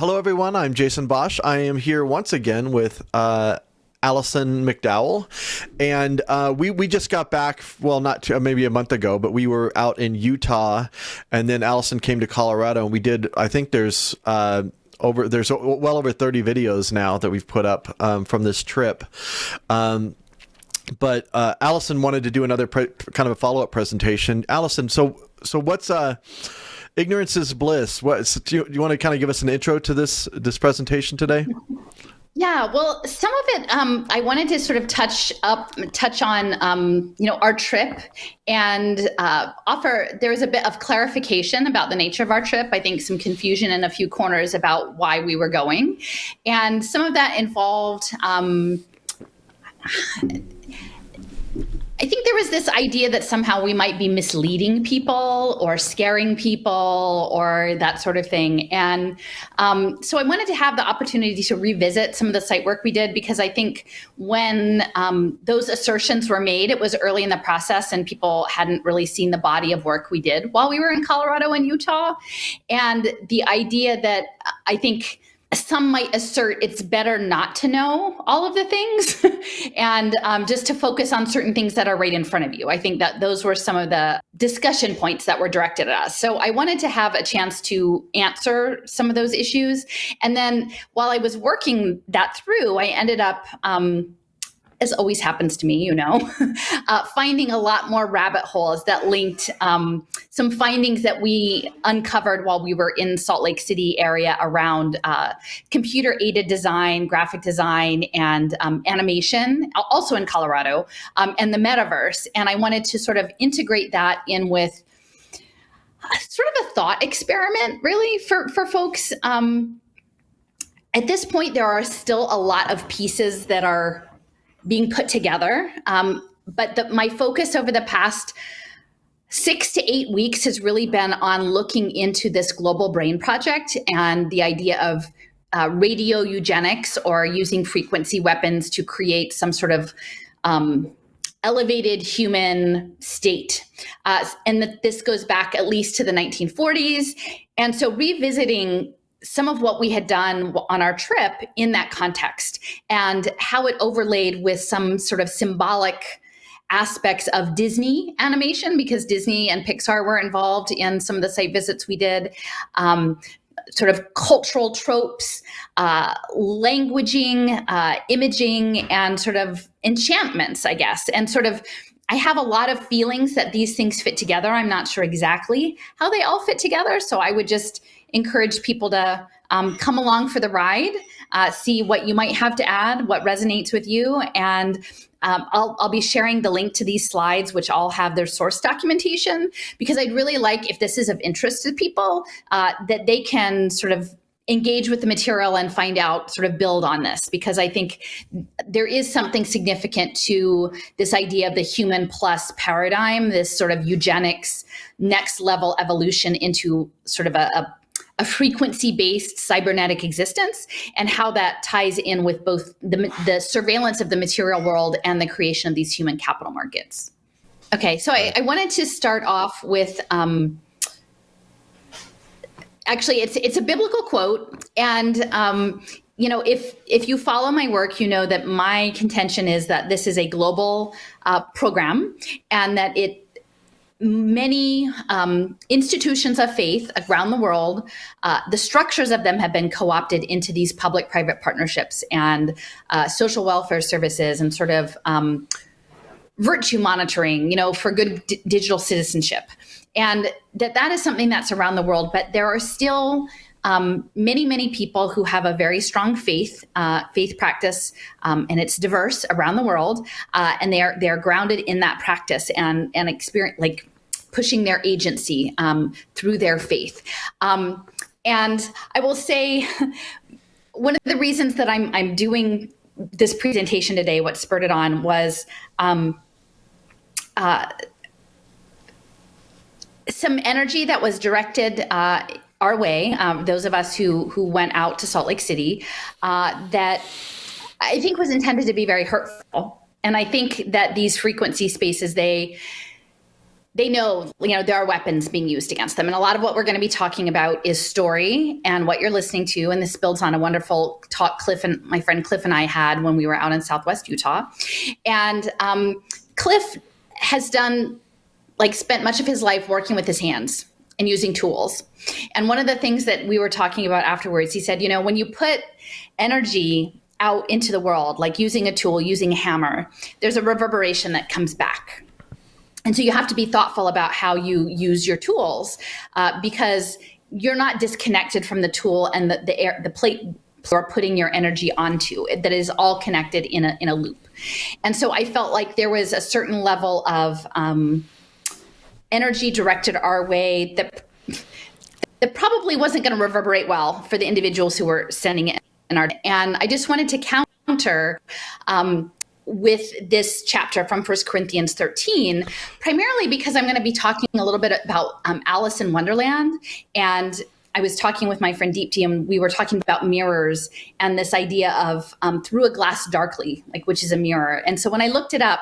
Hello, everyone. I'm Jason Bosch. I am here once again with Allison McDowell, and we just got back. Well, maybe a month ago, but we were out in Utah, and then Allison came to Colorado, and we did. I think there's well over 30 videos now that we've put up from this trip. But Allison wanted to do another kind of a follow-up presentation. Allison, so what's Ignorance is Bliss? Do you want to kind of give us an intro to this presentation today? Yeah, well, some of it I wanted to sort of touch on our trip and offer. There was a bit of clarification about the nature of our trip. I think some confusion in a few corners about why we were going, and some of that involved. I think there was this idea that somehow we might be misleading people or scaring people or that sort of thing. And so I wanted to have the opportunity to revisit some of the site work we did, because I think when those assertions were made, it was early in the process and people hadn't really seen the body of work we did while we were in Colorado and Utah. And the idea that I think some might assert it's better not to know all of the things and just to focus on certain things that are right in front of you. I think that those were some of the discussion points that were directed at us. So I wanted to have a chance to answer some of those issues. And then while I was working that through, I ended up as always happens to me, finding a lot more rabbit holes that linked some findings that we uncovered while we were in Salt Lake City area around computer-aided design, graphic design, and animation, also in Colorado, and the Metaverse. And I wanted to sort of integrate that in with sort of a thought experiment, really, for folks. At this point, there are still a lot of pieces that are being put together. But my focus over the past 6 to 8 weeks has really been on looking into this global brain project and the idea of radio eugenics, or using frequency weapons to create some sort of elevated human state. And that this goes back at least to the 1940s. And so revisiting some of what we had done on our trip in that context and how it overlaid with some sort of symbolic aspects of Disney animation, because Disney and Pixar were involved in some of the site visits we did, sort of cultural tropes, languaging, imaging, and sort of enchantments, I guess. And sort of, I have a lot of feelings that these things fit together. I'm not sure exactly how they all fit together. So I would just encourage people to come along for the ride, see what you might have to add, what resonates with you. And I'll be sharing the link to these slides, which all have their source documentation, because I'd really like, if this is of interest to people, that they can sort of engage with the material and find out, sort of build on this, because I think there is something significant to this idea of the human plus paradigm, this sort of eugenics next level evolution into sort of a frequency-based cybernetic existence, and how that ties in with both the surveillance of the material world and the creation of these human capital markets. Okay, so I wanted to start off with, actually, it's a biblical quote, and if you follow my work, you know that my contention is that this is a global program, and that many institutions of faith around the world, the structures of them have been co-opted into these public-private partnerships and social welfare services and sort of virtue monitoring, for good digital citizenship. And that is something that's around the world, but there are still many, many people who have a very strong faith practice, and it's diverse around the world, and they are grounded in that practice and experience, like, pushing their agency through their faith. And I will say, one of the reasons that I'm doing this presentation today, what spurred it on, was some energy that was directed our way, those of us who went out to Salt Lake City, that I think was intended to be very hurtful. And I think that these frequency spaces, they know, there are weapons being used against them. And a lot of what we're going to be talking about is story and what you're listening to. And this builds on a wonderful talk my friend Cliff and I had when we were out in Southwest Utah. And Cliff has spent much of his life working with his hands and using tools. And one of the things that we were talking about afterwards, he said, when you put energy out into the world, like using a tool, using a hammer, there's a reverberation that comes back. And so you have to be thoughtful about how you use your tools, because you're not disconnected from the tool and the plate you're putting your energy onto. That is all connected in a loop. And so I felt like there was a certain level of energy directed our way that probably wasn't going to reverberate well for the individuals who were sending it in our. And I just wanted to counter with this chapter from 1 Corinthians 13, primarily because I'm going to be talking a little bit about Alice in Wonderland. And I was talking with my friend Deepti, and we were talking about mirrors and this idea of through a glass darkly, which is a mirror. And so when I looked it up,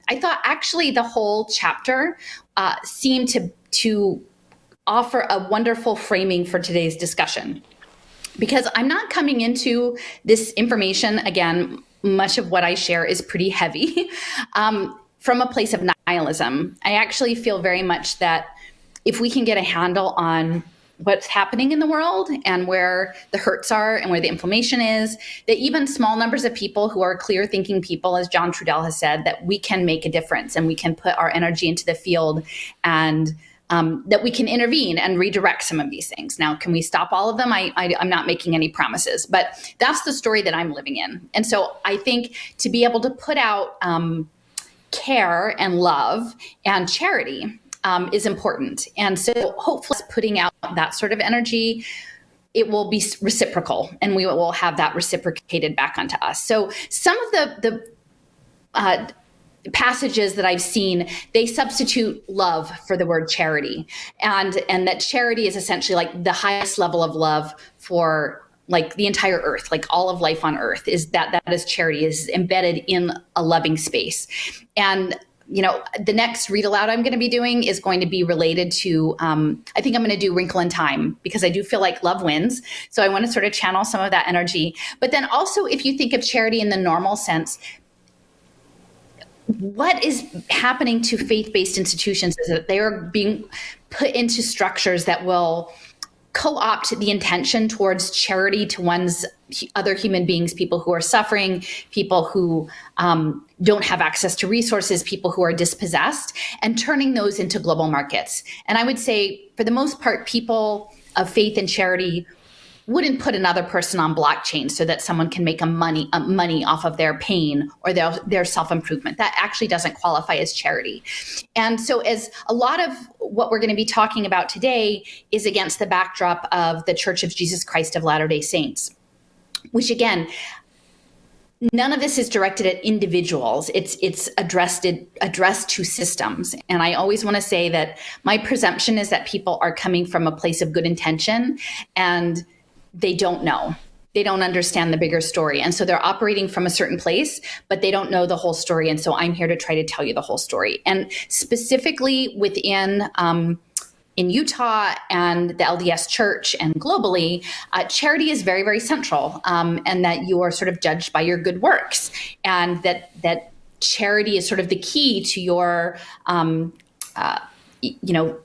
I thought actually the whole chapter seemed to offer a wonderful framing for today's discussion. Because I'm not coming into this information, again, much of what I share is pretty heavy, from a place of nihilism. I actually feel very much that if we can get a handle on what's happening in the world and where the hurts are and where the inflammation is, that even small numbers of people who are clear thinking people, as John Trudell has said, that we can make a difference and we can put our energy into the field, and that we can intervene and redirect some of these things. Now, can we stop all of them? I'm not making any promises, but that's the story that I'm living in. And so I think to be able to put out care and love and charity is important. And so hopefully putting out that sort of energy, it will be reciprocal, and we will have that reciprocated back onto us. So some of the passages that I've seen, they substitute love for the word charity. And that charity is essentially like the highest level of love for the entire earth, all of life on earth, is that is charity, is embedded in a loving space. And the next read aloud I'm going to be doing is going to be related to, I think I'm going to do Wrinkle in Time, because I do feel like love wins. So I want to sort of channel some of that energy. But then also, if you think of charity in the normal sense, what is happening to faith-based institutions is that they are being put into structures that will co-opt the intention towards charity to one's other human beings, people who are suffering, people who don't have access to resources, people who are dispossessed, and turning those into global markets. And I would say, for the most part, people of faith and charity wouldn't put another person on blockchain so that someone can make money off of their pain or their self-improvement. That actually doesn't qualify as charity. And so as a lot of what we're going to be talking about today is against the backdrop of the Church of Jesus Christ of Latter-day Saints, which again, none of this is directed at individuals. It's addressed to systems. And I always want to say that my presumption is that people are coming from a place of good intention, and they don't know. They don't understand the bigger story. And so they're operating from a certain place, but they don't know the whole story. And so I'm here to try to tell you the whole story. And specifically within in Utah and the LDS Church and globally, charity is very, very central, and that you are sort of judged by your good works, and that charity is sort of the key to your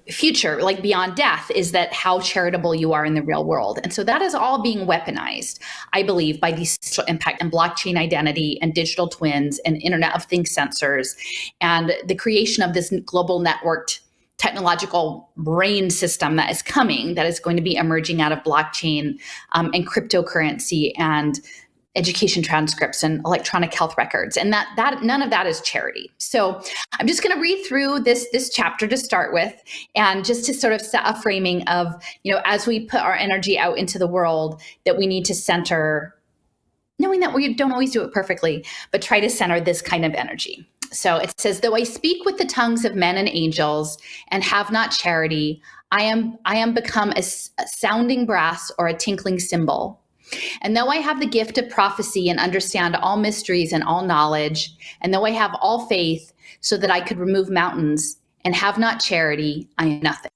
future, like beyond death, is that how charitable you are in the real world. And so that is all being weaponized, I believe, by the social impact and blockchain identity and digital twins and Internet of Things sensors and the creation of this global networked technological brain system that is coming, that is going to be emerging out of blockchain and cryptocurrency and education transcripts and electronic health records. And that none of that is charity. So I'm just going to read through this chapter to start with, and just to sort of set a framing of, as we put our energy out into the world, that we need to center, knowing that we don't always do it perfectly, but try to center this kind of energy. So it says, though I speak with the tongues of men and angels and have not charity, I am become a sounding brass or a tinkling cymbal. And though I have the gift of prophecy and understand all mysteries and all knowledge, and though I have all faith so that I could remove mountains, and have not charity, I am nothing.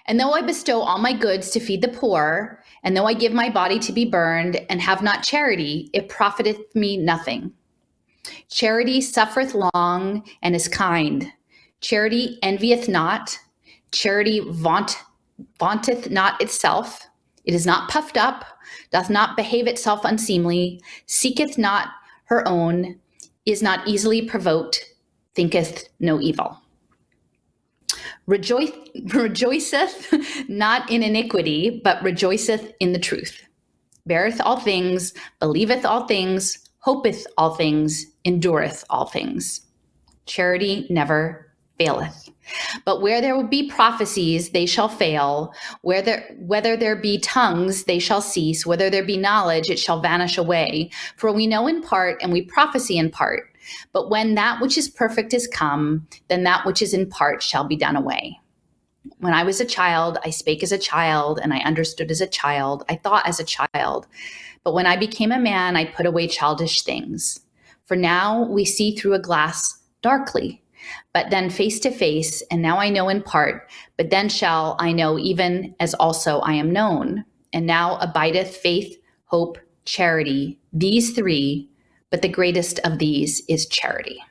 And though I bestow all my goods to feed the poor, and though I give my body to be burned, and have not charity, it profiteth me nothing. Charity suffereth long and is kind. Charity envieth not. Charity vaunteth not itself. It is not puffed up, doth not behave itself unseemly, seeketh not her own, is not easily provoked, thinketh no evil. Rejoiceth not in iniquity, but rejoiceth in the truth. Beareth all things, believeth all things, hopeth all things, endureth all things. Charity never faileth. But where there will be prophecies, they shall fail. Whether there be tongues, they shall cease. Whether there be knowledge, it shall vanish away. For we know in part, and we prophesy in part. But when that which is perfect is come, then that which is in part shall be done away. When I was a child, I spake as a child, and I understood as a child. I thought as a child. But when I became a man, I put away childish things. For now we see through a glass darkly, but then face to face. And now I know in part, but then shall I know even as also I am known. And now abideth faith, hope, charity, these three, but the greatest of these is charity.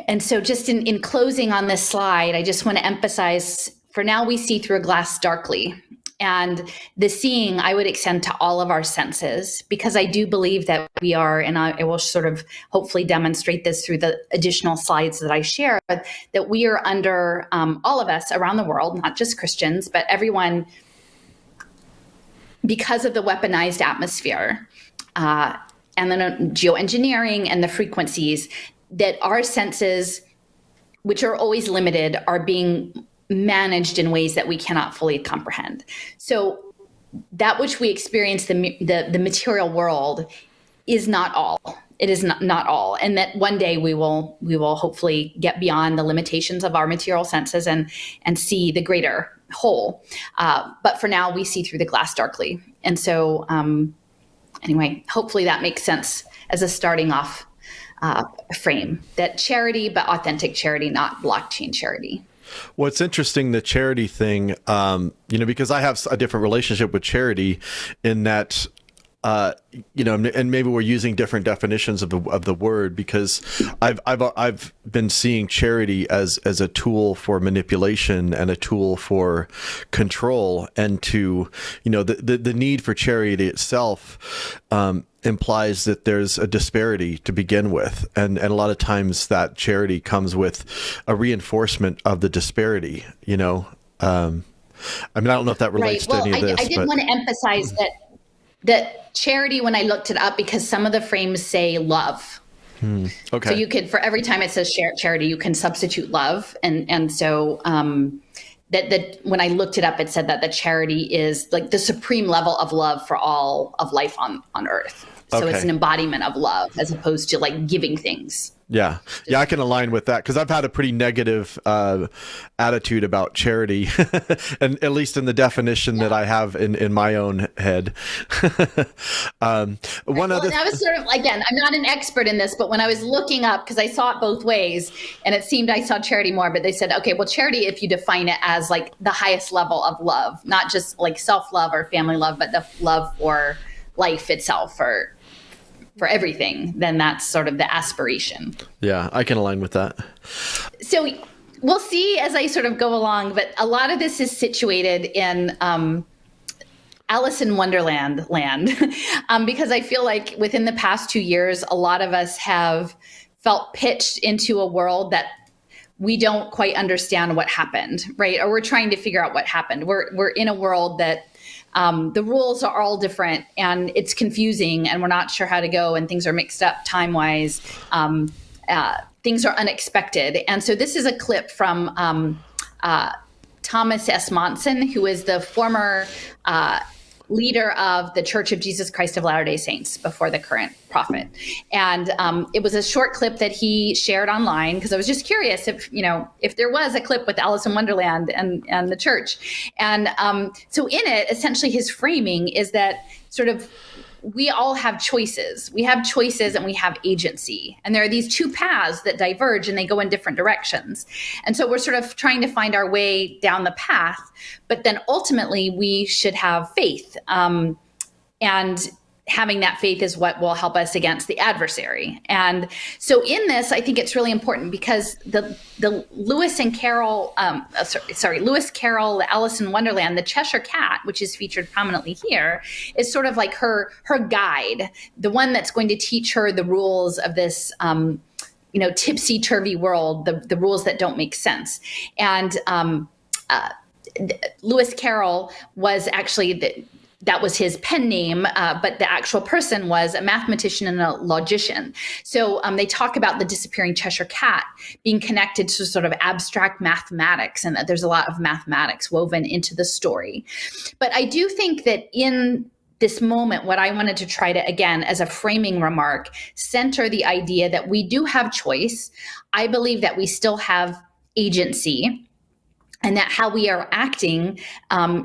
And so just in closing on this slide, I just want to emphasize, for now we see through a glass darkly. And the seeing I would extend to all of our senses, because I do believe that we are, and I will sort of hopefully demonstrate this through the additional slides that I share, that we are under, all of us around the world, not just Christians, but everyone, because of the weaponized atmosphere, and then geoengineering and the frequencies, that our senses, which are always limited, are being managed in ways that we cannot fully comprehend. So that which we experience, the material world, is not all. It is not all. And that one day we will hopefully get beyond the limitations of our material senses and see the greater whole. But for now, we see through the glass darkly. And so anyway, hopefully that makes sense as a starting off frame, that charity, but authentic charity, not blockchain charity. Well, it's interesting, the charity thing, because I have a different relationship with charity in that, and maybe we're using different definitions of the word, because I've been seeing charity as a tool for manipulation and a tool for control, and to, the need for charity itself implies that there's a disparity to begin with, and a lot of times that charity comes with a reinforcement of the disparity. I don't know if that relates to any of this. I did want to emphasize that charity, when I looked it up, because some of the frames say love. Okay. So you could, for every time it says charity, you can substitute love. And so that when I looked it up, it said that the charity is like the supreme level of love for all of life on earth. So It's an embodiment of love as opposed to like giving things. Yeah. I can align with that, because I've had a pretty negative attitude about charity, and at least in the definition that I have in my own head. I was sort of, again, I'm not an expert in this, but when I was looking up, because I saw it both ways, and it seemed I saw charity more, but they said, okay, well, charity, if you define it as like the highest level of love, not just like self-love or family love, but the love for life itself, or for everything, then that's sort of the aspiration. Yeah, I can align with that. So we'll see as I sort of go along, but a lot of this is situated in Alice in Wonderland land, because I feel like within the past 2 years, a lot of us have felt pitched into a world that we don't quite understand what happened, right? Or we're trying to figure out what happened. We're in a world that the rules are all different, and it's confusing, and we're not sure how to go, and things are mixed up time-wise. Things are unexpected. And so this is a clip from Thomas S. Monson, who is the former leader of the Church of Jesus Christ of Latter-day Saints before the current prophet. And it was a short clip that he shared online, because I was just curious if there was a clip with Alice in Wonderland and the church. And so in it, essentially his framing is that sort of we all have choices. We have choices and we have agency. And there are these two paths that diverge and they go in different directions. And so we're sort of trying to find our way down the path, but then ultimately we should have faith. And having that faith is what will help us against the adversary. And so in this, I think it's really important because the Lewis Carroll, the Alice in Wonderland, the Cheshire Cat, which is featured prominently here, is sort of like her guide, the one that's going to teach her the rules of this, tipsy-turvy world, the rules that don't make sense. And Lewis Carroll was actually that was his pen name, but the actual person was a mathematician and a logician. So they talk about the disappearing Cheshire Cat being connected to sort of abstract mathematics, and that there's a lot of mathematics woven into the story. But I do think that in this moment, what I wanted to try to, again, as a framing remark, center the idea that we do have choice. I believe that we still have agency, and that how we are acting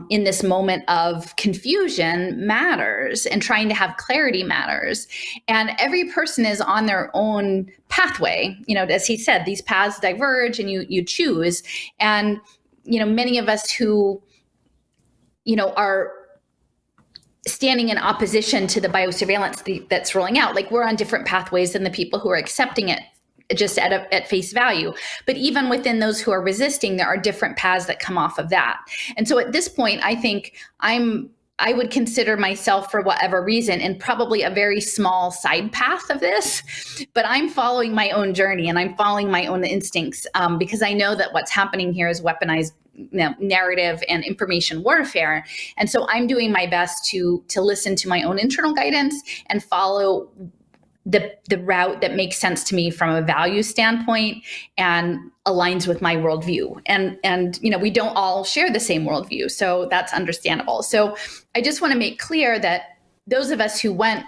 in this moment of confusion matters, and trying to have clarity matters. And every person is on their own pathway. As he said, these paths diverge and you choose. And, many of us who, are standing in opposition to the biosurveillance that's rolling out, like, we're on different pathways than the people who are accepting it just at face value. But even within those who are resisting, there are different paths that come off of that. And so at this point, I think I would consider myself, for whatever reason, in probably a very small side path of this, but I'm following my own journey and I'm following my own instincts, because I know that what's happening here is weaponized narrative and information warfare. And so I'm doing my best to listen to my own internal guidance and follow the route that makes sense to me from a value standpoint and aligns with my worldview. And we don't all share the same worldview, so that's understandable. So I just want to make clear that those of us who went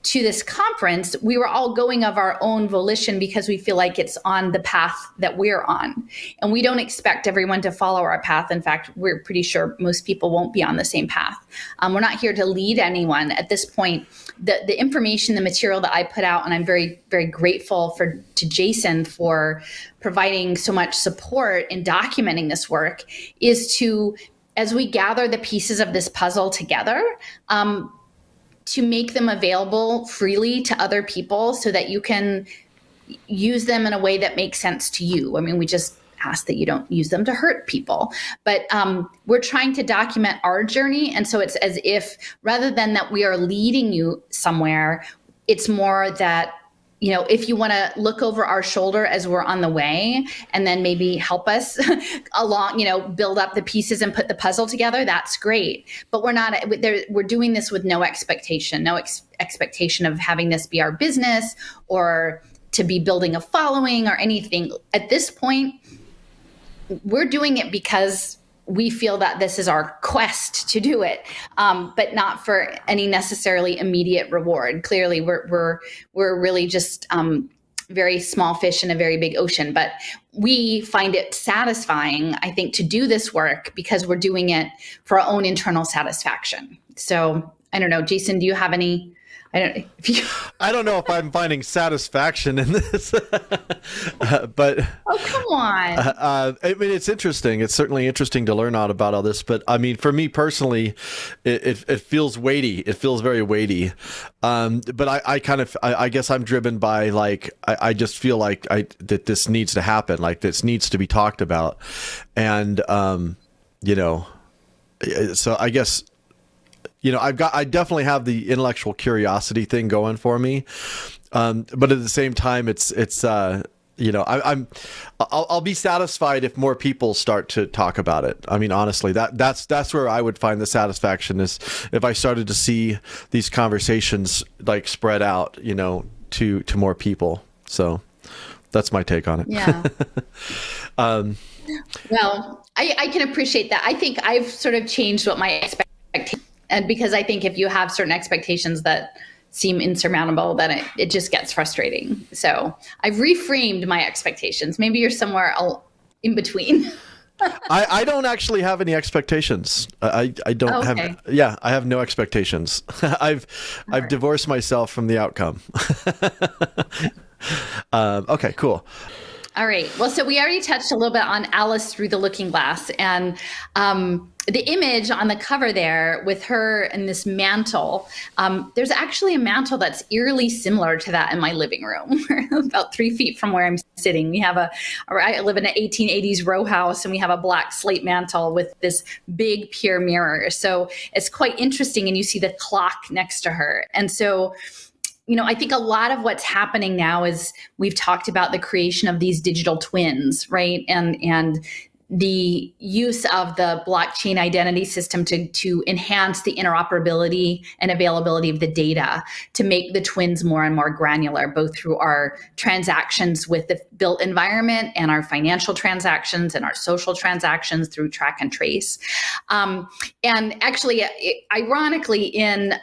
to this conference, we were all going of our own volition because we feel like it's on the path that we're on. And we don't expect everyone to follow our path. In fact, we're pretty sure most people won't be on the same path. We're not here to lead anyone at this point. The information, the material that I put out, and I'm very, very grateful to Jason for providing so much support in documenting this work, is to, as we gather the pieces of this puzzle together, to make them available freely to other people so that you can use them in a way that makes sense to you. I mean, we just ask that you don't use them to hurt people, but we're trying to document our journey. And so it's as if, rather than that we are leading you somewhere, it's more that, if you want to look over our shoulder as we're on the way and then maybe help us along, build up the pieces and put the puzzle together, that's great. But we're doing this with no expectation, expectation of having this be our business or to be building a following or anything. At this point, we're doing it because we feel that this is our quest to do it, but not for any necessarily immediate reward. Clearly, we're really just very small fish in a very big ocean. But we find it satisfying, I think, to do this work because we're doing it for our own internal satisfaction. So I don't know, Jason, do you have any? I don't know if I'm finding satisfaction in this, but oh, come on. I mean, it's interesting. It's certainly interesting to learn out about all this. But I mean, for me personally, it feels weighty. It feels very weighty. But I guess I'm driven by I just feel like that this needs to happen. Like this needs to be talked about, and so I guess. I definitely have the intellectual curiosity thing going for me. But at the same time, I'll be satisfied if more people start to talk about it. I mean, honestly, that's where I would find the satisfaction, is if I started to see these conversations spread out, to more people. So that's my take on it. Yeah. Well, I can appreciate that. I think I've sort of changed what my expectations. And because I think if you have certain expectations that seem insurmountable, then it just gets frustrating. So I've reframed my expectations. Maybe you're somewhere in between. I don't actually have any expectations. I don't Okay. I have no expectations. I've divorced myself from the outcome. Okay, cool. All right. Well, so we already touched a little bit on Alice through the looking glass, and the image on the cover there with her and this mantle. There's actually a mantle that's eerily similar to that in my living room, about 3 feet from where I'm sitting. I live in an 1880s row house, and we have a black slate mantle with this big pier mirror. So it's quite interesting, and you see the clock next to her, and so. I think a lot of what's happening now is we've talked about the creation of these digital twins, right? And the use of the blockchain identity system to enhance the interoperability and availability of the data to make the twins more and more granular, both through our transactions with the built environment and our financial transactions and our social transactions through track and trace. And actually, ironically, in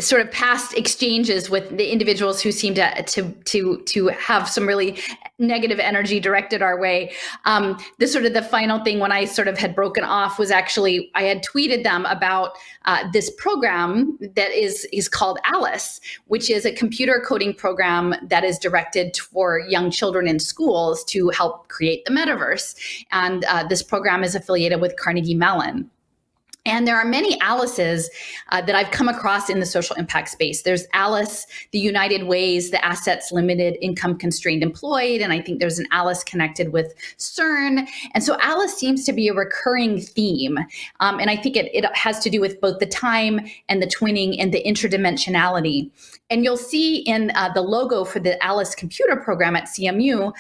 sort of past exchanges with the individuals who seem to have some really negative energy directed our way. The final thing when I sort of had broken off was actually I had tweeted them about this program that is called Alice, which is a computer coding program that is directed for young children in schools to help create the metaverse. And this program is affiliated with Carnegie Mellon. And there are many Alices that I've come across in the social impact space. There's Alice, the United Ways, the Assets Limited, Income Constrained Employed. And I think there's an Alice connected with CERN. And so Alice seems to be a recurring theme. And I think it has to do with both the time and the twinning and the interdimensionality. And you'll see in the logo for the Alice computer program at CMU,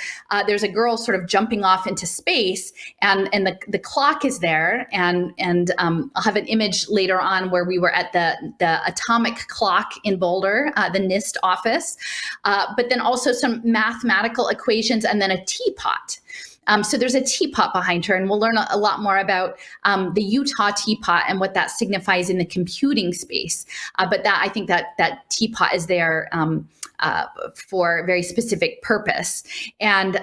there's a girl sort of jumping off into space, and the clock is there. And I'll have an image later on where we were at the atomic clock in Boulder, the NIST office, but then also some mathematical equations and then a teapot. So there's a teapot behind her, and we'll learn a lot more about the Utah teapot and what that signifies in the computing space. But I think that teapot is there for a very specific purpose. And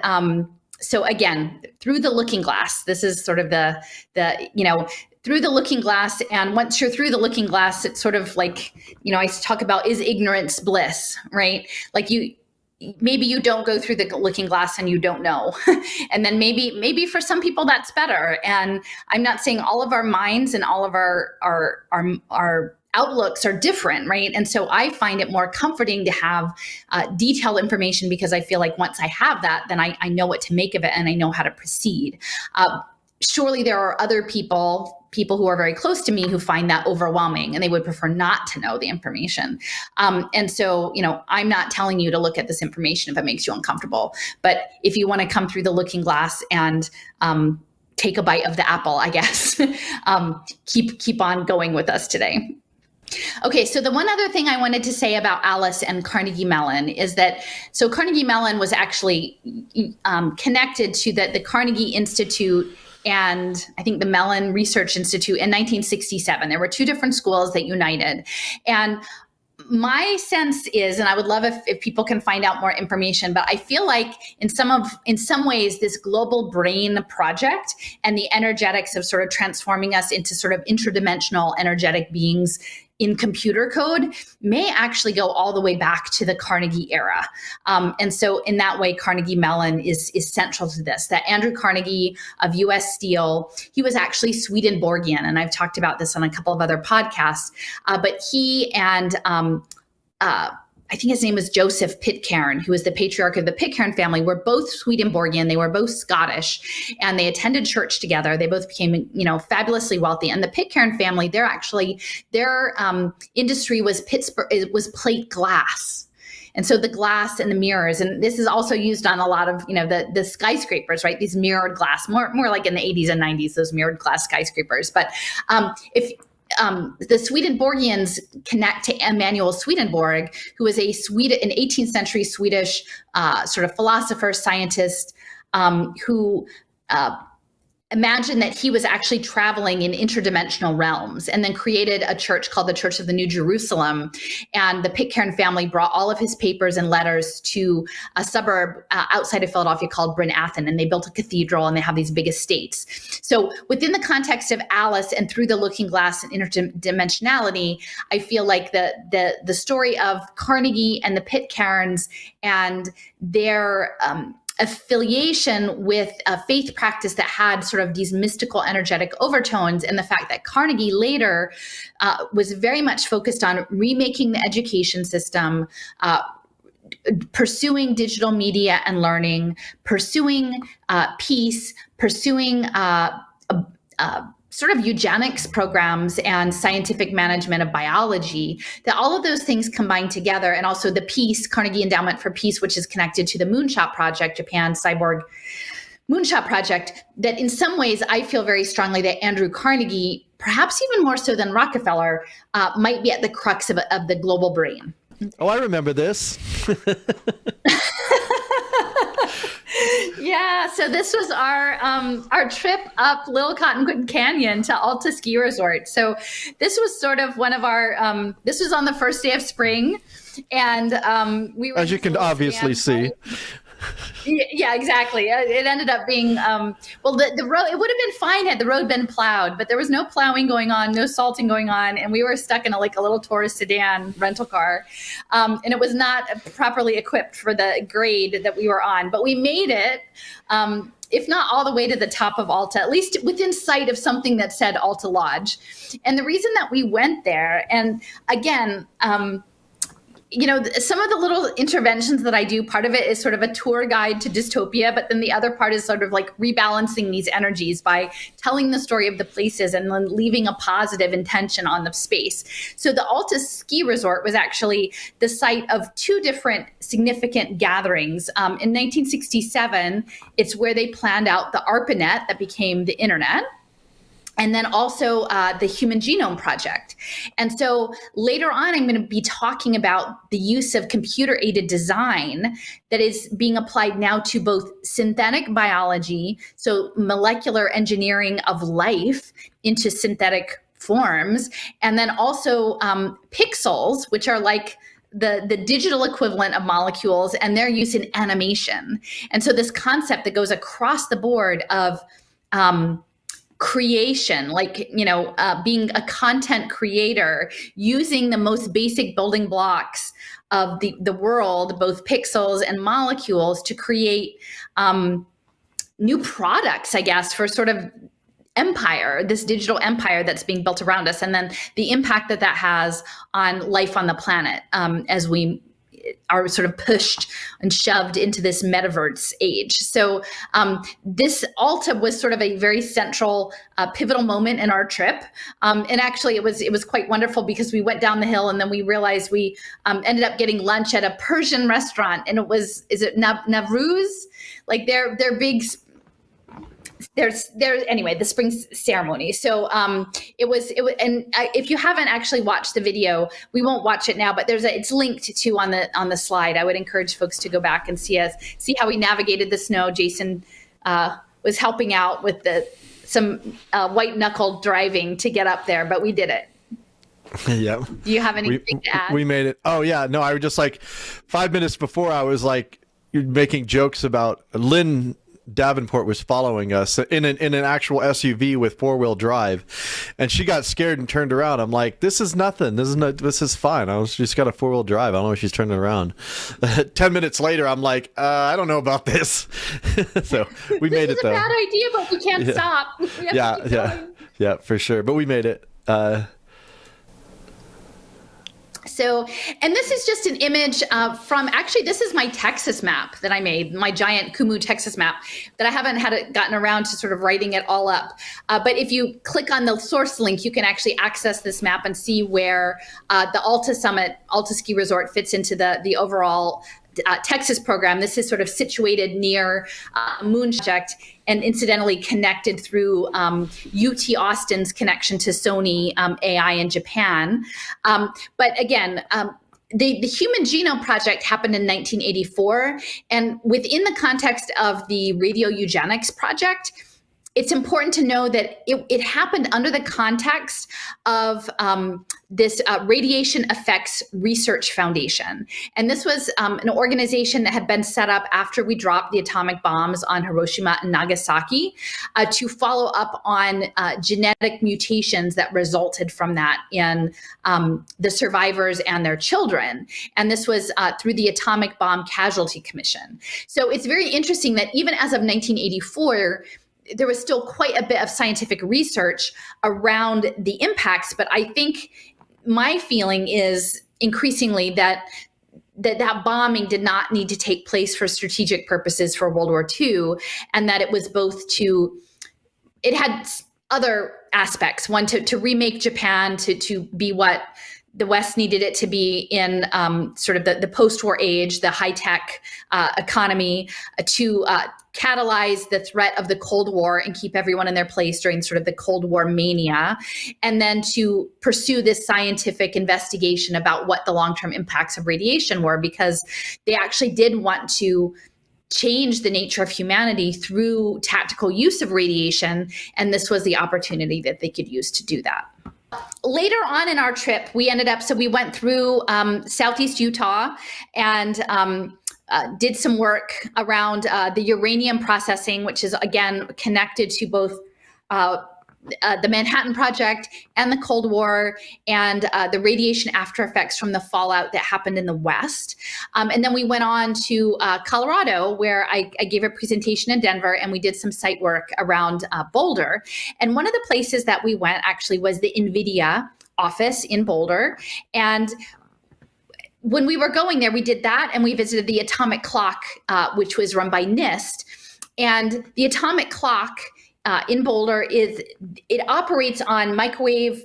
so again, through the looking glass, this is sort of the through the looking glass. And once you're through the looking glass, it's sort of like, I talk about, is ignorance bliss, right? Like maybe you don't go through the looking glass and you don't know. And then maybe for some people that's better. And I'm not saying all of our minds and all of our outlooks are different, right? And so I find it more comforting to have detailed information, because I feel like once I have that, then I know what to make of it and I know how to proceed. Surely there are other people who are very close to me who find that overwhelming and they would prefer not to know the information. And so, I'm not telling you to look at this information if it makes you uncomfortable. But if you want to come through the looking glass and take a bite of the apple, I guess, keep on going with us today. Okay, so the one other thing I wanted to say about Alice and Carnegie Mellon is that, so Carnegie Mellon was actually connected to the Carnegie Institute and I think the Mellon Research Institute in 1967. There were two different schools that united. And my sense is, and I would love if people can find out more information, but I feel like in some ways, this global brain project and the energetics of sort of transforming us into sort of interdimensional energetic beings in computer code may actually go all the way back to the Carnegie era. And so in that way, Carnegie Mellon is central to this. That Andrew Carnegie of US Steel, he was actually Swedenborgian, and I've talked about this on a couple of other podcasts, but he and I think his name was Joseph Pitcairn, who was the patriarch of the Pitcairn family, were both Swedenborgian. They were both Scottish, and they attended church together. They both became, fabulously wealthy. And the Pitcairn family, their industry was plate glass. And so the glass and the mirrors, and this is also used on a lot of, the skyscrapers, right? These mirrored glass, more like in the 80s and 90s, those mirrored glass skyscrapers. But the Swedenborgians connect to Emanuel Swedenborg, who was an 18th century Swedish sort of philosopher, scientist, who imagine that he was actually traveling in interdimensional realms, and then created a church called the Church of the New Jerusalem. And the Pitcairn family brought all of his papers and letters to a suburb outside of Philadelphia called Bryn Athyn, and they built a cathedral, and they have these big estates. So within the context of Alice and through the looking glass and interdimensionality, I feel like the story of Carnegie and the Pitcairns and their affiliation with a faith practice that had sort of these mystical, energetic overtones, and the fact that Carnegie later was very much focused on remaking the education system, pursuing digital media and learning, pursuing peace, pursuing sort of eugenics programs and scientific management of biology, that all of those things combined together, and also the peace, Carnegie Endowment for Peace, which is connected to the Moonshot Project, Japan's cyborg Moonshot Project, that in some ways I feel very strongly that Andrew Carnegie, perhaps even more so than Rockefeller, might be at the crux of the global brain. Oh, I remember this. Yeah, so this was our trip up Little Cottonwood Canyon to Alta Ski Resort. So this was sort of one of our. This was on the first day of spring, and we were. As you can obviously see. Yeah, exactly. It ended up being well. The road, it would have been fine had the road been plowed, but there was no plowing going on, no salting going on, and we were stuck in a little tourist sedan rental car, and it was not properly equipped for the grade that we were on. But we made it. If not all the way to the top of Alta, at least within sight of something that said Alta Lodge. And the reason that we went there, and again, some of the little interventions that I do, part of it is sort of a tour guide to dystopia, but then the other part is sort of like rebalancing these energies by telling the story of the places and then leaving a positive intention on the space. So the Alta Ski Resort was actually the site of two different significant gatherings. In 1967, it's where they planned out the ARPANET that became the internet. And then also the Human Genome Project. And so later on, I'm going to be talking about the use of computer-aided design that is being applied now to both synthetic biology, so molecular engineering of life into synthetic forms, and then also pixels, which are like the digital equivalent of molecules, and their use in animation. And so this concept that goes across the board of creation, being a content creator, using the most basic building blocks of the world, both pixels and molecules, to create new products, I guess, for sort of empire, this digital empire that's being built around us, and then the impact that has on life on the planet as we are sort of pushed and shoved into this metaverse age. So this Alta was sort of a very central, pivotal moment in our trip. And actually, it was quite wonderful because we went down the hill and then we realized we ended up getting lunch at a Persian restaurant, and is it Navruz? Like their big. Anyway, the spring ceremony. So it was, and if you haven't actually watched the video, we won't watch it now, but it's linked to on the slide. I would encourage folks to go back and see how we navigated the snow. Jason was helping out with some white knuckle driving to get up there, but we did it. Yeah. Do you have anything to add? We made it. Oh yeah, no, I was just 5 minutes before I was making jokes about Lynn Davenport was following us in an actual SUV with 4-wheel drive, and she got scared and turned around. I'm like, this is nothing. This is fine. She's got a 4-wheel drive. I don't know if she's turning around. 10 minutes later, I'm like, I don't know about this. So we made it though. This is a bad idea, but we can't stop. Yeah, for sure. But we made it. So, and this is just an image from, actually, this is my Texas map that I made, my giant Kumu Texas map that I haven't gotten around to sort of writing it all up. But if you click on the source link, you can actually access this map and see where the Alta Summit, Alta Ski Resort fits into the overall Texas program. This is sort of situated near Moon Project, and incidentally connected through UT Austin's connection to Sony AI in Japan. But again, the Human Genome Project happened in 1984, and within the context of the radio eugenics project, it's important to know that it happened under the context of this Radiation Effects Research Foundation. And this was an organization that had been set up after we dropped the atomic bombs on Hiroshima and Nagasaki to follow up on genetic mutations that resulted from that in the survivors and their children. And this was through the Atomic Bomb Casualty Commission. So it's very interesting that even as of 1984, there was still quite a bit of scientific research around the impacts, but I think my feeling is increasingly that bombing did not need to take place for strategic purposes for World War II, and that it was both it had other aspects. One, to remake Japan to be what the West needed it to be in sort of the post-war age, the high-tech economy, to catalyze the threat of the Cold War and keep everyone in their place during sort of the Cold War mania, and then to pursue this scientific investigation about what the long-term impacts of radiation were, because they actually did want to change the nature of humanity through tactical use of radiation, and this was the opportunity that they could use to do that. Later on in our trip, we went through Southeast Utah and did some work around the uranium processing, which is, again, connected to both the Manhattan Project and the Cold War, and the radiation after effects from the fallout that happened in the West. And then we went on to Colorado, where I gave a presentation in Denver, and we did some site work around Boulder. And one of the places that we went actually was the NVIDIA office in Boulder. And when we were going there, we did that, and we visited the atomic clock, which was run by NIST. And the atomic clock in Boulder it operates on microwave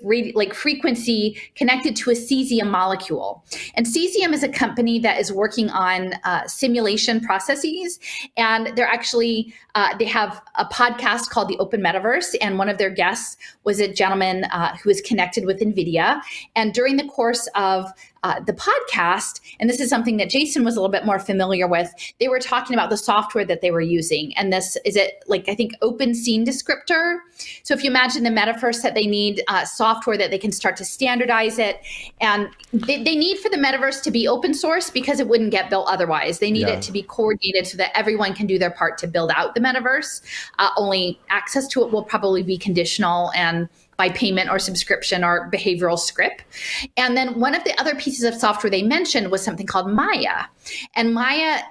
frequency connected to a cesium molecule. And cesium is a company that is working on simulation processes, and they're actually they have a podcast called the Open Metaverse, and one of their guests was a gentleman who is connected with NVIDIA. And during the course of the podcast, and this is something that Jason was a little bit more familiar with, they were talking about the software that they were using. And this is I think open scene descriptor. So if you imagine the metaverse, that they need software that they can start to standardize it. And they need for the metaverse to be open source because it wouldn't get built otherwise. They need it to be coordinated so that everyone can do their part to build out the metaverse. Only access to it will probably be conditional and by payment or subscription or behavioral script. And then one of the other pieces of software they mentioned was something called Maya. And Maya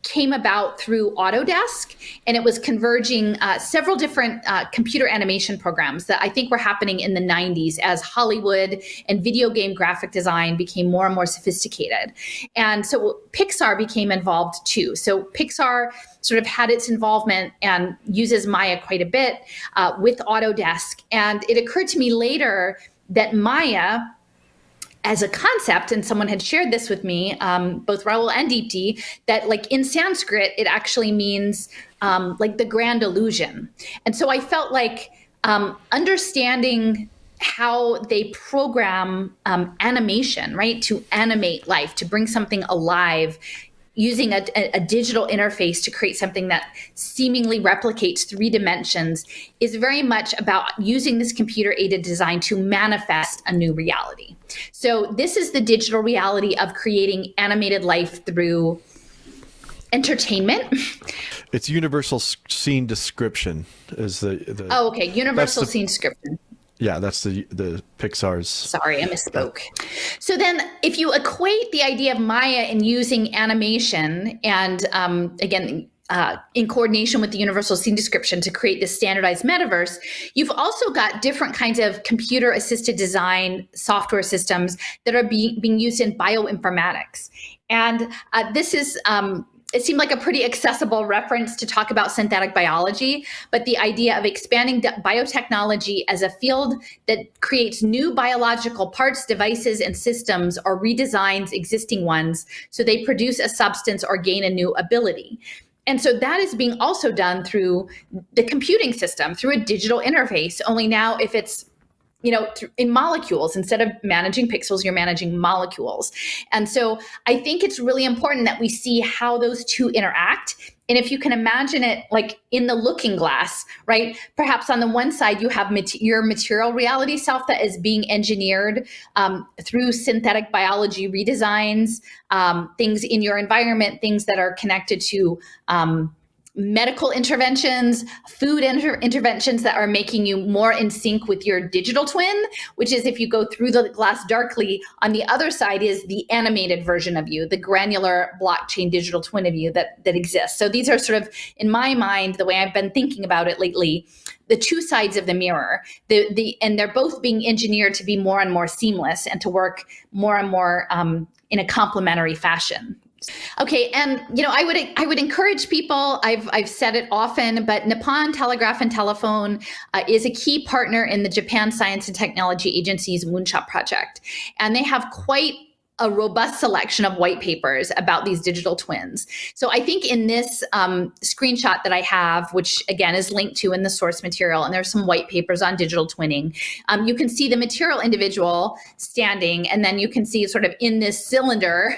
came about through Autodesk, and it was converging several different computer animation programs that I think were happening in the 90s as Hollywood and video game graphic design became more and more sophisticated. And so Pixar became involved too. So Pixar sort of had its involvement and uses Maya quite a bit with Autodesk. And it occurred to me later that Maya, as a concept, and someone had shared this with me, both Raul and Deepti, that in Sanskrit, it actually means the grand illusion. And so I felt like understanding how they program animation, right, to animate life, to bring something alive, using a digital interface to create something that seemingly replicates 3 dimensions, is very much about using this computer-aided design to manifest a new reality. So this is the digital reality of creating animated life through entertainment. It's universal scene description is the Oh, okay. Universal scene description. Yeah, that's the Pixar's. Sorry, I misspoke. So then if you equate the idea of Maya and using animation and, again, in coordination with the universal scene description to create this standardized metaverse, you've also got different kinds of computer-assisted design software systems that are being used in bioinformatics. And this is... it seemed like a pretty accessible reference to talk about synthetic biology, but the idea of expanding biotechnology as a field that creates new biological parts, devices, and systems, or redesigns existing ones so they produce a substance or gain a new ability. And so that is being also done through the computing system, through a digital interface, only now if it's in molecules. Instead of managing pixels, you're managing molecules. And so I think it's really important that we see how those two interact. And if you can imagine it like in the looking glass, right? Perhaps on the one side, you have your material reality self that is being engineered through synthetic biology redesigns, things in your environment, things that are connected to medical interventions, food interventions that are making you more in sync with your digital twin, which is if you go through the glass darkly, on the other side is the animated version of you, the granular blockchain digital twin of you that exists. So these are sort of, in my mind, the way I've been thinking about it lately, the two sides of the mirror, and they're both being engineered to be more and more seamless and to work more and more in a complementary fashion. Okay, and I would encourage people. I've said it often, but Nippon Telegraph and Telephone is a key partner in the Japan Science and Technology Agency's Moonshot project, and they have quite a robust selection of white papers about these digital twins. So I think in this screenshot that I have, which again is linked to in the source material, and there's some white papers on digital twinning, you can see the material individual standing, and then you can see sort of in this cylinder,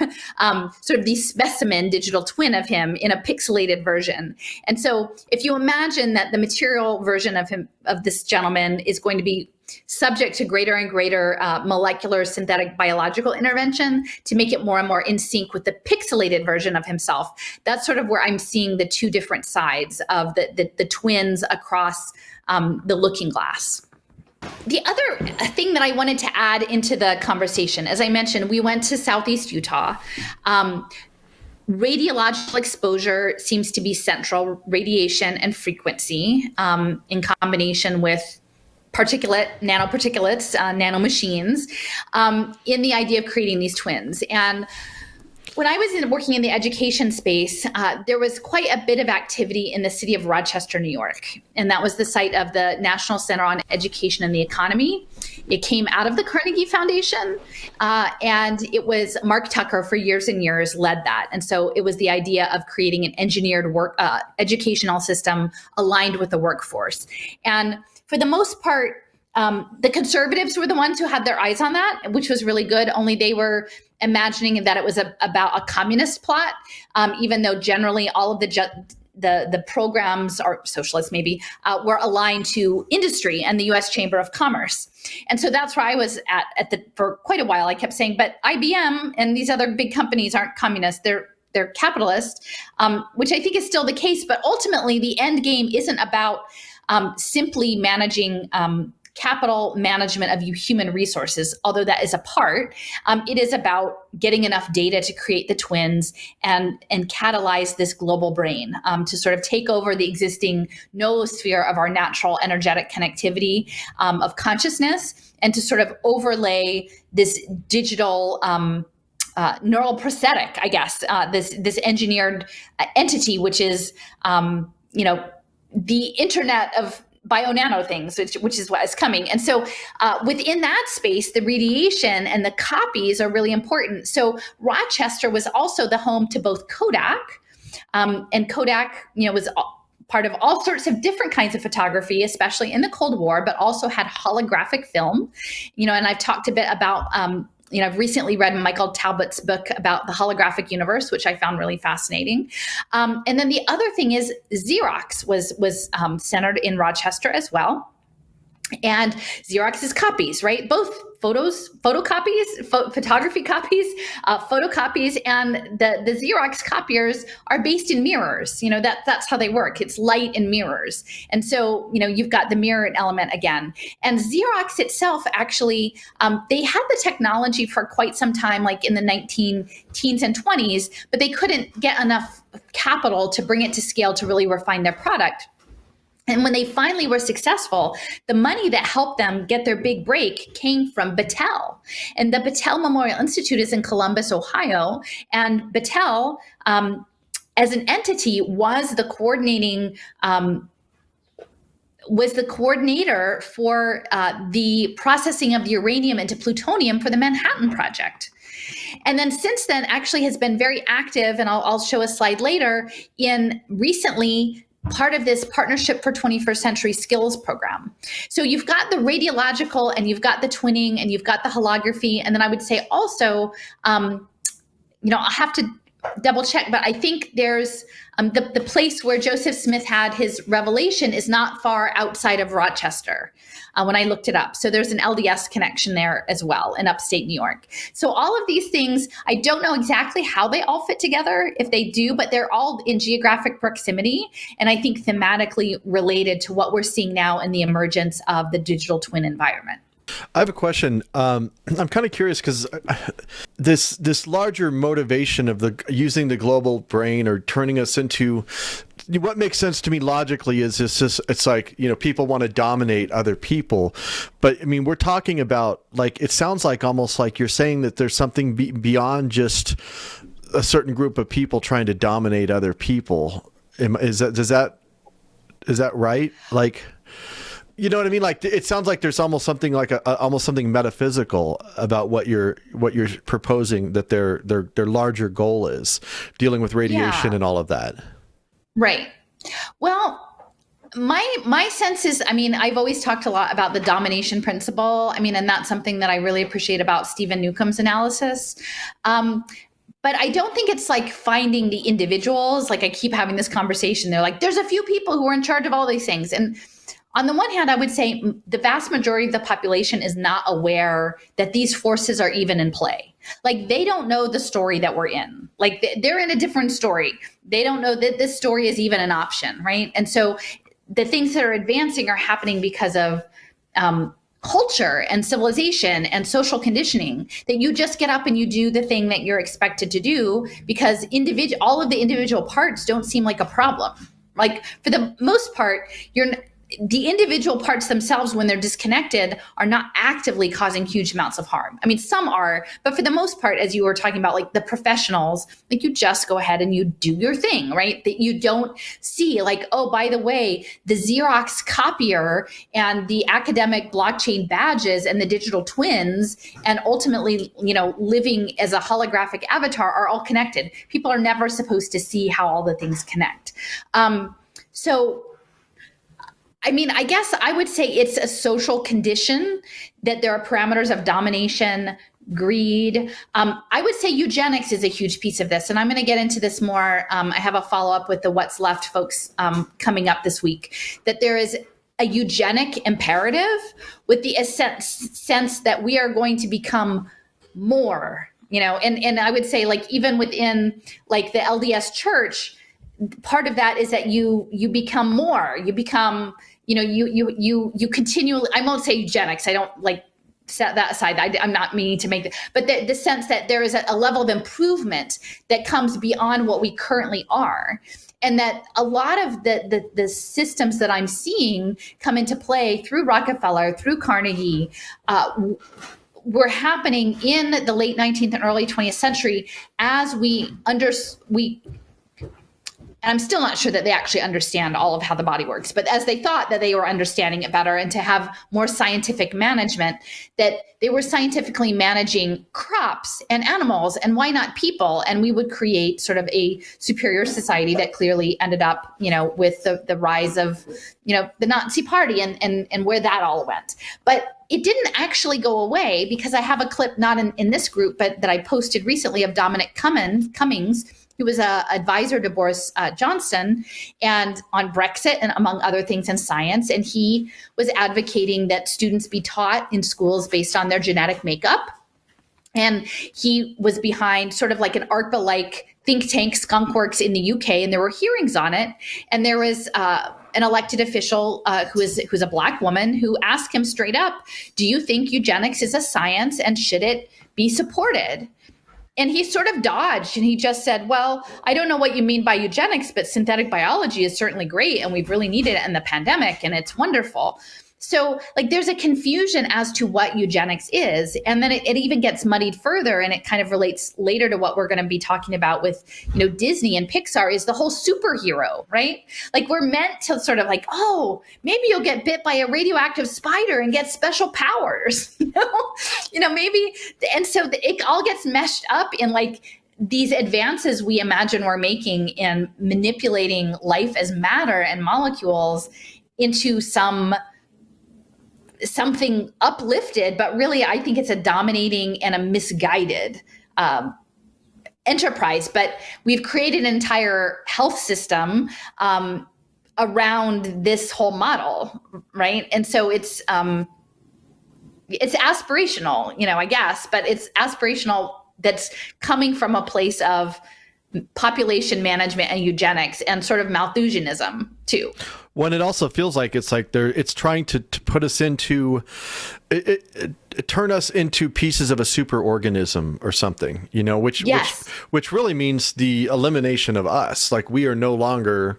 sort of the specimen digital twin of him in a pixelated version. And so if you imagine that the material version of him, of this gentleman, is going to be subject to greater and greater molecular synthetic biological intervention to make it more and more in sync with the pixelated version of himself. That's sort of where I'm seeing the two different sides of the twins across the looking glass. The other thing that I wanted to add into the conversation, as I mentioned, we went to Southeast Utah. Radiological exposure seems to be central, radiation and frequency in combination with nanoparticulates, nanomachines, in the idea of creating these twins. And when I was working in the education space, there was quite a bit of activity in the city of Rochester, New York. And that was the site of the National Center on Education and the Economy. It came out of the Carnegie Foundation, and it was Mark Tucker for years and years led that. And so it was the idea of creating an engineered educational system aligned with the workforce. And for the most part, the conservatives were the ones who had their eyes on that, which was really good, only they were imagining that it was about a communist plot, even though generally all of the programs, or socialists maybe, were aligned to industry and the U.S. Chamber of Commerce. And so that's where I was for quite a while. I kept saying, but IBM and these other big companies aren't communist, they're capitalist, which I think is still the case. But ultimately, the end game isn't about simply managing capital management of human resources, although that is a part. It is about getting enough data to create the twins and catalyze this global brain to sort of take over the existing noosphere of our natural energetic connectivity of consciousness, and to sort of overlay this digital neural prosthetic, I guess, this engineered entity, which is the internet of bio-nano things, which is what is coming. And so within that space, the radiation and the copies are really important. So Rochester was also the home to both Kodak, and Kodak, was part of all sorts of different kinds of photography, especially in the Cold War, but also had holographic film, and I've talked a bit about I've recently read Michael Talbot's book about the holographic universe, which I found really fascinating. And then the other thing is Xerox was centered in Rochester as well. And Xerox's copies, right? Both photocopies, photography copies, photocopies, and the Xerox copiers are based in mirrors. That's how they work. It's light and mirrors. And so, you've got the mirror element again. And Xerox itself, actually, they had the technology for quite some time, like in the 19 teens and 20s, but they couldn't get enough capital to bring it to scale to really refine their product. And when they finally were successful, the money that helped them get their big break came from Battelle. And the Battelle Memorial Institute is in Columbus, Ohio. And Battelle, as an entity, was the coordinator for the processing of the uranium into plutonium for the Manhattan Project. And then since then, actually has been very active, and I'll show a slide later, in recently part of this Partnership for 21st Century Skills program. So you've got the radiological and you've got the twinning and you've got the holography. And then I would say also, I'll have to double check, but I think there's the place where Joseph Smith had his revelation is not far outside of Rochester when I looked it up. So there's an LDS connection there as well in upstate New York. So all of these things, I don't know exactly how they all fit together, if they do, but they're all in geographic proximity. And I think thematically related to what we're seeing now in the emergence of the digital twin environment. I have a question. I'm kind of curious because this larger motivation of using the global brain or turning us into what makes sense to me logically is it's like, people want to dominate other people. But I mean, we're talking about it sounds like almost like you're saying that there's something beyond just a certain group of people trying to dominate other people. Is that right? You know what I mean? It sounds like there's almost something almost something metaphysical about what you're proposing, that their larger goal is dealing with radiation and all of that. Right. Well, my sense is, I've always talked a lot about the domination principle. And that's something that I really appreciate about Stephen Newcomb's analysis. But I don't think it's finding the individuals. I keep having this conversation. They're like, there's a few people who are in charge of all these things. And on the one hand, I would say the vast majority of the population is not aware that these forces are even in play. They don't know the story that we're in. They're in a different story. They don't know that this story is even an option, right? And so the things that are advancing are happening because of culture and civilization and social conditioning, that you just get up and you do the thing that you're expected to do because all of the individual parts don't seem like a problem. For the most part, the individual parts themselves, when they're disconnected, are not actively causing huge amounts of harm. Some are, but for the most part, as you were talking about, the professionals, you just go ahead and you do your thing, right? That you don't see oh, by the way, the Xerox copier and the academic blockchain badges and the digital twins and ultimately, living as a holographic avatar are all connected. People are never supposed to see how all the things connect. I guess I would say it's a social condition that there are parameters of domination, greed. I would say eugenics is a huge piece of this. And I'm going to get into this more. I have a follow-up with the What's Left folks coming up this week, that there is a eugenic imperative with the sense that we are going to become more, and I would say even within the LDS church, part of that is that you become more, you become, you continually, I won't say eugenics. I don't set that aside. I'm not meaning to make it, but the sense that there is a level of improvement that comes beyond what we currently are. And that a lot of the systems that I'm seeing come into play through Rockefeller, through Carnegie, were happening in the late 19th and early 20th century as and I'm still not sure that they actually understand all of how the body works, but as they thought that they were understanding it better and to have more scientific management, that they were scientifically managing crops and animals and why not people? And we would create sort of a superior society that clearly ended up, with the rise of, the Nazi party and where that all went. But it didn't actually go away, because I have a clip not in this group, but that I posted recently of Dominic Cummings, who was an advisor to Boris Johnson and on Brexit and among other things in science. And he was advocating that students be taught in schools based on their genetic makeup. And he was behind sort of like an ARPA-like think tank, Skunkworks in the UK, and there were hearings on it. And there was an elected official who's a Black woman who asked him straight up, do you think eugenics is a science and should it be supported? And he sort of dodged and he just said, well, I don't know what you mean by eugenics, but synthetic biology is certainly great. And we've really needed it in the pandemic and it's wonderful. So there's a confusion as to what eugenics is. And then it even gets muddied further, and it kind of relates later to what we're going to be talking about with, Disney and Pixar, is the whole superhero, right? We're meant to sort of oh, maybe you'll get bit by a radioactive spider and get special powers, maybe. And so it all gets meshed up in these advances we imagine we're making in manipulating life as matter and molecules into something uplifted, but really I think it's a dominating and a misguided enterprise. But we've created an entire health system around this whole model, right? And so it's aspirational, I guess, but it's aspirational that's coming from a place of population management and eugenics and sort of Malthusianism too. When it also feels like it's trying to put us into turn us into pieces of a superorganism or something, which really means the elimination of us. Like we are no longer,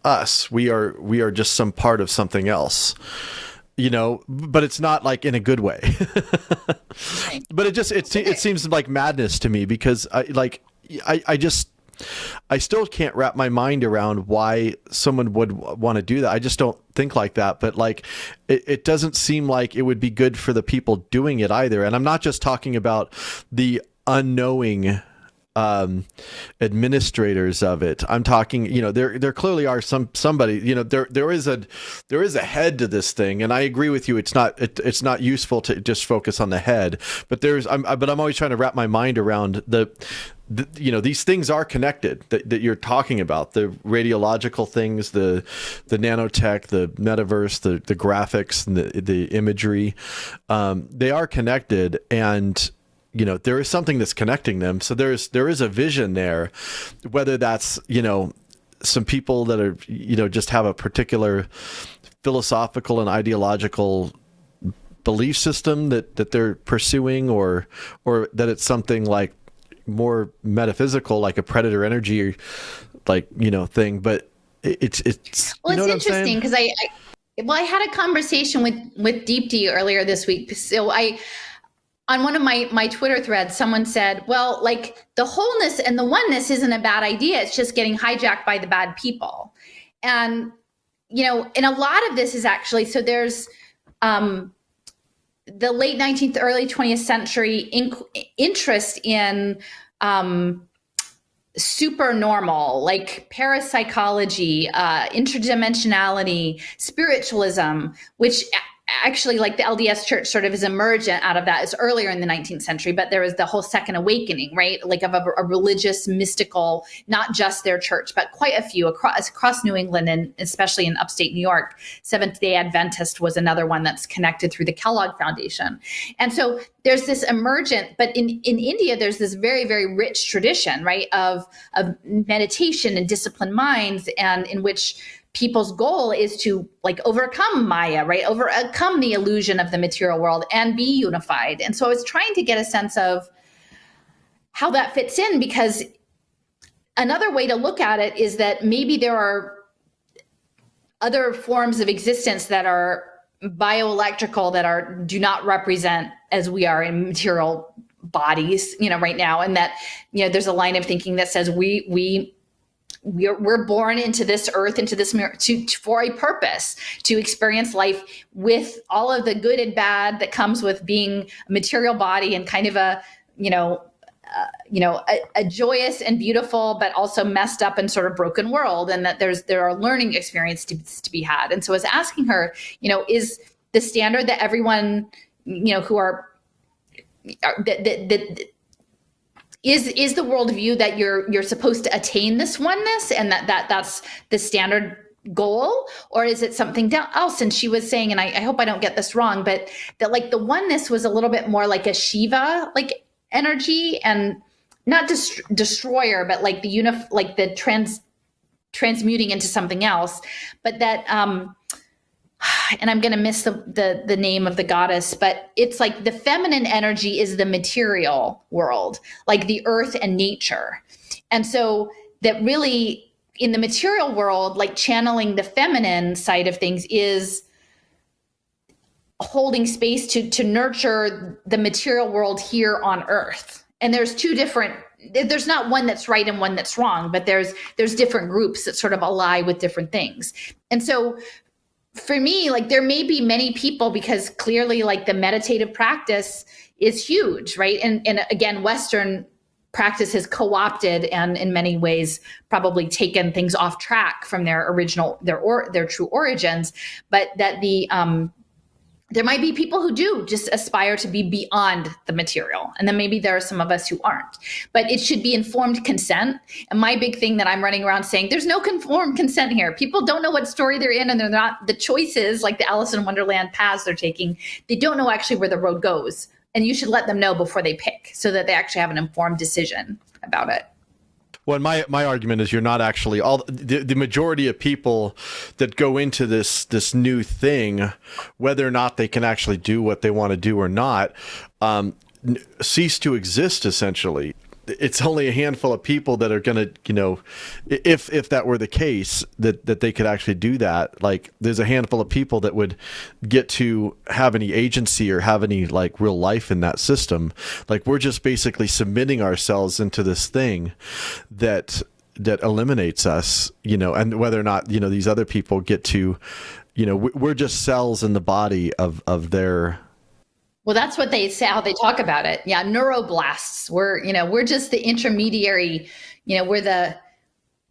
us. We are just some part of something else. But it's not like in a good way. But it seems like madness to me because I still can't wrap my mind around why someone would want to do that. I just don't think like that. But it doesn't seem like it would be good for the people doing it either. And I'm not just talking about the unknowing administrators of it. I'm talking, there clearly are somebody, there is a head to this thing. And I agree with you. It's not useful to just focus on the head, but I'm always trying to wrap my mind around these things are connected that you're talking about, the radiological things, the nanotech, the metaverse, the graphics and the imagery, they are connected. And there is something that's connecting them. So there is a vision there, whether that's, some people that are, just have a particular philosophical and ideological belief system that they're pursuing, or that it's something like more metaphysical, like a predator energy, thing. But it's well, it's interesting because I had a conversation with Deep D earlier this week. So on one of my Twitter threads, someone said, well, the wholeness and the oneness isn't a bad idea. It's just getting hijacked by the bad people. And, and a lot of this is actually, so there's the late 19th, early 20th century interest in super normal, like parapsychology, interdimensionality, spiritualism, which actually, like the LDS church sort of is emergent out of that. It's earlier in the 19th century, but there was the whole Second Awakening, right? Like of a religious, mystical, not just their church, but quite a few across New England and especially in upstate New York. Seventh-day Adventist was another one that's connected through the Kellogg Foundation. And so there's this emergent, but in India, there's this very, very rich tradition, right, of meditation and disciplined minds, and in which people's goal is to overcome Maya, right? Overcome the illusion of the material world and be unified. And so I was trying to get a sense of how that fits in, because another way to look at it is that maybe there are other forms of existence that are bioelectrical that do not represent as we are in material bodies, right now. And that, there's a line of thinking that says we're born into this earth, into this for a purpose, to experience life with all of the good and bad that comes with being a material body and kind of a joyous and beautiful, but also messed up and sort of broken world. And that there are learning experiences to be had. And so I was asking her, is the standard that everyone, who are is the worldview that you're supposed to attain this oneness, and that's the standard goal, or is it something else? And she was saying, and I hope I don't get this wrong, but that the oneness was a little bit more like a Shiva energy, and not destroyer, but the transmuting into something else, but that and I'm going to miss the name of the goddess, but it's like the feminine energy is the material world, like the earth and nature. And so that really in the material world, channeling the feminine side of things is holding space to nurture the material world here on earth. And there's there's not one that's right and one that's wrong, but there's different groups that sort of ally with different things. And so for me, there may be many people, because clearly the meditative practice is huge, right? And again, Western practice has co-opted and in many ways probably taken things off track from their original, their true origins, but that there might be people who do just aspire to be beyond the material. And then maybe there are some of us who aren't. But it should be informed consent. And my big thing that I'm running around saying, there's no informed consent here. People don't know what story they're in, and they're not, the choices, like the Alice in Wonderland paths they're taking, they don't know actually where the road goes. And you should let them know before they pick so that they actually have an informed decision about it. Well, my argument is you're not actually the majority of people that go into this new thing, whether or not they can actually do what they want to do or not, cease to exist. Essentially, it's only a handful of people that are going to, if that were the case, that they could actually do that. Like, there's a handful of people that would get to have any agency or have any like real life in that system. Like, we're just basically submitting ourselves into this thing that eliminates us, and whether or not, these other people get to, we're just cells in the body of their. Well, that's what they say, how they talk about it. Yeah, neuroblasts. We're just the intermediary, we're the,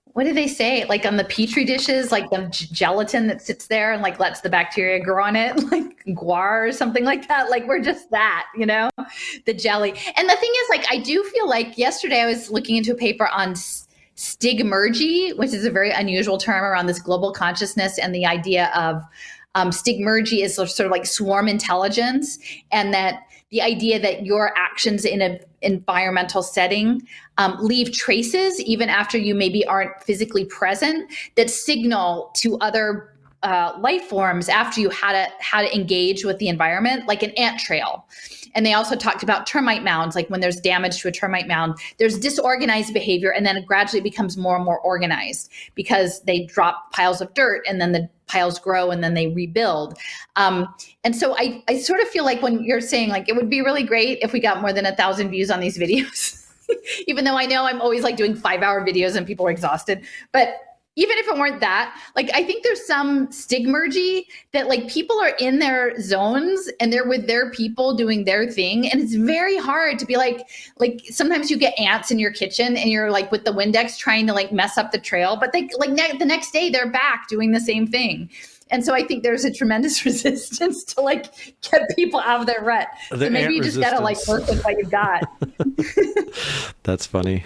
what do they say? Like on the Petri dishes, like the gelatin that sits there and like lets the bacteria grow on it, like guar or something like that. Like we're just that, the jelly. And the thing is, like, I do feel like yesterday I was looking into a paper on stigmergy, which is a very unusual term around this global consciousness and the idea of stigmergy is sort of like swarm intelligence, and that the idea that your actions in an environmental setting leave traces even after you maybe aren't physically present, that signal to other life forms after you how to engage with the environment, like an ant trail. And they also talked about termite mounds, like when there's damage to a termite mound, there's disorganized behavior, and then it gradually becomes more and more organized because they drop piles of dirt and then the piles grow and then they rebuild. And so I sort of feel like when you're saying like, it would be really great if we got more than 1,000 views on these videos, even though I know I'm always like doing 5-hour videos and people are exhausted, but even if it weren't that, like, I think there's some stigmergy that like people are in their zones and they're with their people doing their thing. And it's very hard to be like sometimes you get ants in your kitchen and you're like with the Windex trying to like mess up the trail, but they like the next day they're back doing the same thing. And so I think there's a tremendous resistance to like get people out of their rut. So maybe you just gotta like work with what you've got. That's funny.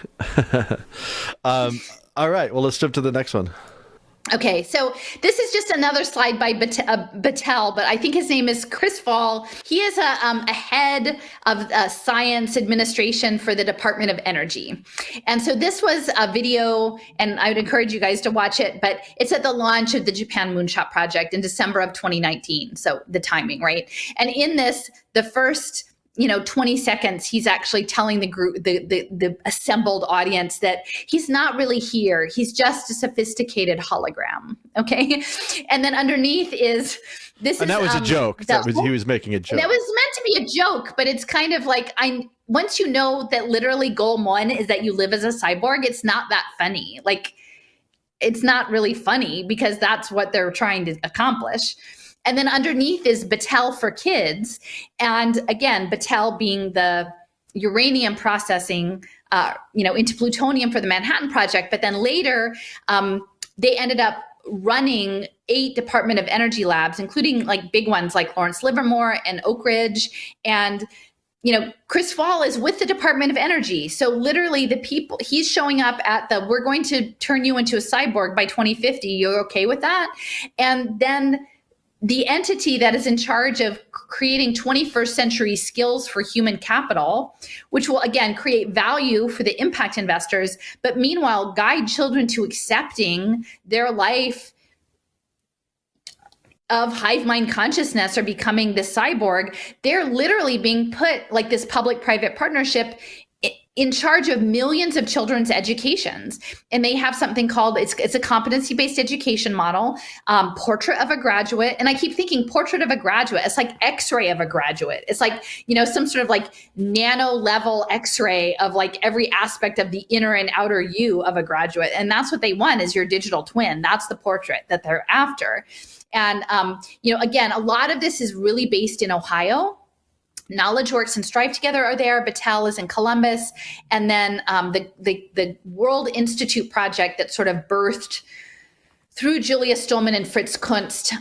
All right, well, let's jump to the next one. Okay, so this is just another slide by Battelle, but I think his name is Chris Fall. He is a head of science administration for the Department of Energy. And so this was a video, and I would encourage you guys to watch it, but it's at the launch of the Japan Moonshot Project in December of 2019. So the timing, right? And in this, the first 20 seconds, he's actually telling the group, the assembled audience, that he's not really here. He's just a sophisticated hologram. Okay. And then underneath is this. And that was a joke. He was making a joke. That was meant to be a joke, but it's kind of like, once you know that literally goal one is that you live as a cyborg, it's not that funny. Like, it's not really funny because that's what they're trying to accomplish. And then underneath is Battelle for Kids. And again, Battelle being the uranium processing, into plutonium for the Manhattan Project. But then later, they ended up running 8 Department of Energy labs, including like big ones like Lawrence Livermore and Oak Ridge. And, Chris Fall is with the Department of Energy. So literally the people, he's showing up at we're going to turn you into a cyborg by 2050. You're okay with that? And then the entity that is in charge of creating 21st century skills for human capital, which will again create value for the impact investors, but meanwhile guide children to accepting their life of hive mind consciousness or becoming the cyborg. They're literally being put, like this public-private partnership, in charge of millions of children's educations. And they have something called, it's a competency-based education model, portrait of a graduate. And I keep thinking portrait of a graduate, it's like x-ray of a graduate. It's like, some sort of like nano level x-ray of like every aspect of the inner and outer you of a graduate. And that's what they want, is your digital twin. That's the portrait that they're after. And, again, a lot of this is really based in Ohio. Knowledge Works and Strive Together are there. Battelle is in Columbus. And then the World Institute project that sort of birthed through Julia Stolman and Fritz Kunst,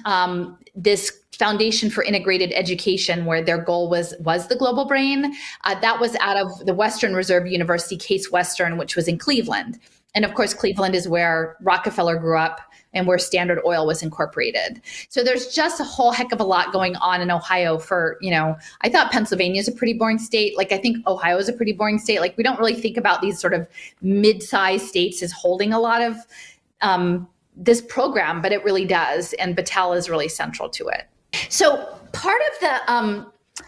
this Foundation for Integrated Education, where their goal was the global brain. That was out of the Western Reserve University, Case Western, which was in Cleveland. And of course, Cleveland is where Rockefeller grew up and where Standard Oil was incorporated. So there's just a whole heck of a lot going on in Ohio for, I thought Pennsylvania is a pretty boring state. Like, I think Ohio is a pretty boring state. Like, we don't really think about these sort of mid-sized states as holding a lot of this program, but it really does. And Battelle is really central to it. So part of the,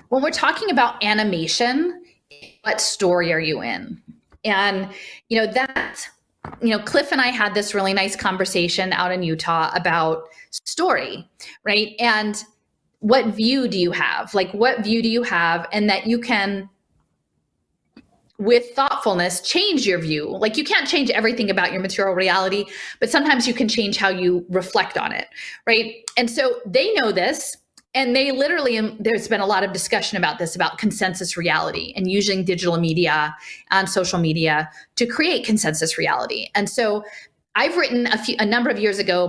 when we're talking about animation, what story are you in? And, Cliff and I had this really nice conversation out in Utah about story, right? And what view do you have? Like, what view do you have? And that you can, with thoughtfulness, change your view. Like, you can't change everything about your material reality, but sometimes you can change how you reflect on it, right? And so they know this. And they literally, there's been a lot of discussion about this, about consensus reality and using digital media and social media to create consensus reality. And so I've written a number of years ago,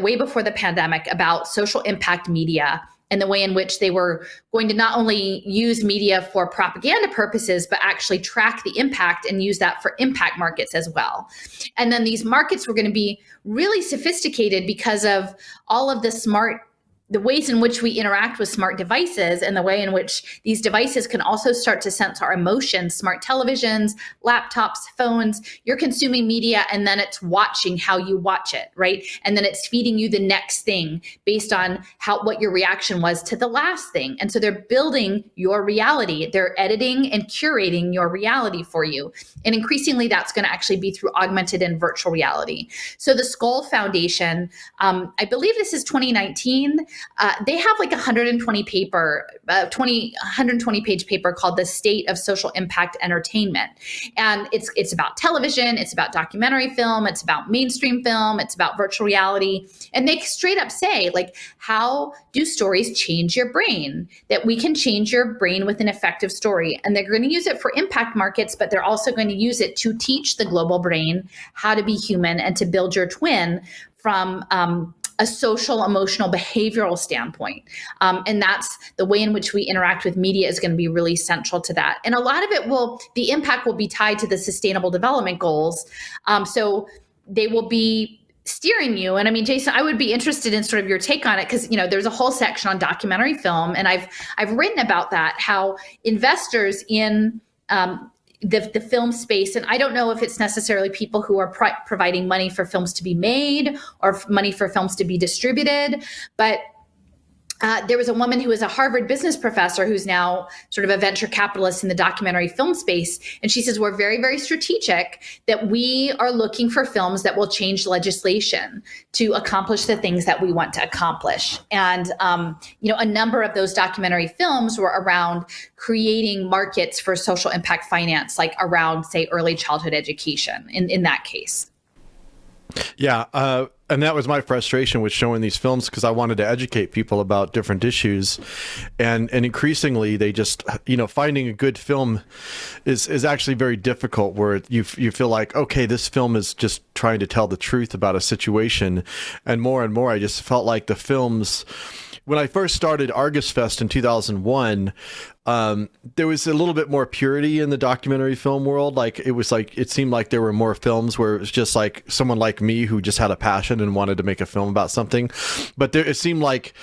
way before the pandemic, about social impact media and the way in which they were going to not only use media for propaganda purposes, but actually track the impact and use that for impact markets as well. And then these markets were going to be really sophisticated because of all of the ways in which we interact with smart devices and the way in which these devices can also start to sense our emotions, smart televisions, laptops, phones. You're consuming media and then it's watching how you watch it, right? And then it's feeding you the next thing based on what your reaction was to the last thing. And so they're building your reality. They're editing and curating your reality for you. And increasingly, that's going to actually be through augmented and virtual reality. So the Skoll Foundation, I believe this is 2019, they have like 120 page paper called The State of Social Impact Entertainment. And it's about television, it's about documentary film, it's about mainstream film, it's about virtual reality. And they straight up say, like, how do stories change your brain? That we can change your brain with an effective story. And they're going to use it for impact markets, but they're also going to use it to teach the global brain how to be human and to build your twin from a social, emotional, behavioral standpoint. And that's the way in which we interact with media is going to be really central to that. And a lot of it the impact will be tied to the Sustainable Development Goals. So they will be steering you. And I mean, Jason, I would be interested in sort of your take on it, because, there's a whole section on documentary film. And I've written about that, how investors in the film space, and I don't know if it's necessarily people who are providing money for films to be made or money for films to be distributed, but there was a woman who was a Harvard business professor who's now sort of a venture capitalist in the documentary film space. And she says, we're very, very strategic, that we are looking for films that will change legislation to accomplish the things that we want to accomplish. And, a number of those documentary films were around creating markets for social impact finance, like around, say, early childhood education in that case. Yeah. And that was my frustration with showing these films, because I wanted to educate people about different issues. And increasingly, they just, finding a good film is actually very difficult, where you feel like, okay, this film is just trying to tell the truth about a situation. And more, I just felt like the films, when I first started Argus Fest in 2001, there was a little bit more purity in the documentary film world. Like, it seemed like there were more films where it was just like someone like me who just had a passion and wanted to make a film about something. But it seemed like,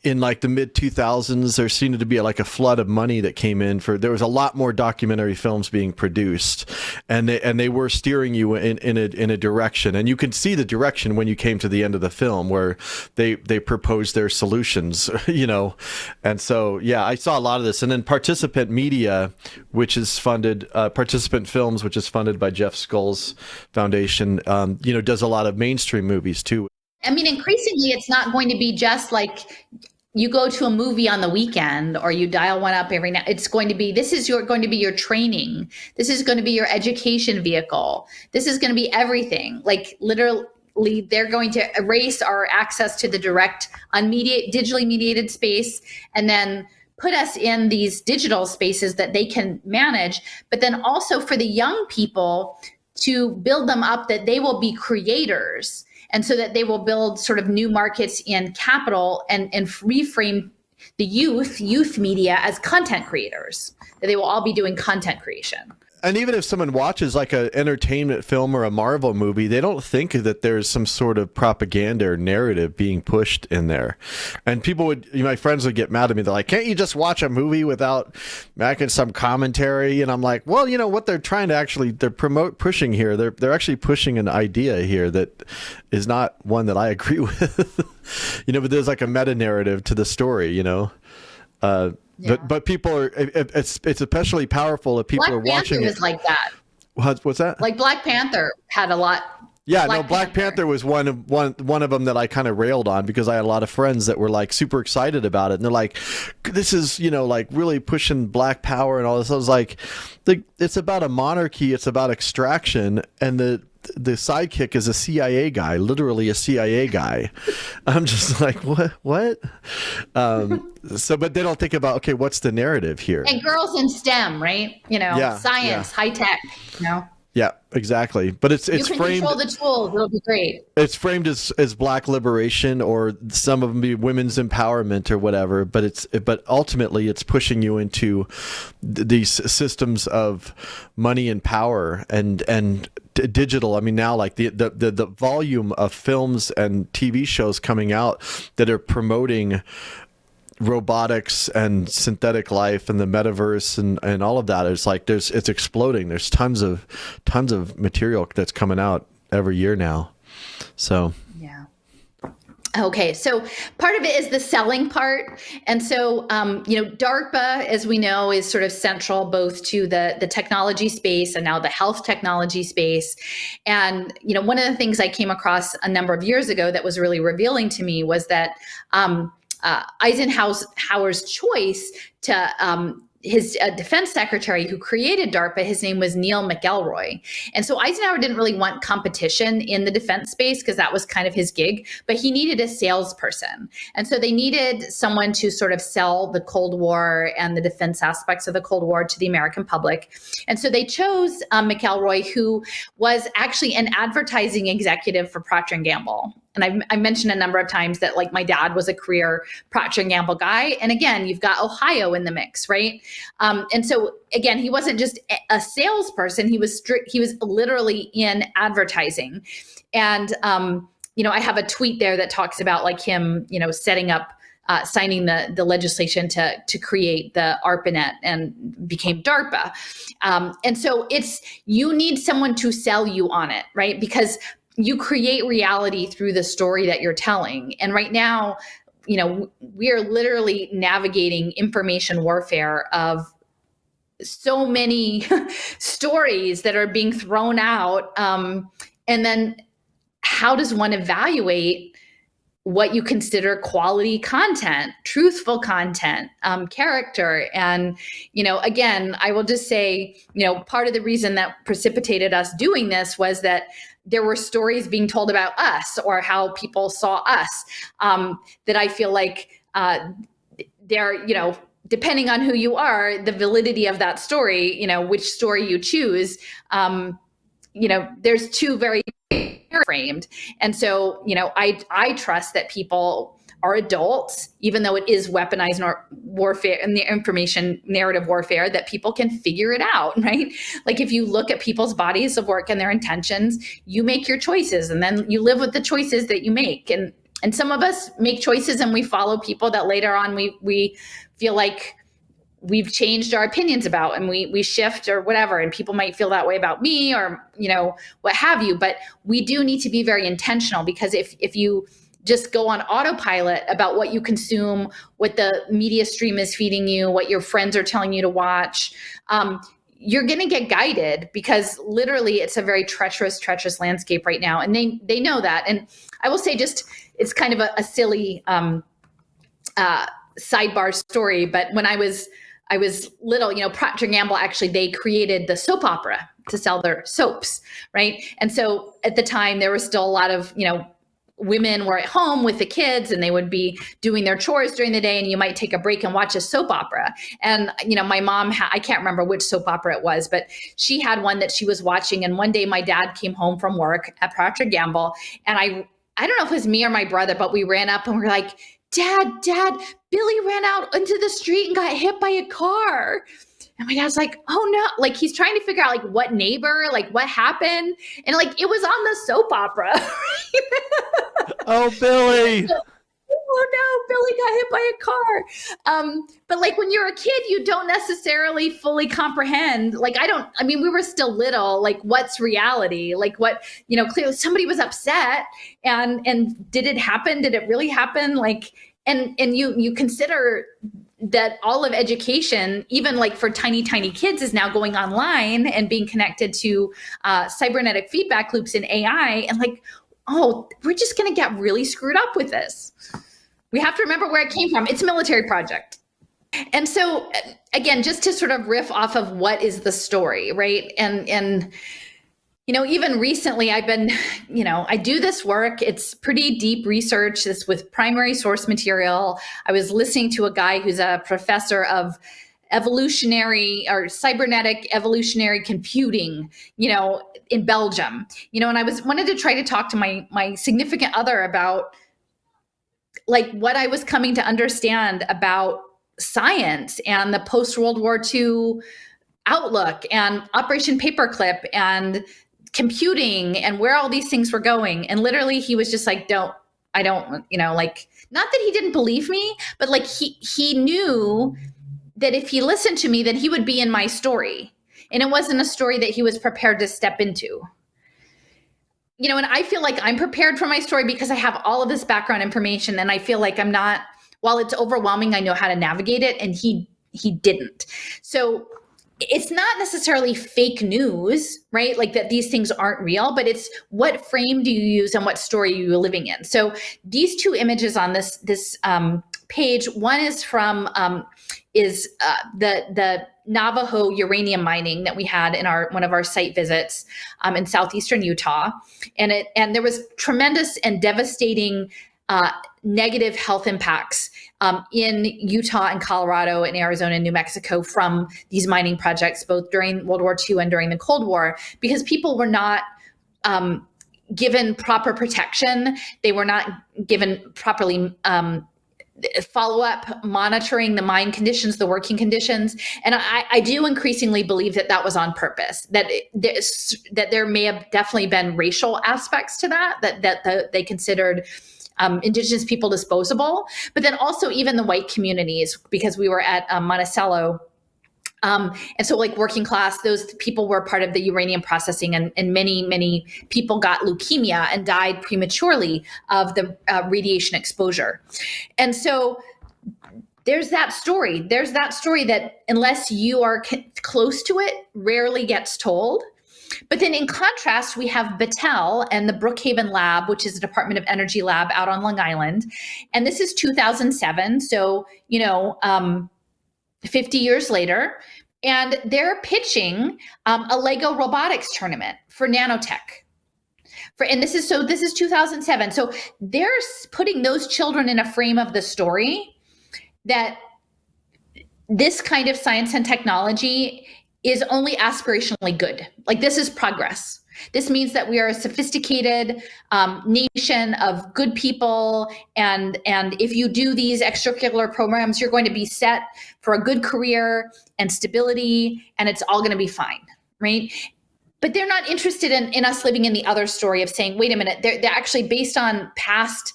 in like the mid 2000s, there seemed to be like a flood of money that came in there was a lot more documentary films being produced, and they were steering you in a direction, and you could see the direction when you came to the end of the film, where they proposed their solutions, and so, yeah, I saw a lot of this. And then Participant Media, which is funded, Participant Films, which is funded by Jeff Skoll's foundation, does a lot of mainstream movies too. I mean, increasingly, it's not going to be just like you go to a movie on the weekend or you dial one up every now. It's going to be, going to be your training. This is going to be your education vehicle. This is going to be everything. Like, literally, they're going to erase our access to the direct, digitally mediated space, and then put us in these digital spaces that they can manage, but then also for the young people to build them up that they will be creators, and so that they will build sort of new markets in capital and reframe the youth media as content creators, that they will all be doing content creation. And even if someone watches like an entertainment film or a Marvel movie, they don't think that there's some sort of propaganda or narrative being pushed in there. And people would, my friends would get mad at me. They're like, can't you just watch a movie without making some commentary? And I'm like, well, what they're trying to actually, they're pushing here. They're actually pushing an idea here that is not one that I agree with, but there's like a meta narrative to the story, Yeah. But people are, it's especially powerful if people Black are watching Panther it. was like that. What's that? Like Black Panther had a lot. Yeah, Black Panther was one of them that I kind of railed on, because I had a lot of friends that were like super excited about it, and they're like, this is like really pushing Black power and all this. I was like, it's about a monarchy, it's about extraction, and the sidekick is a CIA guy, literally a CIA guy. I'm just like, what? But they don't think about, okay, what's the narrative here? And girls in STEM, right? Science, high tech, Yeah, exactly. But it's you can framed, control the tools. It'll be great. It's framed as Black liberation, or some of them be women's empowerment or whatever. But ultimately, it's pushing you into these systems of money and power and digital. I mean, now like the volume of films and TV shows coming out that are promoting robotics and synthetic life and the metaverse and all of that. It's like it's exploding. There's tons of material that's coming out every year now. So yeah. Okay, so part of it is the selling part. And so, DARPA, as we know, is sort of central both to the technology space and now the health technology space. And, one of the things I came across a number of years ago that was really revealing to me was that Eisenhower's choice to his defense secretary who created DARPA, his name was Neil McElroy. And so Eisenhower didn't really want competition in the defense space because that was kind of his gig, but he needed a salesperson. And so they needed someone to sort of sell the Cold War and the defense aspects of the Cold War to the American public. And so they chose McElroy, who was actually an advertising executive for Procter & Gamble. And I mentioned a number of times that like my dad was a career Procter & Gamble guy. And again, you've got Ohio in the mix, right? And so again, he wasn't just a salesperson. He was literally in advertising. And, I have a tweet there that talks about like him, setting up, signing the legislation to create the ARPANET and became DARPA. And so you need someone to sell you on it, right? Because you create reality through the story that you're telling. And right now, we are literally navigating information warfare of so many stories that are being thrown out. And then how does one evaluate what you consider quality content, truthful content, character? And, again, I will just say, part of the reason that precipitated us doing this was that there were stories being told about us or how people saw us, that I feel like they're, depending on who you are, the validity of that story, which story you choose, there's two very framed. And so, I trust that people are adults, even though it is weaponized warfare and the information narrative warfare, that people can figure it out, right? Like if you look at people's bodies of work and their intentions, you make your choices and then you live with the choices that you make. And some of us make choices and we follow people that later on we feel like we've changed our opinions about, and we shift or whatever. And people might feel that way about me or, what have you, but we do need to be very intentional, because if you just go on autopilot about what you consume, what the media stream is feeding you, what your friends are telling you to watch, you're going to get guided, because literally it's a very treacherous landscape right now. And they know that. And I will say, just, it's kind of a silly sidebar story, but when I was little, Procter & Gamble, actually, they created the soap opera to sell their soaps, right? And so at the time, there was still a lot of, women were at home with the kids and they would be doing their chores during the day, and you might take a break and watch a soap opera. And, my mom, I can't remember which soap opera it was, but she had one that she was watching. And one day my dad came home from work at Procter & Gamble, and I don't know if it was me or my brother, but we ran up and we're like, Dad, Billy ran out into the street and got hit by a car. And my dad's like, oh no, like he's trying to figure out like what neighbor, like what happened. And like, it was on the soap opera. Oh, Billy. Oh no, Billy got hit by a car. But like when you're a kid, you don't necessarily fully comprehend. Like, we were still little, like what's reality? Like what, clearly somebody was upset and did it happen? Did it really happen? Like, and you consider that all of education, even like for tiny kids, is now going online and being connected to cybernetic feedback loops in AI. And like, oh, we're just going to get really screwed up with this. We have to remember where it came from. It's a military project. And so again, just to sort of riff off of what is the story, right? And even recently I've been, I do this work. It's pretty deep research. This with primary source material. I was listening to a guy who's a professor of evolutionary or cybernetic evolutionary computing, in Belgium, and I wanted to try to talk to my significant other about like what I was coming to understand about science and the post-World War II outlook and Operation Paperclip and computing and where all these things were going. And literally he was just like, I don't, like, not that he didn't believe me, but like he knew that if he listened to me, then he would be in my story. And it wasn't a story that he was prepared to step into. And I feel like I'm prepared for my story because I have all of this background information, and I feel like I'm not, while it's overwhelming, I know how to navigate it, and he didn't. So it's not necessarily fake news, right? Like that these things aren't real, but it's what frame do you use and what story are you living in? So these two images on this page, one is from the Navajo uranium mining that we had in one of our site visits in southeastern Utah, and there was tremendous and devastating negative health impacts in Utah and Colorado and Arizona and New Mexico from these mining projects, both during World War II and during the Cold War, because people were not given proper protection. They were not given properly follow-up monitoring the mine conditions, the working conditions. And I do increasingly believe that was on purpose, that there may have definitely been racial aspects to that they considered Indigenous people disposable, but then also even the white communities, because we were at Monticello. And so like working class, those people were part of the uranium processing, and many people got leukemia and died prematurely of the radiation exposure. And so there's that story. There's that story that unless you are close to it, rarely gets told. But then in contrast, we have Battelle and the Brookhaven Lab, which is a Department of Energy lab out on Long Island. And this is 2007. So, 50 years later, and they're pitching a Lego robotics tournament for nanotech. This is 2007. So they're putting those children in a frame of the story that this kind of science and technology is only aspirationally good. Like this is progress. This means that we are a sophisticated nation of good people. And if you do these extracurricular programs, you're going to be set for a good career and stability, and it's all going to be fine, right? But they're not interested in us living in the other story of saying, wait a minute, they're actually based on past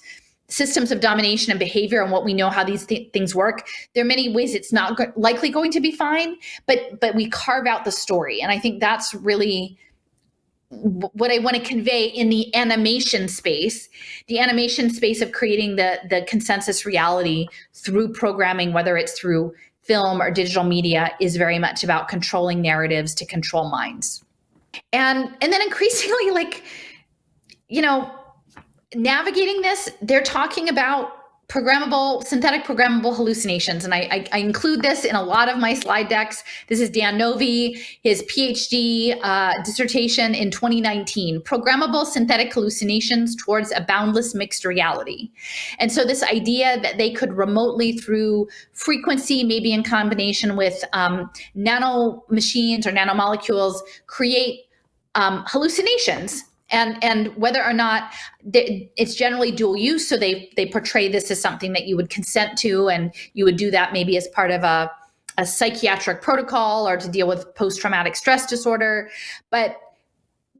systems of domination and behavior and what we know how these things work. There are many ways it's not likely going to be fine, but we carve out the story. And I think that's really what I want to convey in the animation space of creating the consensus reality through programming, whether it's through film or digital media, is very much about controlling narratives to control minds. And then increasingly, navigating this, they're talking about synthetic programmable hallucinations. And I include this in a lot of my slide decks. This is Dan Novi, his PhD dissertation in 2019, Programmable Synthetic Hallucinations Towards a Boundless Mixed Reality. And so this idea that they could remotely, through frequency, maybe in combination with nano machines or nanomolecules, create hallucinations. And whether or not it's generally dual use, so they portray this as something that you would consent to, and you would do that maybe as part of a psychiatric protocol or to deal with post-traumatic stress disorder. But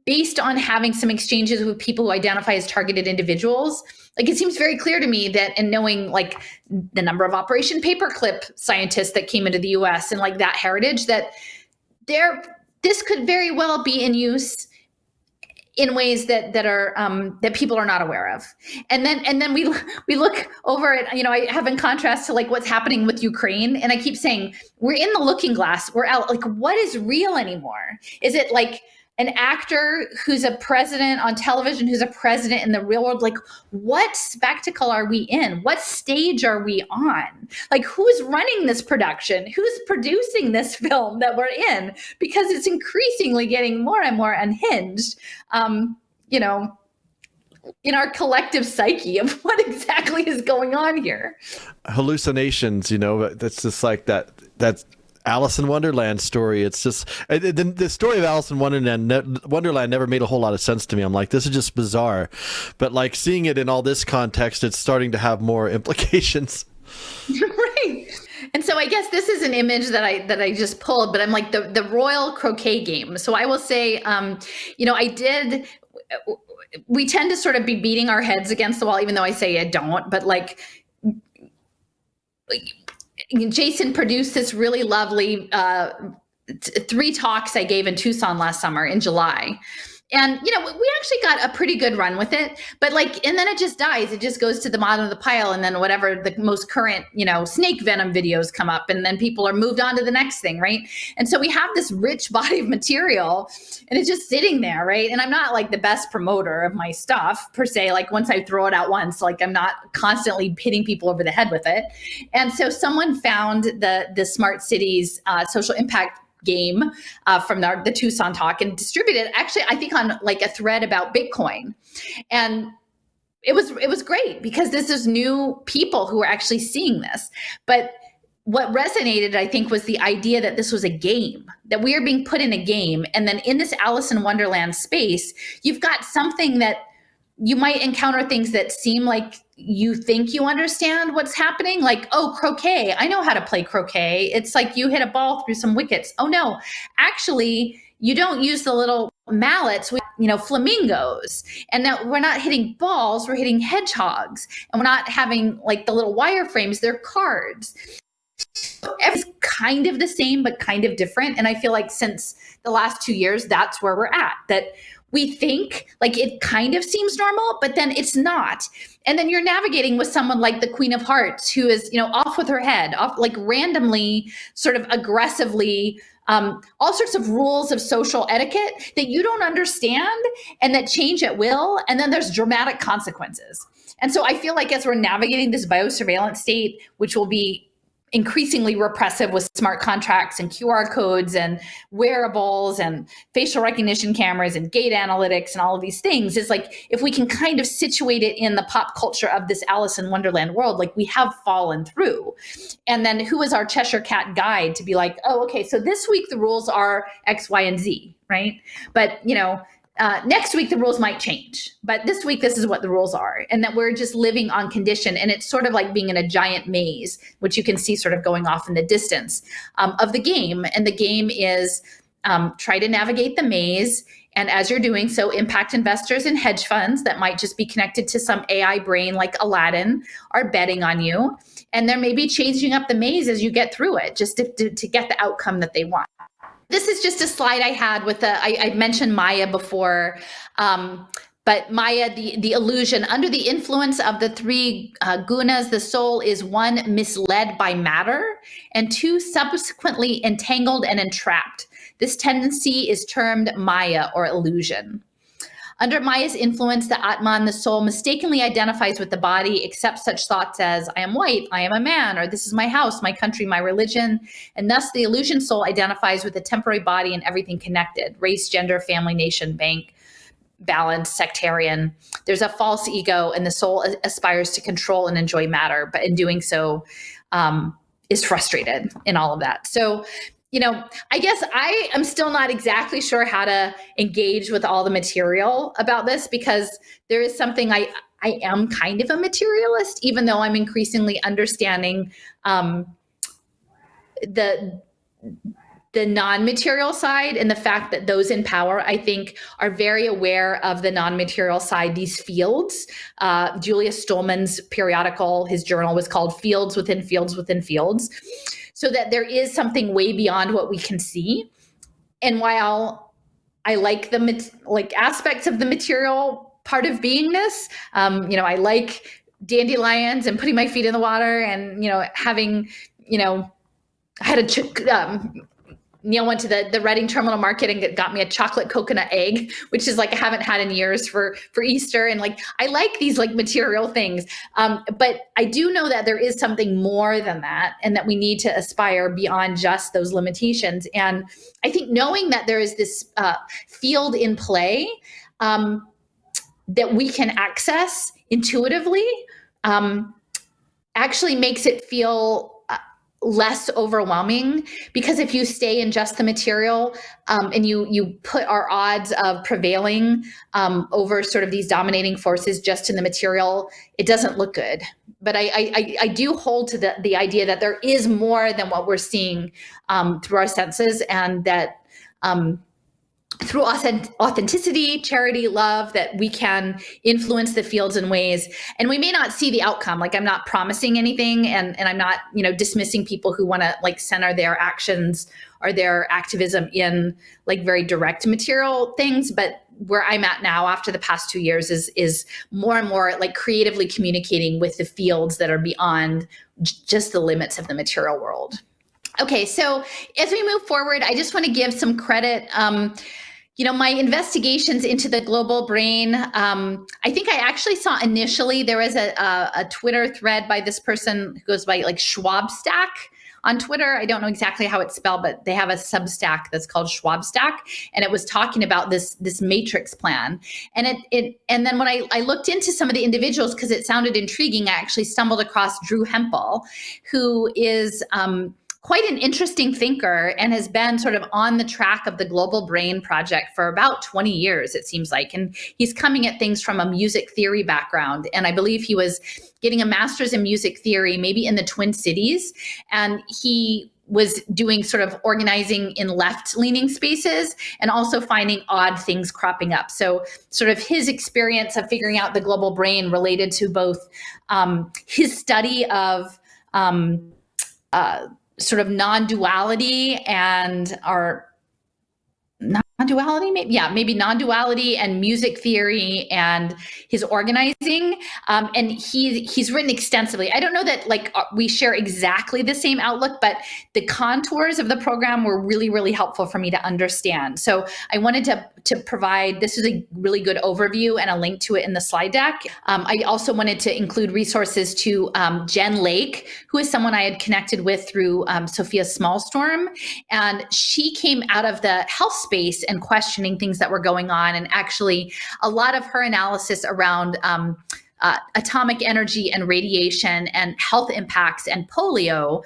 based on having some exchanges with people who identify as targeted individuals, like it seems very clear to me that, and knowing like the number of Operation Paperclip scientists that came into the US and like that heritage, that this could very well be in use in ways that are that people are not aware of. And then we look over at, I have in contrast to like what's happening with Ukraine, and I keep saying we're in the looking glass. We're out, like, what is real anymore? Is it like an actor who's a president on television, who's a president in the real world? Like, what spectacle are we in? What stage are we on? Like, who's running this production? Who's producing this film that we're in? Because it's increasingly getting more and more unhinged, in our collective psyche of what exactly is going on here. Hallucinations, that's just like that's Alice in Wonderland story. It's just the story of Alice in Wonderland never made a whole lot of sense to me. I'm like, this is just bizarre, but like seeing it in all this context, it's starting to have more implications. Right. And so I guess this is an image that I just pulled, but I'm like the royal croquet game. So I will say, we tend to sort of be beating our heads against the wall, even though I say I don't, but like Jason produced this really lovely 3 talks I gave in Tucson last summer in July. And, we actually got a pretty good run with it, but and then it just dies. It just goes to the bottom of the pile. And then whatever the most current, snake venom videos come up, and then people are moved on to the next thing. Right. And so we have this rich body of material, and it's just sitting there. Right. And I'm not like the best promoter of my stuff per se. Like once I throw it out once, like I'm not constantly hitting people over the head with it. And so someone found the Smart Cities social impact game from the Tucson talk and distributed it, actually, I think on like a thread about Bitcoin. And it was great because this is new people who are actually seeing this. But what resonated, I think, was the idea that this was a game, that we are being put in a game. And then in this Alice in Wonderland space, you've got something that you might encounter things that seem like you think you understand what's happening. Like, oh, croquet. I know how to play croquet. It's like you hit a ball through some wickets. Oh no, actually you don't use the little mallets with, flamingos. And now we're not hitting balls, we're hitting hedgehogs. And we're not having like the little wireframes, they're cards. Everything's kind of the same, but kind of different. And I feel like since the last 2 years, that's where we're at. That we think like it kind of seems normal, but then it's not. And then you're navigating with someone like the Queen of Hearts, who is, off with her head, off like randomly, sort of aggressively, all sorts of rules of social etiquette that you don't understand and that change at will. And then there's dramatic consequences. And so I feel like as we're navigating this biosurveillance state, which will be increasingly repressive with smart contracts and QR codes and wearables and facial recognition cameras and gait analytics and all of these things, is like, if we can kind of situate it in the pop culture of this Alice in Wonderland world, like we have fallen through. And then who is our Cheshire Cat guide to be like, oh, okay, so this week the rules are X, Y, and Z, right? But, next week the rules might change, but this week this is what the rules are, and that we're just living on condition. And it's sort of like being in a giant maze, which you can see sort of going off in the distance of the game. And the game is try to navigate the maze. And as you're doing so, impact investors and hedge funds that might just be connected to some AI brain like Aladdin are betting on you. And they're maybe changing up the maze as you get through it, just to get the outcome that they want. This is just a slide I had with I mentioned Maya before, but Maya, the illusion, under the influence of the 3 gunas, the soul is 1, misled by matter, and 2, subsequently entangled and entrapped. This tendency is termed Maya or illusion. Under Maya's influence, the Atman, the soul, mistakenly identifies with the body, accepts such thoughts as, I am white, I am a man, or this is my house, my country, my religion. And thus the illusion soul identifies with the temporary body and everything connected, race, gender, family, nation, bank, balance, sectarian. There's a false ego, and the soul aspires to control and enjoy matter, but in doing so, is frustrated in all of that. So, I guess I am still not exactly sure how to engage with all the material about this, because there is something I am kind of a materialist, even though I'm increasingly understanding the non-material side, and the fact that those in power, I think, are very aware of the non-material side, these fields. Julius Stolman's periodical, his journal was called Fields Within Fields Within Fields, so that there is something way beyond what we can see. And while I like the aspects of the material part of beingness, I like dandelions and putting my feet in the water, and having, I had Neil went to the Reading Terminal Market and got me a chocolate coconut egg, which is I haven't had in years for Easter. And I like these material things. But I do know that there is something more than that, and that we need to aspire beyond just those limitations. And I think knowing that there is this field in play that we can access intuitively actually makes it feel less overwhelming, because if you stay in just the material and you put our odds of prevailing over sort of these dominating forces just in the material, it doesn't look good. But I do hold to the idea that there is more than what we're seeing through our senses, and that through authenticity, charity, love, that we can influence the fields in ways, and we may not see the outcome. I'm not promising anything, and I'm not, dismissing people who want to center their actions or their activism in very direct material things. But where I'm at now after the past 2 years is more and more creatively communicating with the fields that are beyond just the limits of the material world. Okay, so as we move forward, I just want to give some credit. My investigations into the global brain, I think I actually saw initially there was a Twitter thread by this person who goes by Schwabstack on Twitter. I don't know exactly how it's spelled, but they have a Substack that's called Schwabstack, and it was talking about this matrix plan. And and then when I looked into some of the individuals, because it sounded intriguing, I actually stumbled across Drew Hempel, who is quite an interesting thinker and has been sort of on the track of the Global Brain Project for about 20 years, it seems like. And he's coming at things from a music theory background. And I believe he was getting a master's in music theory, maybe in the Twin Cities. And he was doing sort of organizing in left-leaning spaces and also finding odd things cropping up. So sort of his experience of figuring out the global brain related to both his study of sort of non-duality and non-duality, maybe non-duality and music theory and his organizing. And he's written extensively. I don't know that we share exactly the same outlook, but the contours of the program were really, really helpful for me to understand. So I wanted to provide, this is a really good overview and a link to it in the slide deck. I also wanted to include resources to Jen Lake, who is someone I had connected with through Sophia Smallstorm. And she came out of the health space and questioning things that were going on. And actually, a lot of her analysis around atomic energy and radiation and health impacts and polio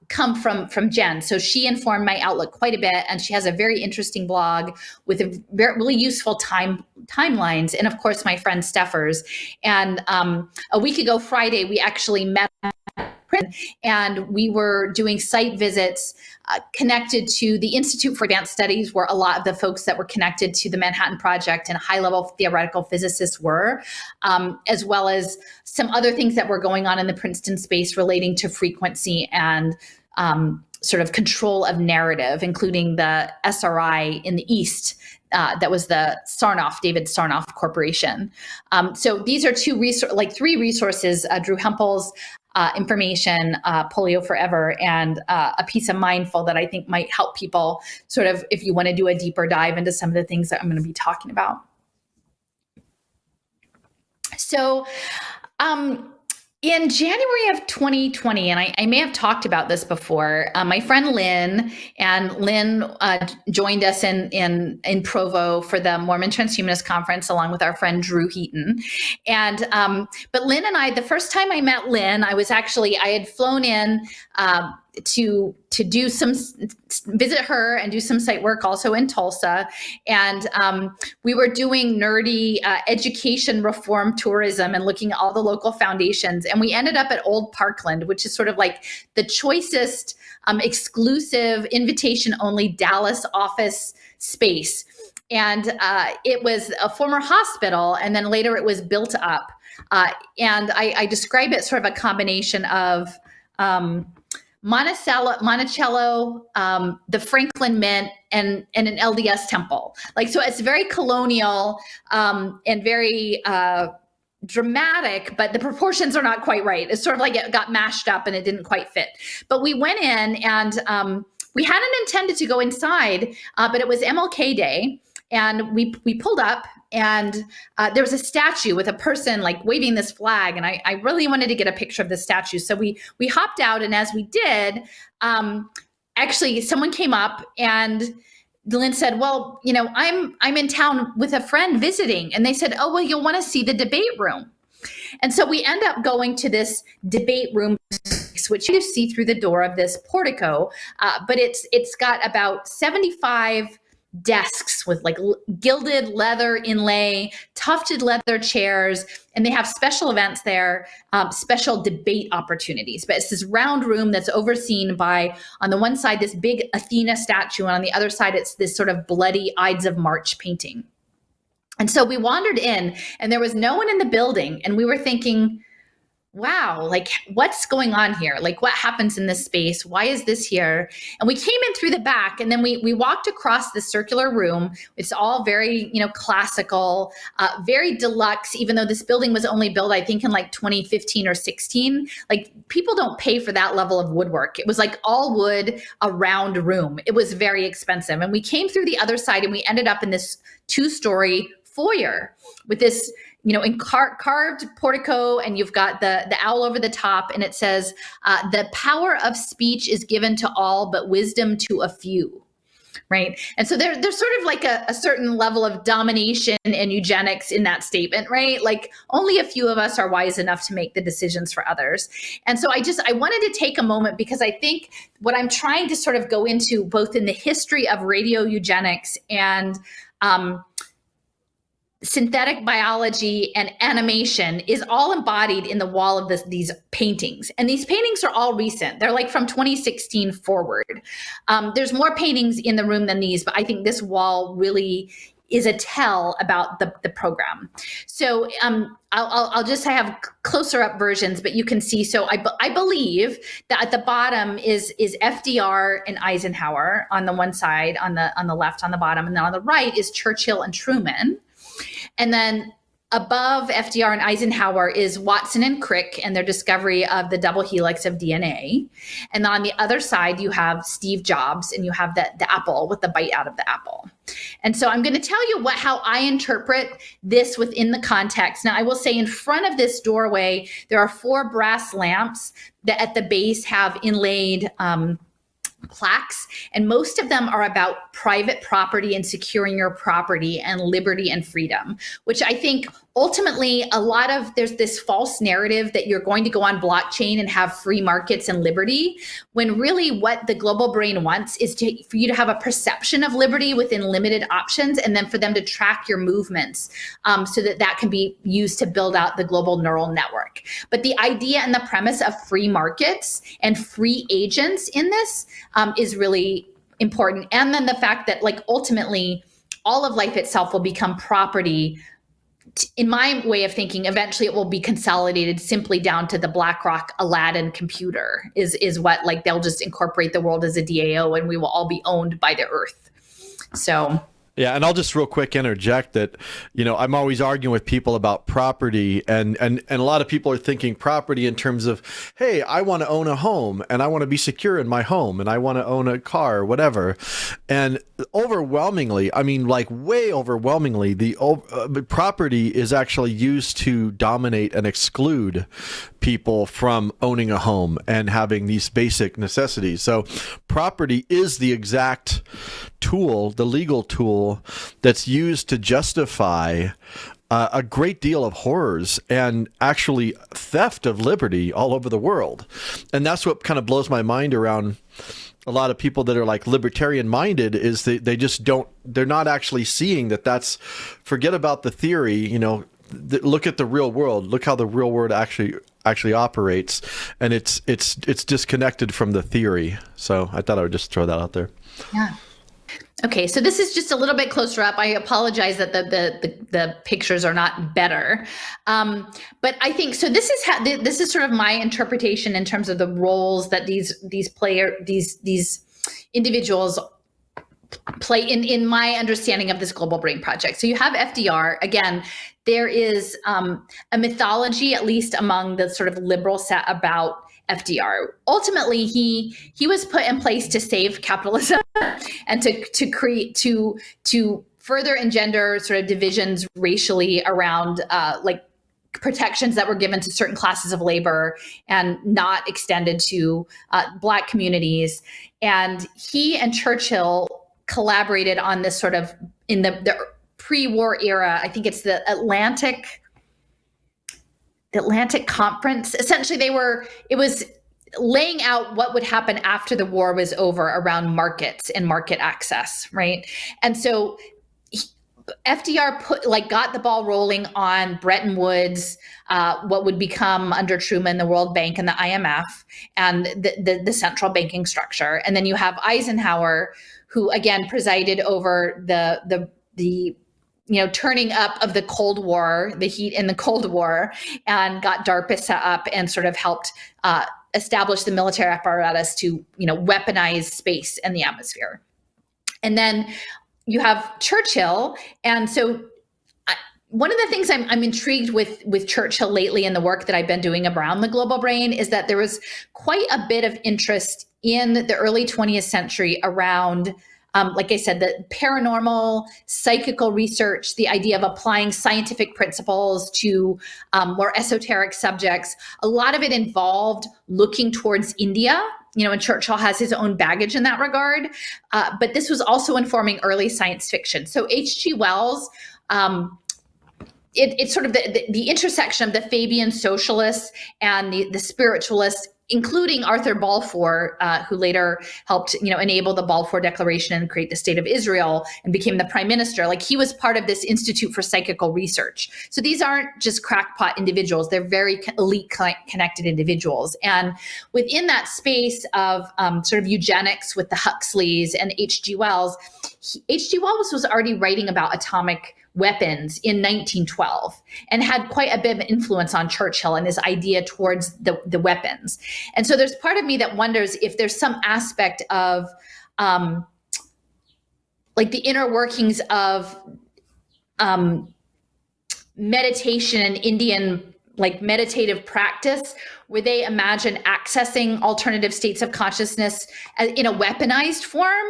come from Jen. So she informed my outlook quite a bit, and she has a very interesting blog with really useful timelines. And of course, my friend Steffers. And a week ago Friday, we actually met, and we were doing site visits connected to the Institute for Advanced Studies, where a lot of the folks that were connected to the Manhattan Project and high-level theoretical physicists were, as well as some other things that were going on in the Princeton space relating to frequency and sort of control of narrative, including the SRI in the East. That was the David Sarnoff Corporation. So these are three resources, Drew Hempel's information, Polio Forever, and a piece of Mindful that I think might help people sort of, if you want to do a deeper dive into some of the things that I'm going to be talking about. So, in January of 2020, and I may have talked about this before, my friend Lynn, and Lynn joined us in Provo for the Mormon Transhumanist Conference, along with our friend Drew Heaton. And but Lynn and I, the first time I met Lynn, I had flown in to do some visit her and do some site work also in Tulsa, and we were doing nerdy education reform tourism and looking at all the local foundations, and we ended up at Old Parkland, which is sort of like the choicest exclusive invitation only Dallas office space. And it was a former hospital, and then later it was built up, and I describe it sort of a combination of Monticello, the Franklin Mint, and an LDS temple. Like, so it's very colonial and very dramatic, but the proportions are not quite right. It's sort of like it got mashed up and it didn't quite fit. But we went in, and we hadn't intended to go inside, but it was MLK Day, and we pulled up, and there was a statue with a person like waving this flag, and I really wanted to get a picture of the statue. So we hopped out, and as we did, actually someone came up, and Lynn said, "Well, you know, I'm in town with a friend visiting," and they said, "Oh, well, you'll want to see the debate room." And so we end up going to this debate room, which you see through the door of this portico, but it's got about 75 desks with like gilded leather inlay, tufted leather chairs, and they have special events there, special debate opportunities. But it's this round room that's overseen by, on the one side, this big Athena statue, and on the other side, it's this sort of bloody Ides of March painting. And so we wandered in, and there was no one in the building, and we were thinking, wow, like what's going on here? Like what happens in this space? Why is this here? And we came in through the back, and then we walked across the circular room. It's all very, you know, classical, very deluxe, even though this building was only built, I think, in like 2015 or 16. Like people don't pay for that level of woodwork. It was like all wood, a round room. It was very expensive. And we came through the other side, and we ended up in this 2-story foyer with this, you know, in carved portico, and you've got the owl over the top, and it says, "The power of speech is given to all, but wisdom to a few." Right. And so there's sort of like a certain level of domination and eugenics in that statement, right? Like only a few of us are wise enough to make the decisions for others. And so I wanted to take a moment, because I think what I'm trying to sort of go into, both in the history of radio eugenics and synthetic biology and animation, is all embodied in the wall of these paintings. And these paintings are all recent. They're like from 2016 forward. There's more paintings in the room than these, but I think this wall really is a tell about the program. So I'll just have closer up versions, but you can see. So I believe that at the bottom is FDR and Eisenhower on the one side, on the left, on the bottom, and then on the right is Churchill and Truman. And then above FDR and Eisenhower is Watson and Crick and their discovery of the double helix of DNA. And on the other side, you have Steve Jobs, and you have the apple with the bite out of the apple. And so I'm going to tell you how I interpret this within the context. Now, I will say in front of this doorway, there are 4 brass lamps that at the base have inlaid plaques, and most of them are about private property and securing your property and liberty and freedom, which I think ultimately there's this false narrative that you're going to go on blockchain and have free markets and liberty, when really what the global brain wants is for you to have a perception of liberty within limited options, and then for them to track your movements so that can be used to build out the global neural network. But the idea and the premise of free markets and free agents in this is really important. And then the fact that like ultimately all of life itself will become property. In my way of thinking, eventually it will be consolidated simply down to the BlackRock Aladdin computer is what, like, they'll just incorporate the world as a DAO, and we will all be owned by the earth. So Yeah, and I'll just real quick interject that, I'm always arguing with people about property, and a lot of people are thinking property in terms of, hey, I want to own a home and I want to be secure in my home and I want to own a car or whatever. And overwhelmingly, I mean, like way overwhelmingly, the property is actually used to dominate and exclude people from owning a home and having these basic necessities. So property is the exact tool, the legal tool that's used to justify a great deal of horrors and actually theft of liberty all over the world. And that's what kind of blows my mind around a lot of people that are like libertarian minded, is they just don't, they're not actually seeing that's, forget about the theory, look at the real world, look how the real world actually operates, and it's disconnected from the theory. So I thought I would just throw that out there. Yeah. Okay, so this is just a little bit closer up. I apologize that the pictures are not better, but I think so. This is sort of my interpretation in terms of the roles that these individuals play in my understanding of this Global Brain Project. So you have FDR. Again, there is a mythology, at least among the sort of liberal set, about FDR. Ultimately, he was put in place to save capitalism and to create to further engender sort of divisions racially around like protections that were given to certain classes of labor and not extended to Black communities. And he and Churchill collaborated on this sort of in the pre-war era. I think it's the Atlantic Conference. Essentially, it was laying out what would happen after the war was over around markets and market access, right? And so FDR got the ball rolling on Bretton Woods, what would become under Truman the World Bank and the IMF, and the central banking structure. And then you have Eisenhower, who again presided over the turning up of the Cold War, the heat in the Cold War, and got DARPA set up and sort of helped establish the military apparatus to weaponize space and the atmosphere. And then you have Churchill, and so one of the things I'm intrigued with Churchill lately in the work that I've been doing around the global brain is that there was quite a bit of interest in the early 20th century around, like I said, the paranormal, psychical research, the idea of applying scientific principles to more esoteric subjects. A lot of it involved looking towards India, and Churchill has his own baggage in that regard. But this was also informing early science fiction. So H.G. Wells, it's sort of the intersection of the Fabian socialists and the spiritualists, including Arthur Balfour, who later helped, enable the Balfour Declaration and create the State of Israel and became the prime minister. Like, he was part of this Institute for Psychical Research. So these aren't just crackpot individuals; they're very elite connected individuals. And within that space of sort of eugenics with the Huxleys and H.G. Wells, H.G. Wells was already writing about atomic weapons in 1912 and had quite a bit of influence on Churchill and his idea towards the weapons. And so there's part of me that wonders if there's some aspect of like the inner workings of meditation and Indian like meditative practice, where they imagine accessing alternative states of consciousness in a weaponized form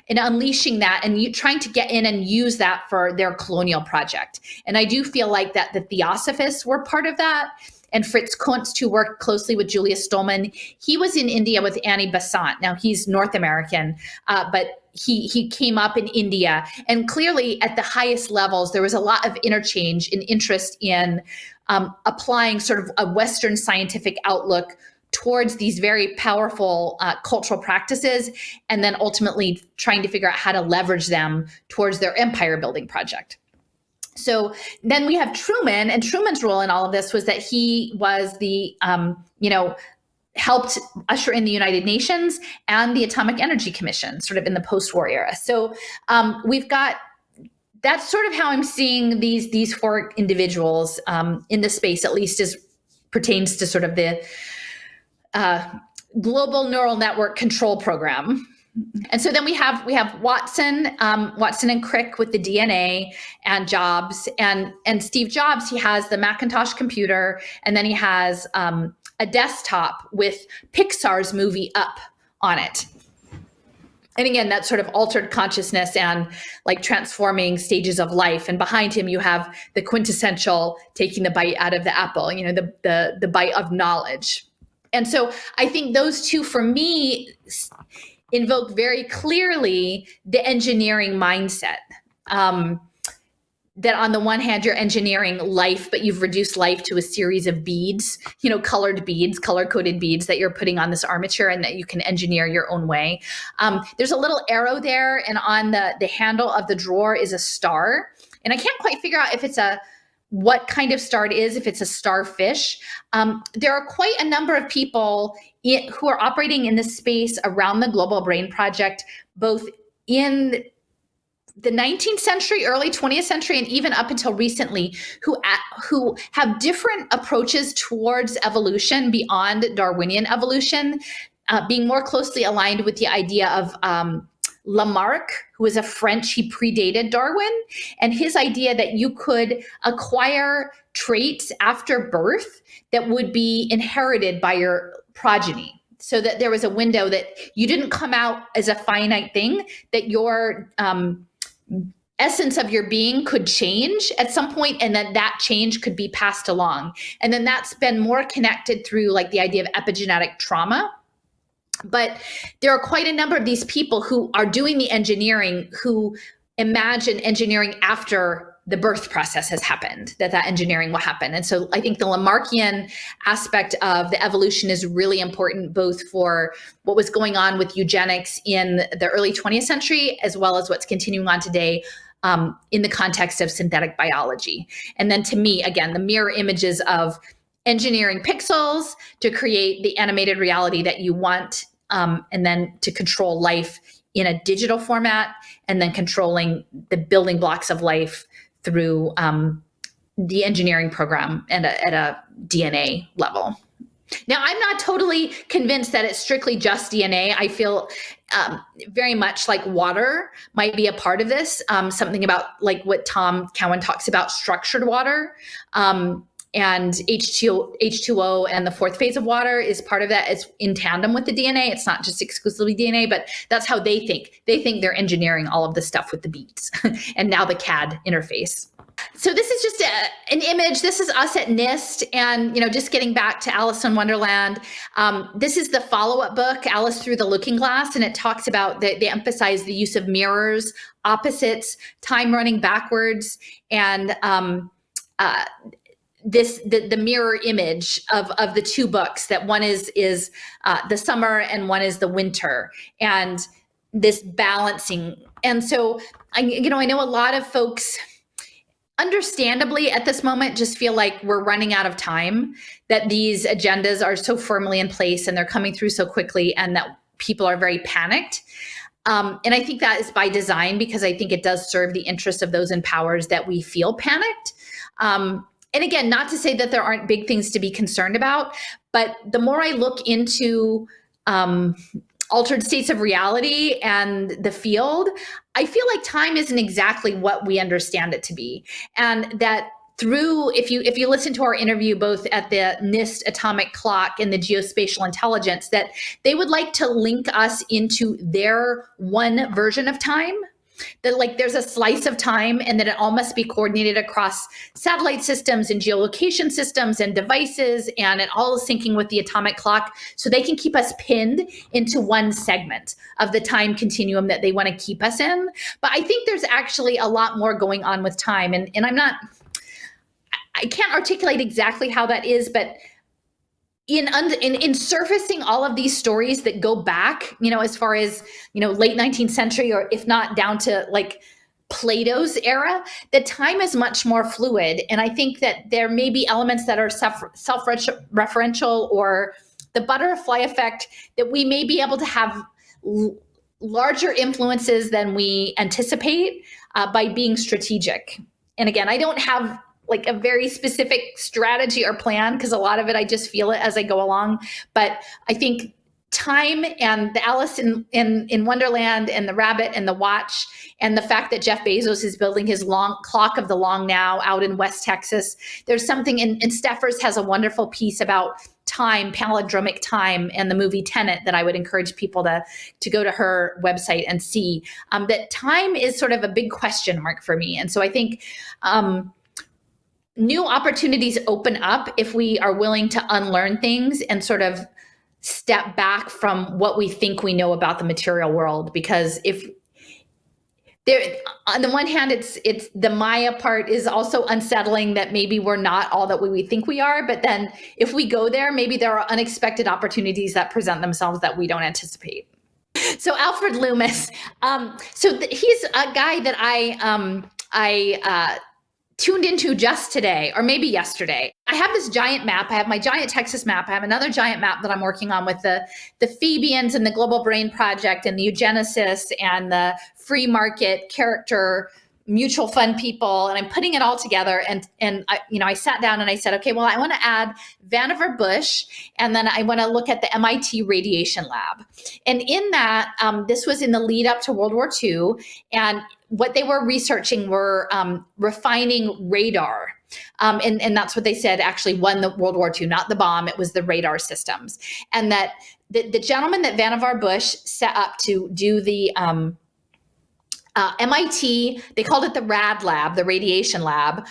and unleashing that and trying to get in and use that for their colonial project. And I do feel like that the Theosophists were part of that. And Fritz Kunst, who worked closely with Julius Stolman, he was in India with Annie Besant. Now, he's North American, but he came up in India. And clearly, at the highest levels, there was a lot of interchange and interest in applying sort of a Western scientific outlook towards these very powerful cultural practices, and then ultimately trying to figure out how to leverage them towards their empire building project. So then we have Truman, and Truman's role in all of this was that he was the, helped usher in the United Nations and the Atomic Energy Commission, sort of in the post-war era. So we've got, that's sort of how I'm seeing these four individuals in the space, at least as pertains to sort of the global neural network control program. And so then we have Watson, Watson and Crick with the DNA, and Jobs, and Steve Jobs. He has the Macintosh computer, and then he has a desktop with Pixar's movie Up on it. And again, that sort of altered consciousness and like transforming stages of life. And behind him, you have the quintessential taking the bite out of the apple, the bite of knowledge. And so I think those two, for me, invoke very clearly the engineering mindset. That on the one hand, you're engineering life, but you've reduced life to a series of beads, colored beads, color-coded beads that you're putting on this armature and that you can engineer your own way. There's a little arrow there, and on the handle of the drawer is a star. And I can't quite figure out if it's what kind of star it is, if it's a starfish. There are quite a number of people who are operating in this space around the Global Brain Project, both in the 19th century, early 20th century, and even up until recently, who have different approaches towards evolution beyond Darwinian evolution, being more closely aligned with the idea of Lamarck, who was a French, he predated Darwin, and his idea that you could acquire traits after birth that would be inherited by your progeny. So that there was a window that you didn't come out as a finite thing, that your essence of your being could change at some point, and then that change could be passed along. And then that's been more connected through like the idea of epigenetic trauma. But there are quite a number of these people who are doing the engineering, who imagine engineering after the birth process has happened, that engineering will happen. And so I think the Lamarckian aspect of the evolution is really important, both for what was going on with eugenics in the early 20th century, as well as what's continuing on today in the context of synthetic biology. And then to me, again, the mirror images of engineering pixels to create the animated reality that you want, and then to control life in a digital format, and then controlling the building blocks of life through the engineering program and at a DNA level. Now, I'm not totally convinced that it's strictly just DNA. I feel very much like water might be a part of this, something about like what Tom Cowan talks about, structured water. And H2O and the fourth phase of water is part of that. It's in tandem with the DNA. It's not just exclusively DNA, but that's how they think. They think they're engineering all of the stuff with the beads and now the CAD interface. So this is just an image. This is us at NIST. And, just getting back to Alice in Wonderland, this is the follow-up book, Alice Through the Looking Glass. And it talks about, they emphasize the use of mirrors, opposites, time running backwards, and the mirror image of the two books, that one is the summer and one is the winter, and this balancing. And so I know a lot of folks, understandably at this moment, just feel like we're running out of time, that these agendas are so firmly in place and they're coming through so quickly, and that people are very panicked. And I think that is by design, because I think it does serve the interests of those in powers that we feel panicked. And again, not to say that there aren't big things to be concerned about, but the more I look into altered states of reality and the field, I feel like time isn't exactly what we understand it to be. And that if you listen to our interview, both at the NIST atomic clock and the geospatial intelligence, that they would like to link us into their one version of time. That like there's a slice of time, and that it all must be coordinated across satellite systems and geolocation systems and devices, and it all is syncing with the atomic clock, so they can keep us pinned into one segment of the time continuum that they want to keep us in. But I think there's actually a lot more going on with time, and I can't articulate exactly how that is, but in surfacing all of these stories that go back, as far as, late 19th century, or if not down to like Plato's era, that time is much more fluid. And I think that there may be elements that are self-referential, or the butterfly effect, that we may be able to have larger influences than we anticipate by being strategic. And again, I don't have like a very specific strategy or plan, because a lot of it, I just feel it as I go along. But I think time and the Alice in Wonderland and the rabbit and the watch and the fact that Jeff Bezos is building his long clock of the long now out in West Texas. There's something and Steffers has a wonderful piece about time, palindromic time, and the movie Tenet that I would encourage people to go to her website and see. That time is sort of a big question mark for me. And so I think new opportunities open up if we are willing to unlearn things and sort of step back from what we think we know about the material world. Because if there, on the one hand, it's the Maya part is also unsettling that maybe we're not all that we think we are. But then if we go there, maybe there are unexpected opportunities that present themselves that we don't anticipate. So Alfred Loomis, he's a guy that I tuned into just today, or maybe yesterday. I have this giant map. I have my giant Texas map. I have another giant map that I'm working on with the Phoebians and the Global Brain Project and the eugenicists and the free market character mutual fund people, and I'm putting it all together. And I sat down and I said, okay, well, I want to add Vannevar Bush, and then I want to look at the MIT Radiation Lab. And in that, this was in the lead up to World War II, and what they were researching were refining radar. And that's what they said actually won the World War II, not the bomb, it was the radar systems. And that the gentleman that Vannevar Bush set up to do the MIT, they called it the RAD lab, the radiation lab,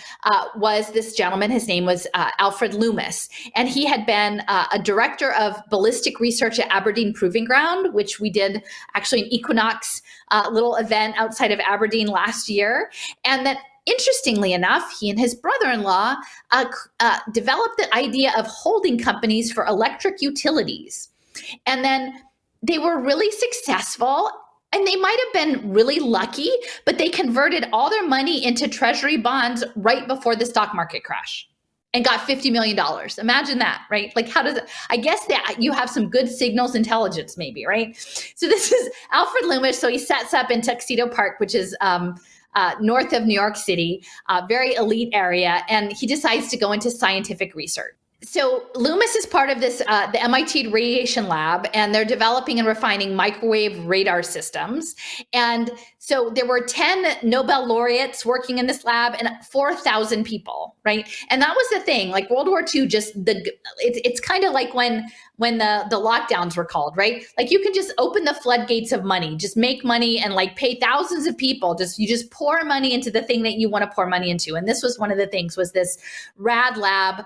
was this gentleman. His name was Alfred Loomis. And he had been a director of ballistic research at Aberdeen Proving Ground, which we did actually an Equinox little event outside of Aberdeen last year. And that, interestingly enough, he and his brother-in-law developed the idea of holding companies for electric utilities. And then they were really successful. And they might have been really lucky, but they converted all their money into treasury bonds right before the stock market crash and got $50 million. Imagine that, right? Like, how does it, I guess that you have some good signals intelligence maybe, right? So this is Alfred Loomis. So he sets up in Tuxedo Park, which is north of New York City, very elite area. And he decides to go into scientific research. So Loomis is part of this, the MIT Radiation Lab, and they're developing and refining microwave radar systems. And so there were 10 Nobel laureates working in this lab and 4,000 people, right? And that was the thing, like World War II, it's kind of like when the lockdowns were called, right? Like you can just open the floodgates of money, just make money and like pay thousands of people. You just pour money into the thing that you want to pour money into. And this was one of the things, was this RAD lab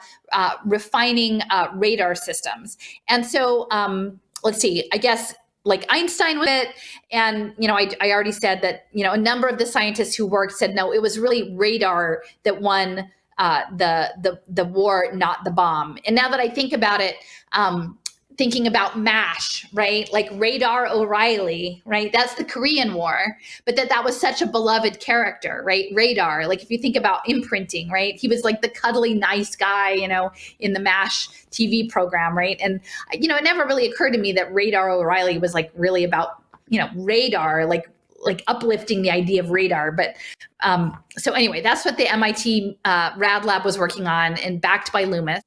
refining radar systems. And so let's see, I guess like Einstein with it. And, I already said that, a number of the scientists who worked said, no, it was really radar that won the war, not the bomb. And now that I think about it, thinking about MASH, right? Like Radar O'Reilly, right? That's the Korean War, but that was such a beloved character, right? Radar, like if you think about imprinting, right? He was like the cuddly, nice guy, in the MASH TV program, right? And, it never really occurred to me that Radar O'Reilly was like really about, radar, like uplifting the idea of radar. But so anyway, that's what the MIT Rad Lab was working on, and backed by Loomis.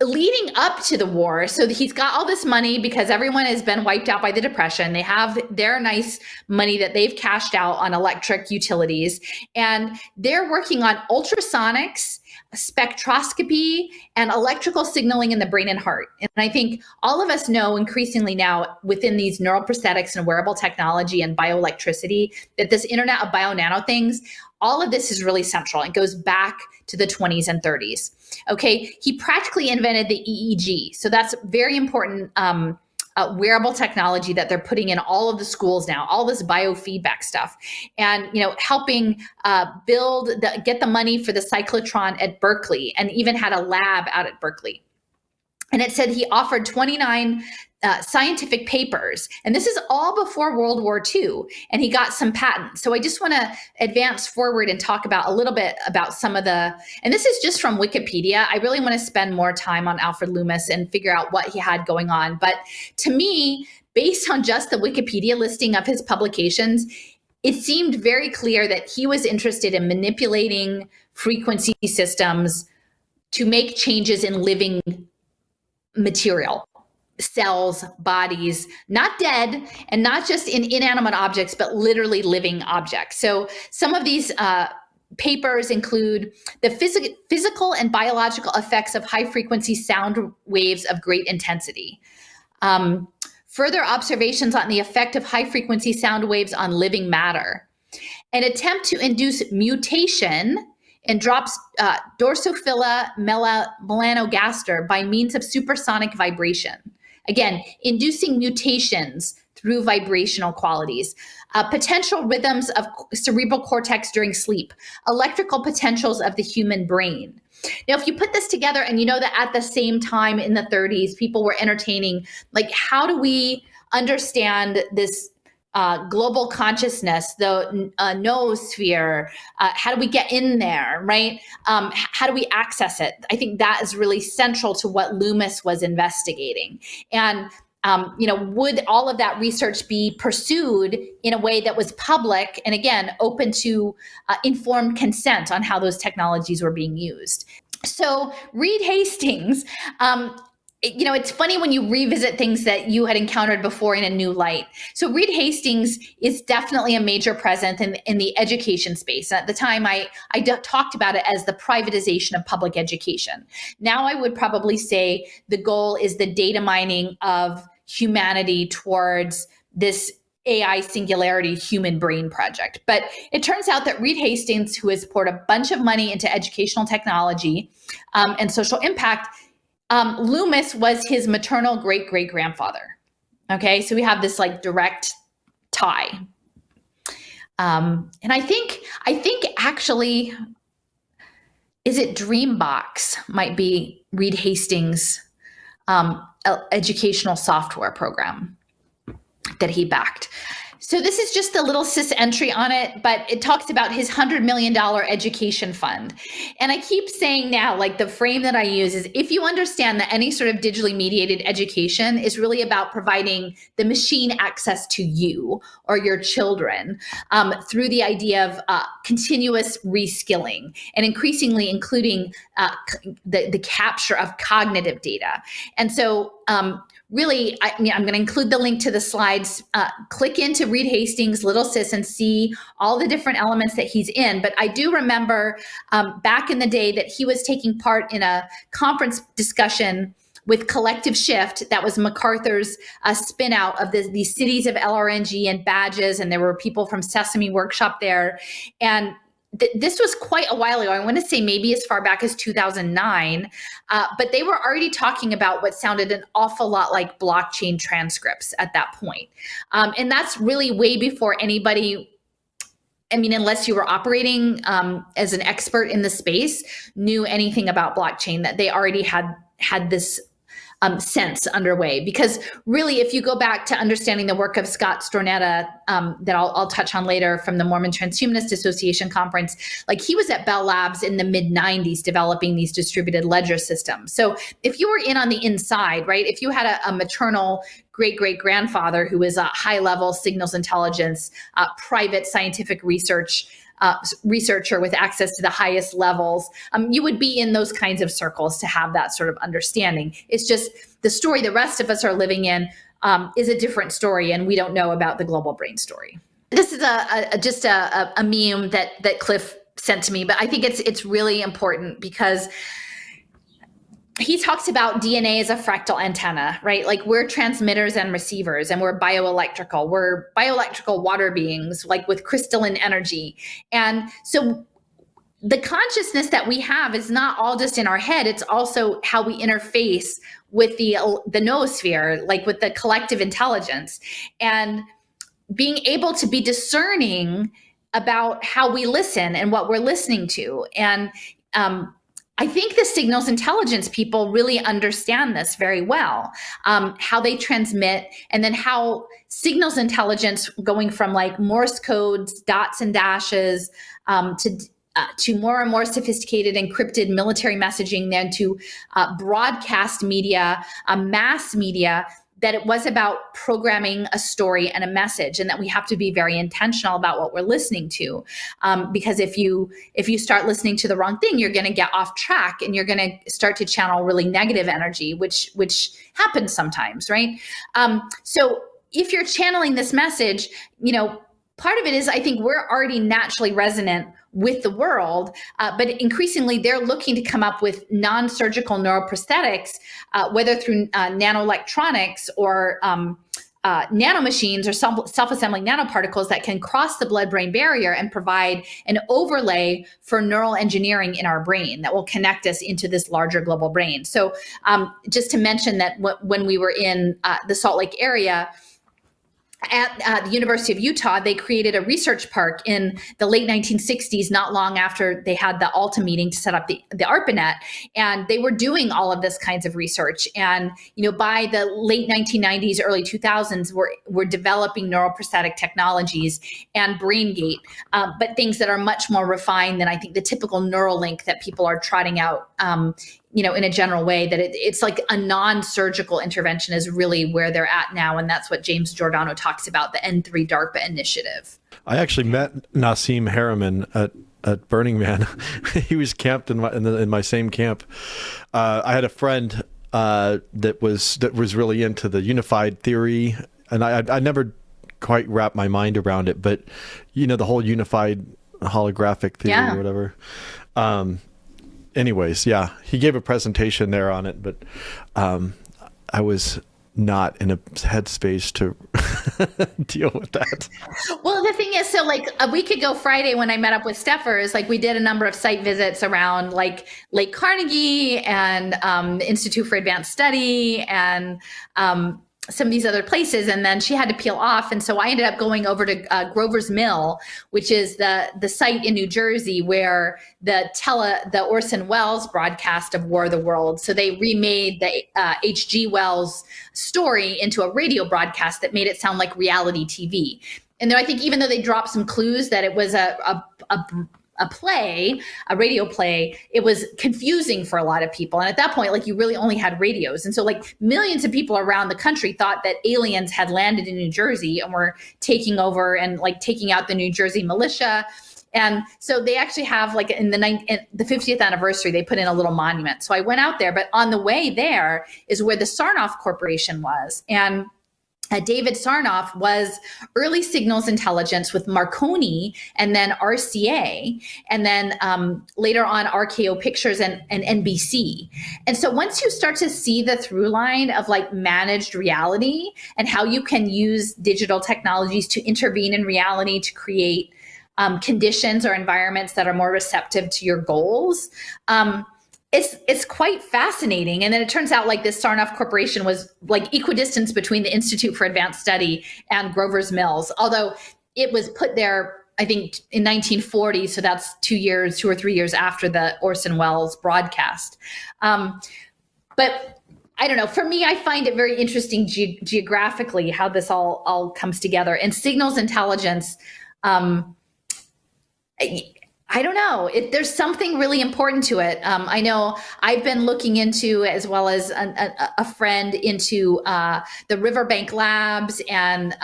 Leading up to the war, so he's got all this money because everyone has been wiped out by the Depression. They have their nice money that they've cashed out on electric utilities, and they're working on ultrasonics, spectroscopy, and electrical signaling in the brain and heart. And I think all of us know increasingly now within these neural prosthetics and wearable technology and bioelectricity that this Internet of Bio-Nano things, all of this is really central. It goes back to the 20s and 30s. Okay, he practically invented the EEG. So that's very important wearable technology that they're putting in all of the schools now, all this biofeedback stuff, and helping get the money for the cyclotron at Berkeley, and even had a lab out at Berkeley. And it said he offered 29 scientific papers. And this is all before World War II. And he got some patents. So I just want to advance forward and talk about a little bit about some of and this is just from Wikipedia. I really want to spend more time on Alfred Loomis and figure out what he had going on. But to me, based on just the Wikipedia listing of his publications, it seemed very clear that he was interested in manipulating frequency systems to make changes in living material. cells, bodies, not dead, and not just in inanimate objects, but literally living objects. So some of these papers include the physical and biological effects of high frequency sound waves of great intensity. Further observations on the effect of high frequency sound waves on living matter. An attempt to induce mutation in Drosophila melanogaster by means of supersonic vibration. Again, inducing mutations through vibrational qualities. Potential rhythms of cerebral cortex during sleep. Electrical potentials of the human brain. Now, if you put this together, and you know that at the same time in the 30s, people were entertaining, like, how do we understand this global consciousness, the noosphere? How do we get in there, right? How do we access it? I think that is really central to what Loomis was investigating. And would all of that research be pursued in a way that was public and, again, open to informed consent on how those technologies were being used? So Reed Hastings, it's funny when you revisit things that you had encountered before in a new light. So Reed Hastings is definitely a major presence in the education space. At the time, I talked about it as the privatization of public education. Now I would probably say the goal is the data mining of humanity towards this AI singularity human brain project. But it turns out that Reed Hastings, who has poured a bunch of money into educational technology and social impact, Loomis was his maternal great-great-grandfather. Okay, so we have this like direct tie. And I think actually, is it Dreambox might be Reed Hastings' educational software program that he backed. So this is just a little cis entry on it, but it talks about his $100 million education fund. And I keep saying now, like, the frame that I use is, if you understand that any sort of digitally mediated education is really about providing the machine access to you or your children through the idea of continuous reskilling and increasingly including the capture of cognitive data. And so really, I'm going to include the link to the slides. Click into Reed Hastings' Little Sis and see all the different elements that he's in. But I do remember back in the day that he was taking part in a conference discussion with Collective Shift. That was MacArthur's spin out of these cities of LRNG and badges. And there were people from Sesame Workshop there. And this was quite a while ago. I want to say maybe as far back as 2009, but they were already talking about what sounded an awful lot like blockchain transcripts at that point. And that's really way before anybody, I mean, unless you were operating as an expert in the space, knew anything about blockchain, that they already had this sense underway. Because really, if you go back to understanding the work of Scott Stornetta, that I'll touch on later from the Mormon Transhumanist Association conference, like, he was at Bell Labs in the mid 90s developing these distributed ledger systems. So if you were in on the inside, right, if you had a maternal great-great-grandfather who is a high-level signals intelligence, private scientific researcher with access to the highest levels, you would be in those kinds of circles to have that sort of understanding. It's just the story the rest of us are living in is a different story, and we don't know about the global brain story. This is just a meme that Cliff sent to me, but I think it's really important because he talks about DNA as a fractal antenna, right? Like, we're transmitters and receivers, and we're bioelectrical. We're bioelectrical water beings, like, with crystalline energy. And so the consciousness that we have is not all just in our head. It's also how we interface with the noosphere, like with the collective intelligence, and being able to be discerning about how we listen and what we're listening to. And I think the signals intelligence people really understand this very well, how they transmit, and then how signals intelligence, going from like Morse codes, dots and dashes, to more and more sophisticated encrypted military messaging, then to broadcast media, mass media, that it was about programming a story and a message, and that we have to be very intentional about what we're listening to, because if you start listening to the wrong thing, you're going to get off track and you're going to start to channel really negative energy, which happens sometimes, right? So if you're channeling this message, part of it is, I think we're already naturally resonant with the world, but increasingly they're looking to come up with non-surgical neuroprosthetics, whether through nanoelectronics or nanomachines or self-assembling nanoparticles that can cross the blood-brain barrier and provide an overlay for neural engineering in our brain that will connect us into this larger global brain. So just to mention that when we were in the Salt Lake area, at the University of Utah, they created a research park in the late 1960s, not long after they had the Alta meeting to set up the ARPANET. And they were doing all of this kinds of research. And, by the late 1990s, early 2000s, we're developing neuroprosthetic technologies and BrainGate, but things that are much more refined than I think the typical Neuralink that people are trotting out, in a general way, that it's like a non-surgical intervention is really where they're at now. And that's what James Giordano talks about, the N3 DARPA initiative. I actually met Nassim Harriman at Burning Man. He was camped in my same camp. I had a friend that was really into the unified theory, and I never quite wrapped my mind around it, but the whole unified holographic theory or whatever. Anyways, yeah, he gave a presentation there on it, but I was not in a headspace to deal with that. Well, the thing is, so like a week ago Friday when I met up with Steffers, like we did a number of site visits around like Lake Carnegie and the Institute for Advanced Study and some of these other places, and then she had to peel off, and so I ended up going over to Grover's Mill, which is the site in New Jersey where the Orson Welles broadcast of War of the Worlds. So they remade the H.G. Wells story into a radio broadcast that made it sound like reality TV. And I think even though they dropped some clues that it was a radio play, it was confusing for a lot of people. And at that point, like you really only had radios. And so like millions of people around the country thought that aliens had landed in New Jersey and were taking over and like taking out the New Jersey militia. And so they actually have like in the 50th anniversary, they put in a little monument. So I went out there, but on the way there is where the Sarnoff Corporation was. And David Sarnoff was early signals intelligence with Marconi and then RCA, and then later on RKO Pictures and NBC. And so once you start to see the through line of like managed reality and how you can use digital technologies to intervene in reality to create conditions or environments that are more receptive to your goals, it's quite fascinating. And then it turns out like this Sarnoff Corporation was like equidistant between the Institute for Advanced Study and Grover's Mills, although it was put there, I think, in 1940. So that's 2 or 3 years after the Orson Welles broadcast. But I don't know. For me, I find it very interesting geographically how this all comes together. And signals intelligence, I don't know. There's something really important to it. I know I've been looking into, as well as a friend, into the Riverbank Labs and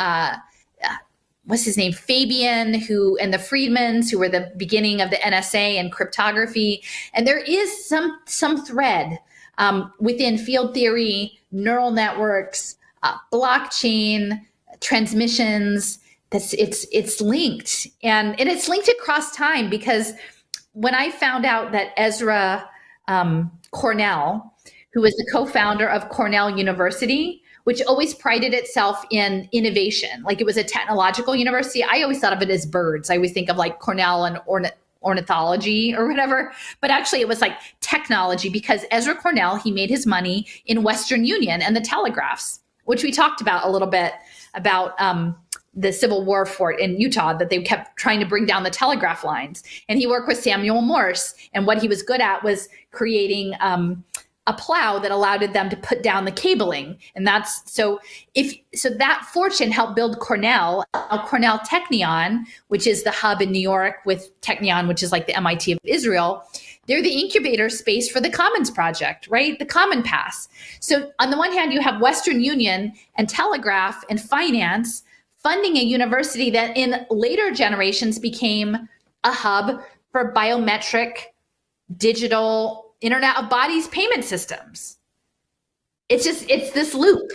what's his name, Fabian, and the Friedmans, who were the beginning of the NSA and cryptography. And there is some thread within field theory, neural networks, blockchain, transmissions. It's linked, and it's linked across time, because when I found out that Ezra Cornell, who was the co-founder of Cornell University, which always prided itself in innovation, like it was a technological university. I always thought of it as birds. I always think of like Cornell and ornithology or whatever, but actually it was like technology, because Ezra Cornell, he made his money in Western Union and the telegraphs, which we talked about a little bit about the Civil War fort in Utah, that they kept trying to bring down the telegraph lines. And he worked with Samuel Morse. And what he was good at was creating a plow that allowed them to put down the cabling. And so that fortune helped build Cornell. Cornell Technion, which is the hub in New York, with Technion, which is like the MIT of Israel. They're the incubator space for the Commons Project, right? The Common Pass. So on the one hand, you have Western Union and Telegraph and finance funding a university that in later generations became a hub for biometric digital Internet of Bodies payment systems. It's this loop,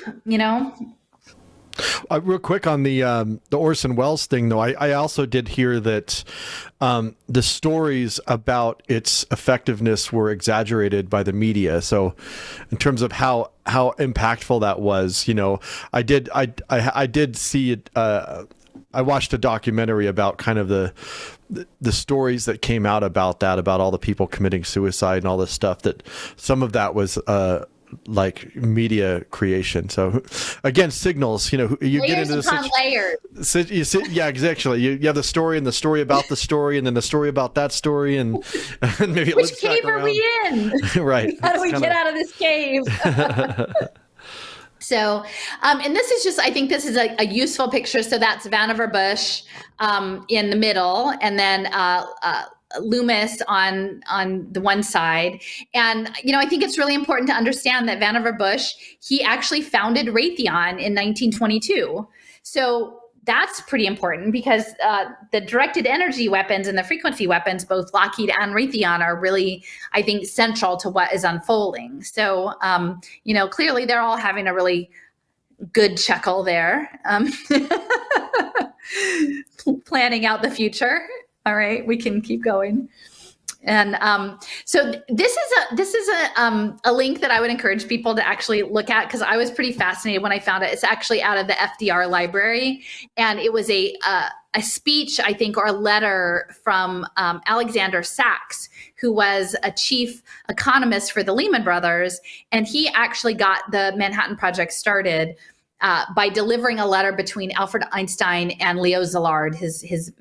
Real quick on the Orson Welles thing, though, I also did hear that the stories about its effectiveness were exaggerated by the media. So, in terms of how impactful that was, I did see it. I watched a documentary about kind of the stories that came out about all the people committing suicide and all this stuff. That some of that was like media creation. So again, signals, you layers get into upon layers. Yeah, exactly. You have the story and the story about the story and then the story about that story and maybe which cave are we in? Right. How do we get out of this cave? So, and this is just, I think this is a useful picture. So that's Vannevar Bush in the middle, and then Loomis on the one side. And, I think it's really important to understand that Vannevar Bush, he actually founded Raytheon in 1922. So that's pretty important because the directed energy weapons and the frequency weapons, both Lockheed and Raytheon, are really, I think, central to what is unfolding. So, clearly they're all having a really good chuckle there, planning out the future. All right, we can keep going. And so this is a link that I would encourage people to actually look at, because I was pretty fascinated when I found it. It's actually out of the FDR library, and it was a speech, I think, or a letter from Alexander Sachs, who was a chief economist for the Lehman Brothers, and he actually got the Manhattan Project started by delivering a letter between Alfred Einstein and Leo Szilard, his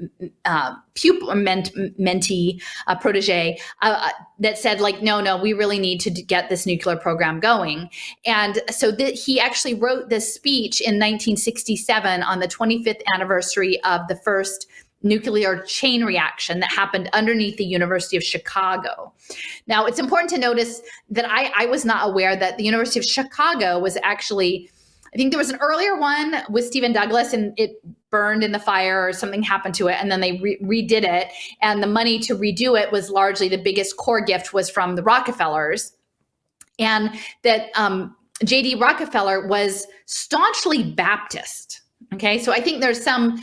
pupil, mentee, protege, that said, like, no, we really need to get this nuclear program going. And so he actually wrote this speech in 1967 on the 25th anniversary of the first nuclear chain reaction that happened underneath the University of Chicago. Now, it's important to notice that I was not aware that the University of Chicago was actually, I think there was an earlier one with Stephen Douglas and it burned in the fire or something happened to it. And then they redid it. And the money to redo it was largely, the biggest core gift was from the Rockefellers. And that J.D. Rockefeller was staunchly Baptist. Okay. So I think there's some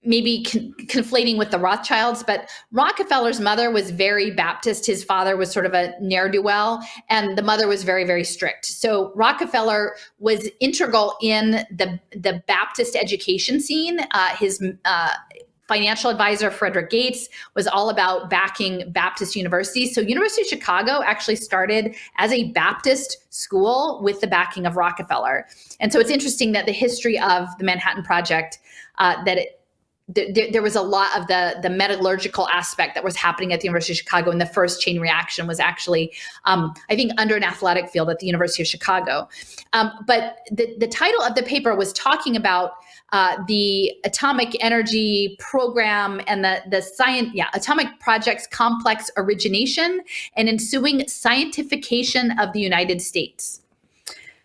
maybe conflating with the Rothschilds, but Rockefeller's mother was very Baptist. His father was sort of a ne'er-do-well, and the mother was very, very strict. So Rockefeller was integral in the Baptist education scene. His financial advisor, Frederick Gates, was all about backing Baptist universities. So University of Chicago actually started as a Baptist school with the backing of Rockefeller. And so it's interesting that the history of the Manhattan Project, there was a lot of the metallurgical aspect that was happening at the University of Chicago, and the first chain reaction was actually, I think, under an athletic field at the University of Chicago. But the title of the paper was talking about the atomic energy program and the science, atomic project's complex origination and ensuing scientification of the United States.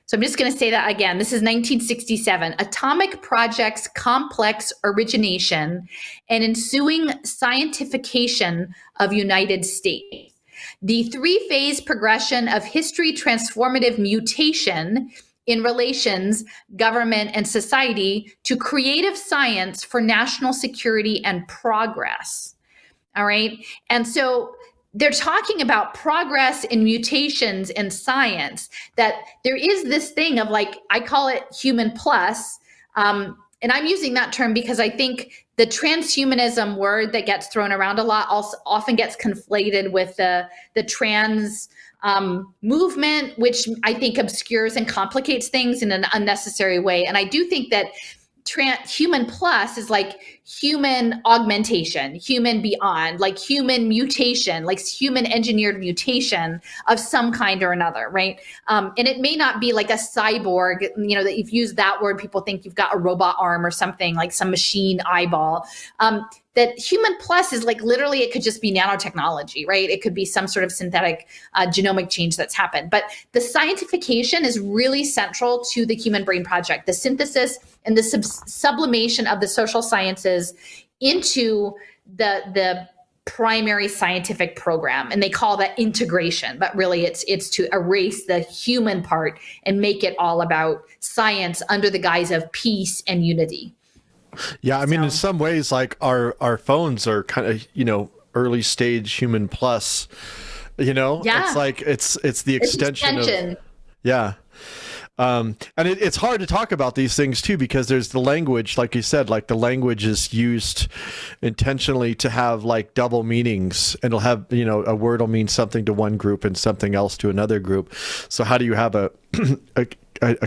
So I'm just going to say that again. This is 1967. Atomic projects, complex origination, and ensuing scientification of United States. The three-phase progression of history transformative mutation in relations, government, and society to creative science for national security and progress. All right. And so they're talking about progress and mutations in science, that there is this thing of, I call it human plus. And I'm using that term because I think the transhumanism word that gets thrown around a lot also often gets conflated with the trans movement, which I think obscures and complicates things in an unnecessary way. And I do think that human plus is like human augmentation, human beyond, like human mutation, like human engineered mutation of some kind or another, right? And it may not be like a cyborg, that if you use that word, people think you've got a robot arm or something, like some machine eyeball. That that human plus is like literally, it could just be nanotechnology, right? It could be some sort of synthetic genomic change that's happened. But the scientification is really central to the Human Brain Project, the synthesis and the sublimation of the social sciences into the primary scientific program, and they call that integration, but really it's to erase the human part and make it all about science under the guise of peace and unity. Yeah, I mean, in some ways, like our phones are kind of, early stage human plus, Yeah. it's like it's the extension of, yeah. And it's hard to talk about these things too, because there's the language, like you said, like the language is used intentionally to have like double meanings, and it'll have, a word will mean something to one group and something else to another group. So how do you have a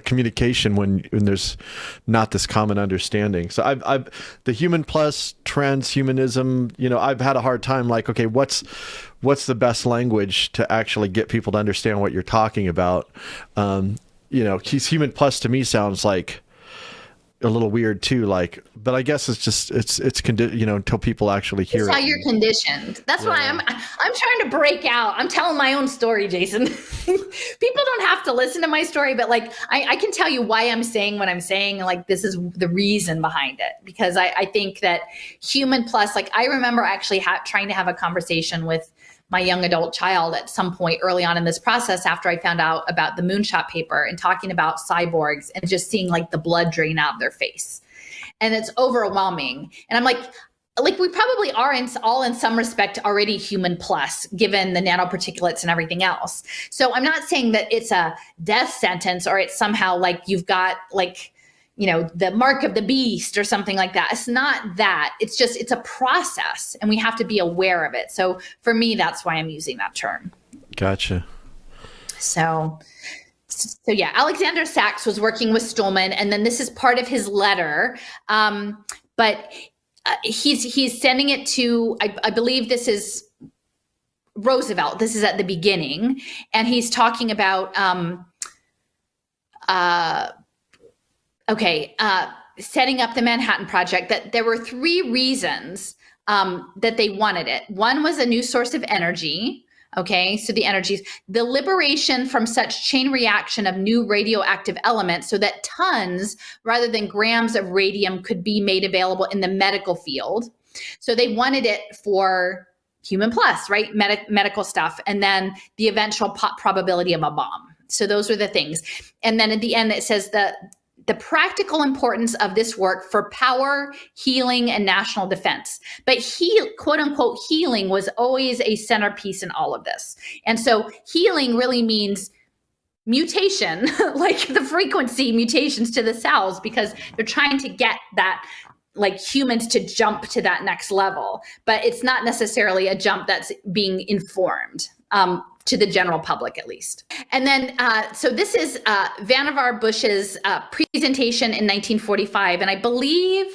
communication when there's not this common understanding? So I've the human plus transhumanism, I've had a hard time, like, okay, what's the best language to actually get people to understand what you're talking about? Human plus to me sounds like a little weird too, like, but I guess it's just, it's until people actually hear it's how it. you're conditioned. That's why I'm trying to break out. I'm telling my own story, Jason. People don't have to listen to my story, but like, I can tell you why I'm saying what I'm saying. Like, this is the reason behind it, because I think that human plus, like, I remember actually trying to have a conversation with my young adult child at some point early on in this process, after I found out about the moonshot paper, and talking about cyborgs and just seeing like the blood drain out of their face. And it's overwhelming. And I'm like we probably are all in some respect already human plus, given the nanoparticulates and everything else. So I'm not saying that it's a death sentence, or it's somehow like you've got like, the mark of the beast or something like that. It's not that. It's just, it's a process, and we have to be aware of it. So for me, that's why I'm using that term. Gotcha. So yeah, Alexander Sachs was working with Stolman, and then this is part of his letter. But he's sending it to, I believe this is Roosevelt. This is at the beginning, and he's talking about, setting up the Manhattan Project, that there were 3 reasons that they wanted it. One was a new source of energy. Okay, so the energies, the liberation from such chain reaction of new radioactive elements, so that tons rather than grams of radium could be made available in the medical field. So they wanted it for human plus, right? Medical stuff. And then the eventual probability of a bomb. So those were the things. And then at the end, it says that the practical importance of this work for power, healing, and national defense. But quote unquote, healing was always a centerpiece in all of this. And so healing really means mutation, like the frequency mutations to the cells, because they're trying to get that, like, humans to jump to that next level. But it's not necessarily a jump that's being informed. To the general public, at least. And then, so this is Vannevar Bush's presentation in 1945. And I believe,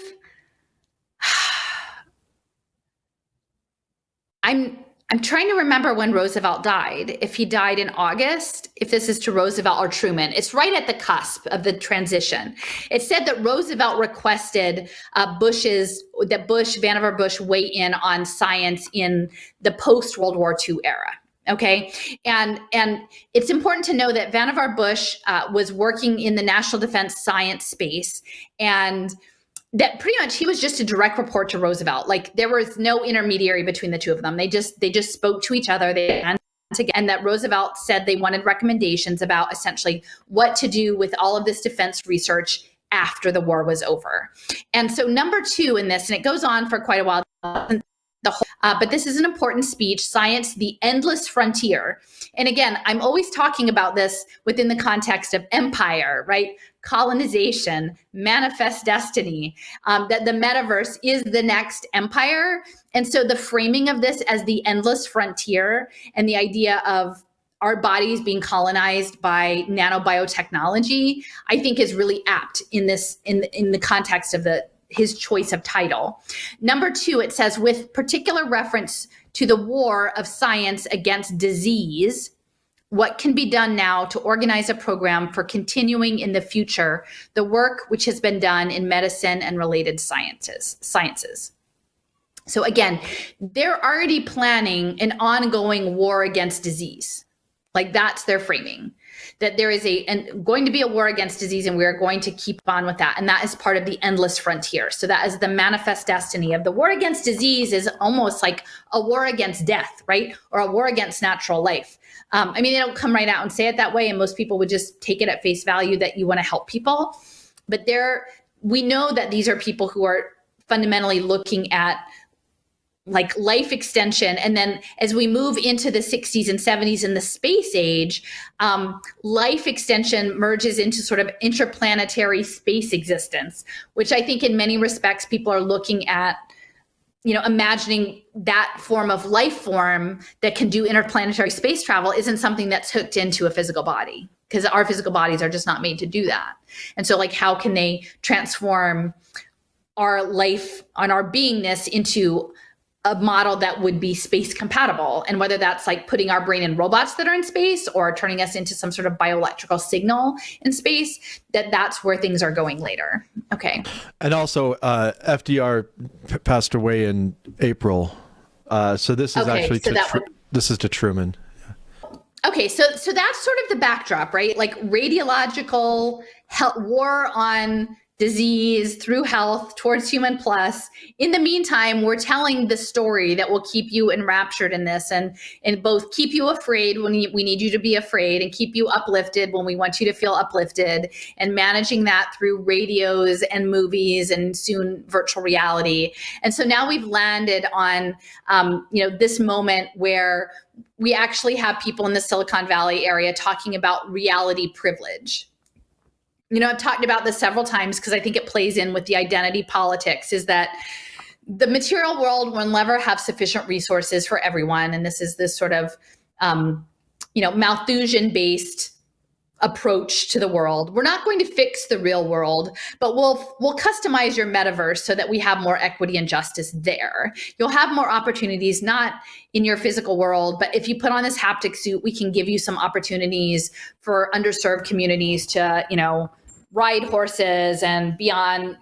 I'm trying to remember when Roosevelt died, if he died in August, if this is to Roosevelt or Truman. It's right at the cusp of the transition. It said that Roosevelt requested Vannevar Bush weigh in on science in the post-World War II era. Okay. And it's important to know that Vannevar Bush was working in the national defense science space, and that pretty much he was just a direct report to Roosevelt. Like, there was no intermediary between the two of them. They just spoke to each other. And that Roosevelt said they wanted recommendations about essentially what to do with all of this defense research after the war was over. And so number 2 in this, and it goes on for quite a while, but this is an important speech, Science, the Endless Frontier. And again, I'm always talking about this within the context of empire, right? Colonization, manifest destiny, that the metaverse is the next empire. And so the framing of this as the endless frontier, and the idea of our bodies being colonized by nanobiotechnology, I think is really apt in this, in the context of his choice of title. Number 2, it says, with particular reference to the war of science against disease, what can be done now to organize a program for continuing in the future the work which has been done in medicine and related sciences. So again, they're already planning an ongoing war against disease. Like that's their framing, that there is going to be a war against disease, and we are going to keep on with that. And that is part of the endless frontier. So that is the manifest destiny of the war against disease, is almost like a war against death, right? Or a war against natural life. I mean, they don't come right out and say it that way, and most people would just take it at face value that you want to help people. But we know that these are people who are fundamentally looking at like life extension. And then as we move into the 60s and 70s in the space age, life extension merges into sort of interplanetary space existence, which I think in many respects, people are looking at, imagining that form of life form that can do interplanetary space travel isn't something that's hooked into a physical body, because our physical bodies are just not made to do that. And so like, how can they transform our life and our beingness into a model that would be space compatible? And whether that's like putting our brain in robots that are in space or turning us into some sort of bioelectrical signal in space, that's where things are going later. Okay. And also FDR passed away in April. So this is actually this is to Truman. Okay, so that's sort of the backdrop, right? Like radiological war on disease through health towards human plus. In the meantime, we're telling the story that will keep you enraptured in this, and both keep you afraid when we need you to be afraid, and keep you uplifted when we want you to feel uplifted, and managing that through radios and movies and soon virtual reality. And so now we've landed on, this moment where we actually have people in the Silicon Valley area talking about reality privilege. I've talked about this several times because I think it plays in with the identity politics, is that the material world will never have sufficient resources for everyone. And this is this sort of, Malthusian-based approach to the world. We're not going to fix the real world, but we'll customize your metaverse so that we have more equity and justice there. You'll have more opportunities, not in your physical world, but if you put on this haptic suit, we can give you some opportunities for underserved communities to, ride horses and beyond,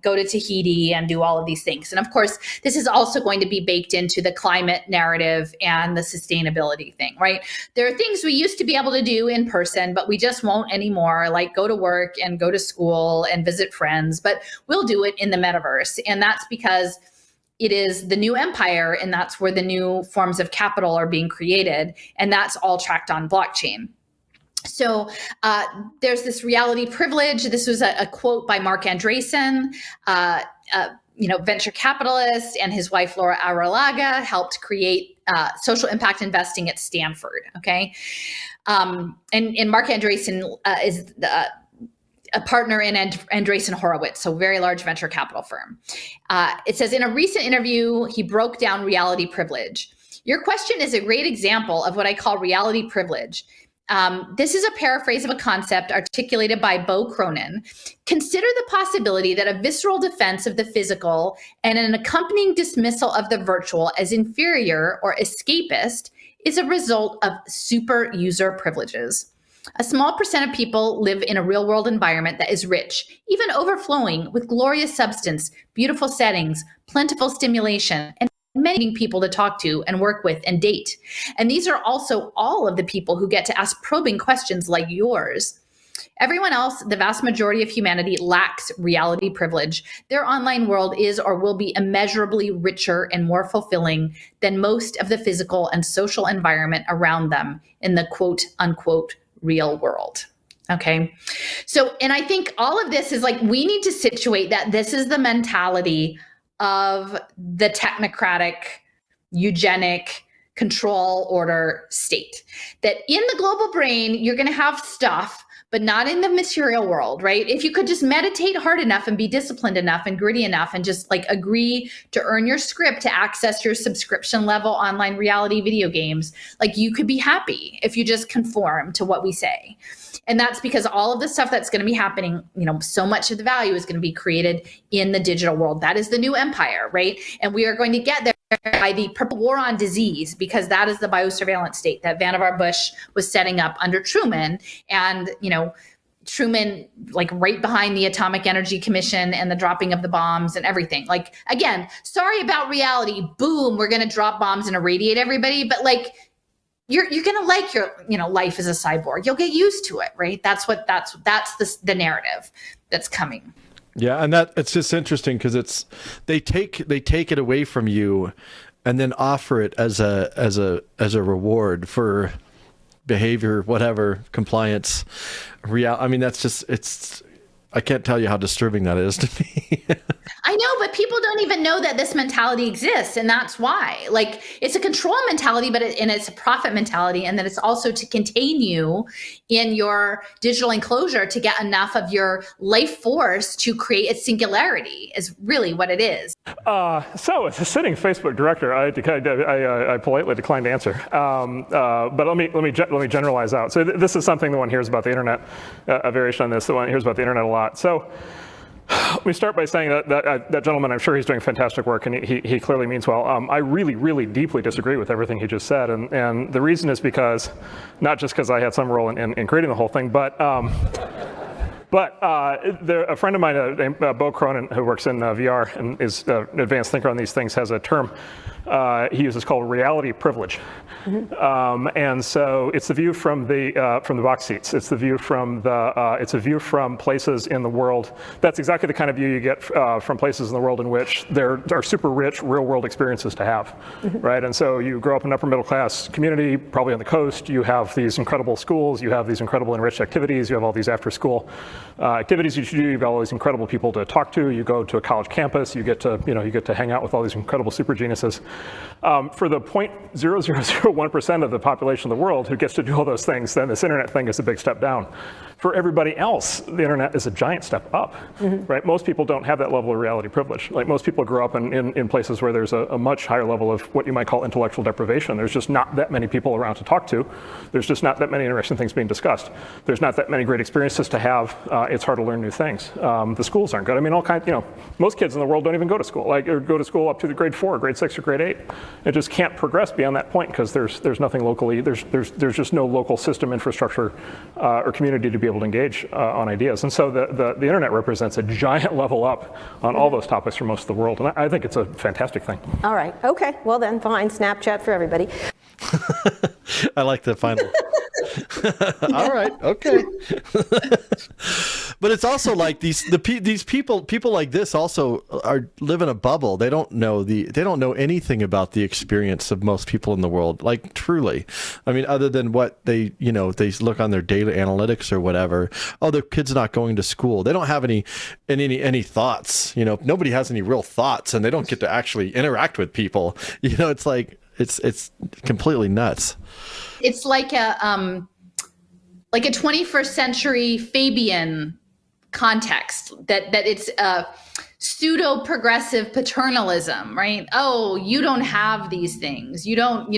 go to Tahiti and do all of these things. And of course, this is also going to be baked into the climate narrative and the sustainability thing, right? There are things we used to be able to do in person, but we just won't anymore, like go to work and go to school and visit friends, but we'll do it in the metaverse. And that's because it is the new empire, and that's where the new forms of capital are being created. And that's all tracked on blockchain. So there's this reality privilege. This was a quote by Mark Andreessen, venture capitalist, and his wife, Laura Arrillaga, helped create social impact investing at Stanford. Okay. And Mark Andreessen is a partner in Andreessen Horowitz, so very large venture capital firm. It says, in a recent interview, he broke down reality privilege. Your question is a great example of what I call reality privilege. This is a paraphrase of a concept articulated by Bo Cronin. Consider the possibility that a visceral defense of the physical and an accompanying dismissal of the virtual as inferior or escapist is a result of super user privileges. A small percent of people live in a real world environment that is rich, even overflowing with glorious substance, beautiful settings, plentiful stimulation, and many people to talk to and work with and date. And these are also all of the people who get to ask probing questions like yours. Everyone else, the vast majority of humanity, lacks reality privilege. Their online world is or will be immeasurably richer and more fulfilling than most of the physical and social environment around them in the quote unquote real world. Okay. So, and I think all of this is like, we need to situate that this is the mentality of the technocratic, eugenic control order state. That in the global brain, you're going to have stuff, but not in the material world, right? If you could just meditate hard enough and be disciplined enough and gritty enough and just like agree to earn your script to access your subscription level online reality video games, like you could be happy if you just conform to what we say. And that's because all of the stuff that's going to be happening, so much of the value is going to be created in the digital world. That is the new empire, right? And we are going to get there by the purple war on disease, because that is the biosurveillance state that Vannevar Bush was setting up under Truman. And, Truman, like right behind the Atomic Energy Commission and the dropping of the bombs and everything. Like, again, sorry about reality. Boom, we're going to drop bombs and irradiate everybody. But like, you're going to like your, life as a cyborg. You'll get used to it, right? That's the narrative that's coming. Yeah, and that it's just interesting because they take it away from you, and then offer it as a reward for behavior, whatever, compliance, I mean, that's just I can't tell you how disturbing that is to me. I know, but people don't even know that this mentality exists. And that's why, like, it's a control mentality, but it's a profit mentality. And then it's also to contain you in your digital enclosure to get enough of your life force to create its singularity is really what it is. So as a sitting Facebook director, I politely declined to answer. But let me generalize out. So this is something that one hears about the internet, a variation on this, that one hears about the internet a lot. So let me start by saying that gentleman, I'm sure he's doing fantastic work, and he clearly means well. I really, really deeply disagree with everything he just said, and the reason is because, not just because I had some role in creating the whole thing, but a friend of mine named Bo Cronin, who works in VR and is an advanced thinker on these things, has a term he uses called reality privilege. Mm-hmm. And so it's the view from the box seats. It's the view from it's a view from places in the world. That's exactly the kind of view you get from places in the world in which there are super rich real world experiences to have, mm-hmm. right? And so you grow up in an upper middle class community, probably on the coast. You have these incredible schools. You have these incredible enriched activities. You have all these after school activities you should do. You've got all these incredible people to talk to. You go to a college campus. You get to hang out with all these incredible super geniuses. For the 0.0001% of the population of the world who gets to do all those things, then this internet thing is a big step down. For everybody else, the internet is a giant step up, mm-hmm. right? Most people don't have that level of reality privilege. Like, most people grow up in places where there's a much higher level of what you might call intellectual deprivation. There's just not that many people around to talk to. There's just not that many interesting things being discussed. There's not that many great experiences to have. It's hard to learn new things. The schools aren't good. I mean, most kids in the world don't even go to school, or go to school up to the grade 4, grade 6, or grade 8. It just can't progress beyond that point because there's nothing locally. There's just no local system, infrastructure, or community to be able to engage on ideas. And so the internet represents a giant level up on all those topics for most of the world. And I think it's a fantastic thing. All right. Okay. Well then, fine. Snapchat for everybody. I like the final. All right. Okay. But it's also like these people like this also live in a bubble. They don't know anything about the experience of most people in the world. Like, truly. I mean, other than what they look on their data analytics or whatever. Oh, the kid's not going to school. They don't have any thoughts. Nobody has any real thoughts, and they don't get to actually interact with people. It's like it's completely nuts. It's like a 21st century Fabian context that it's a pseudo progressive paternalism, right? Oh, you don't have these things. You don't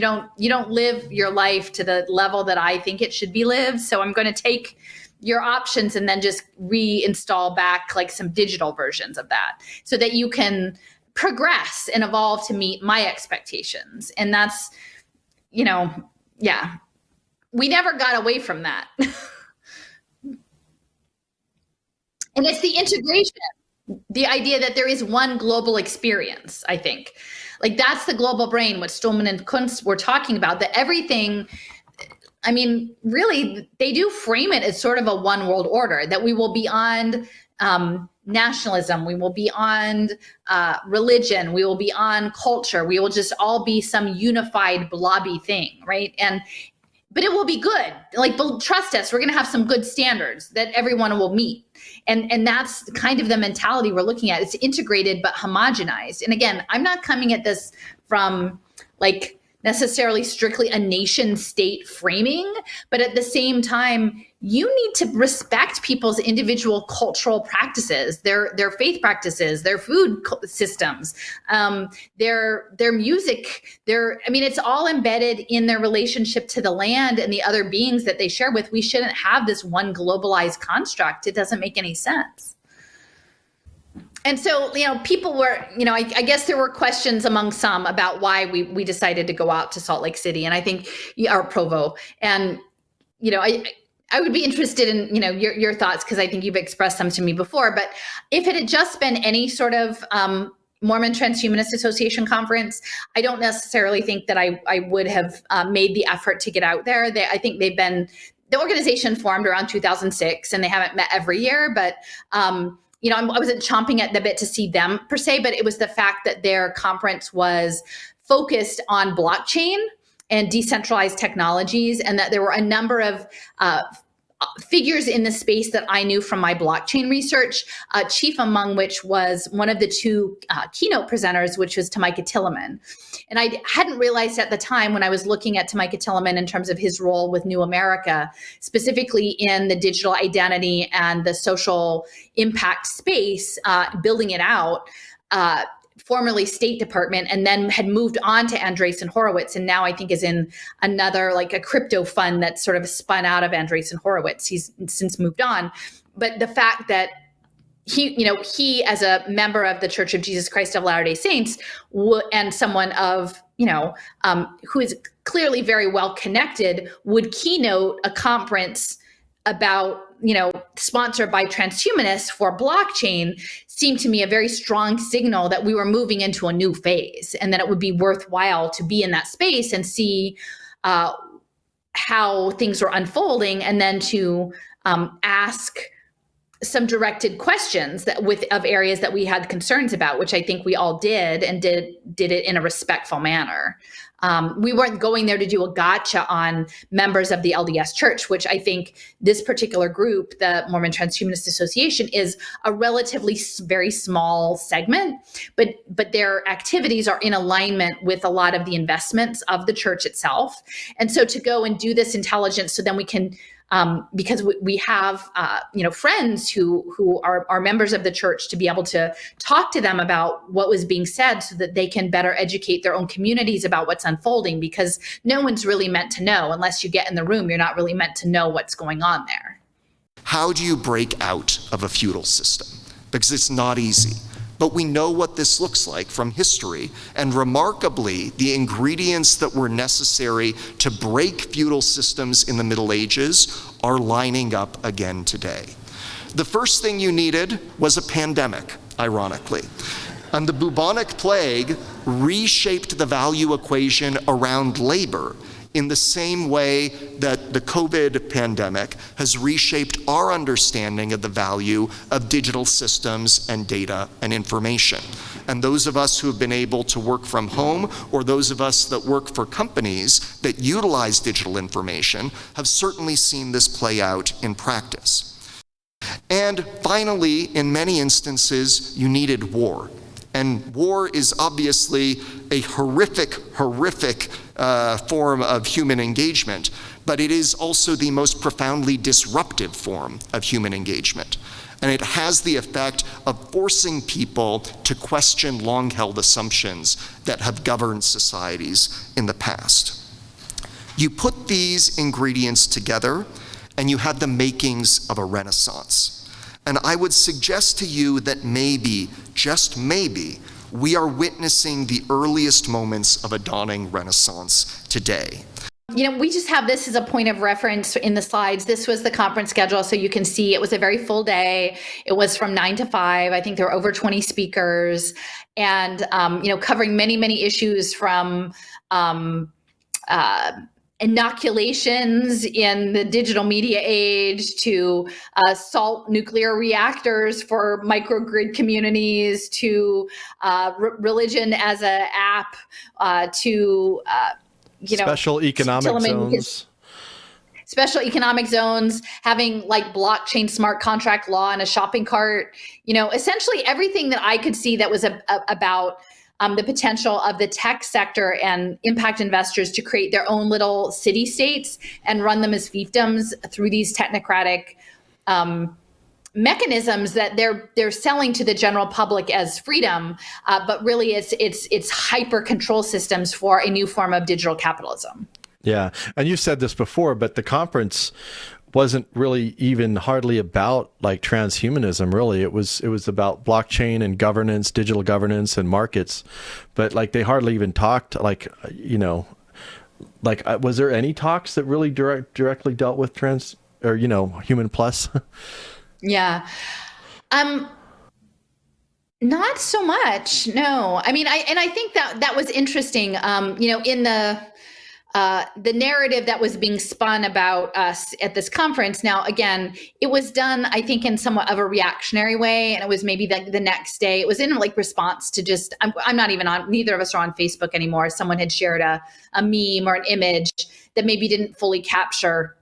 live your life to the level that I think it should be lived. So I'm going to take your options and then just reinstall back like some digital versions of that so that you can progress and evolve to meet my expectations. And that's, yeah, we never got away from that. And it's the integration, the idea that there is one global experience, I think. Like, that's the global brain, what Stolman and Kuntz were talking about, that everything, I mean, really, they do frame it as sort of a one world order, that we will beyond nationalism, we will beyond religion, we will beyond culture, we will just all be some unified blobby thing, right? But it will be good. Like, trust us, we're going to have some good standards that everyone will meet. And that's kind of the mentality we're looking at. It's integrated but homogenized. And again, I'm not coming at this from like necessarily strictly a nation state framing, but at the same time, you need to respect people's individual cultural practices, their faith practices, their food systems, their music, it's all embedded in their relationship to the land and the other beings that they share with. We shouldn't have this one globalized construct. It doesn't make any sense. And so, people were, I guess there were questions among some about why we decided to go out to Salt Lake City, and I think, or Provo. And, I would be interested in, your thoughts, because I think you've expressed them to me before. But if it had just been any sort of Mormon Transhumanist Association conference, I don't necessarily think that I would have made the effort to get out there. I think the organization formed around 2006, and they haven't met every year. But I wasn't chomping at the bit to see them per se, but it was the fact that their conference was focused on blockchain and decentralized technologies, and that there were a number of figures in the space that I knew from my blockchain research, chief among which was one of the two keynote presenters, which was Tamika Tilleman. And I hadn't realized at the time, when I was looking at Tamika Tilleman in terms of his role with New America, specifically in the digital identity and the social impact space, building it out, formerly State Department, and then had moved on to Andreessen Horowitz, and now I think is in another, like a crypto fund that's sort of spun out of Andreessen Horowitz. He's since moved on. But the fact that he as a member of the Church of Jesus Christ of Latter-day Saints and someone of, who is clearly very well connected, would keynote a conference about, sponsored by transhumanists for blockchain, seemed to me a very strong signal that we were moving into a new phase, and that it would be worthwhile to be in that space and see how things were unfolding, and then to ask some directed questions of areas that we had concerns about, which I think we all did, and did it in a respectful manner. We weren't going there to do a gotcha on members of the LDS Church, which I think this particular group, the Mormon Transhumanist Association, is a relatively very small segment, but their activities are in alignment with a lot of the investments of the church itself. And so to go and do this intelligence, so then we can, because we have, friends who are members of the church, to be able to talk to them about what was being said, so that they can better educate their own communities about what's unfolding, because no one's really meant to know. Unless you get in the room, you're not really meant to know what's going on there. How do you break out of a feudal system? Because it's not easy. But we know what this looks like from history, and remarkably, the ingredients that were necessary to break feudal systems in the Middle Ages are lining up again today. The first thing you needed was a pandemic, ironically. And the bubonic plague reshaped the value equation around labor in the same way that the COVID pandemic has reshaped our understanding of the value of digital systems and data and information. And those of us who have been able to work from home, or those of us that work for companies that utilize digital information, have certainly seen this play out in practice. And finally, in many instances, you needed war. And war is obviously a horrific form of human engagement, but it is also the most profoundly disruptive form of human engagement. And it has the effect of forcing people to question long-held assumptions that have governed societies in the past. You put these ingredients together, and you have the makings of a renaissance. And I would suggest to you that maybe, just maybe, we are witnessing the earliest moments of a dawning renaissance today. We just have this as a point of reference in the slides. This was the conference schedule, so you can see it was a very full day. It was from 9 to 5. I think there were over 20 speakers, and covering many, many issues from inoculations in the digital media age to salt nuclear reactors for microgrid communities to religion as an app to special economic zones. Special economic zones, having like blockchain smart contract law in a shopping cart, essentially everything that I could see that was about the potential of the tech sector and impact investors to create their own little city states and run them as fiefdoms through these technocratic mechanisms that they're selling to the general public as freedom, but really it's hyper control systems for a new form of digital capitalism. Yeah, and you said this before, but the conference wasn't really even hardly about like transhumanism. Really, it was about blockchain and governance, digital governance and markets. But like they hardly even talked was there any talks that really directly dealt with or Human Plus? Yeah. Not so much. No. I mean, I think that was interesting. In the narrative that was being spun about us at this conference. Now, again, it was done, I think, in somewhat of a reactionary way, and it was maybe the next day. It was in like response to just I'm not even on. Neither of us are on Facebook anymore. Someone had shared a meme or an image that maybe didn't fully capture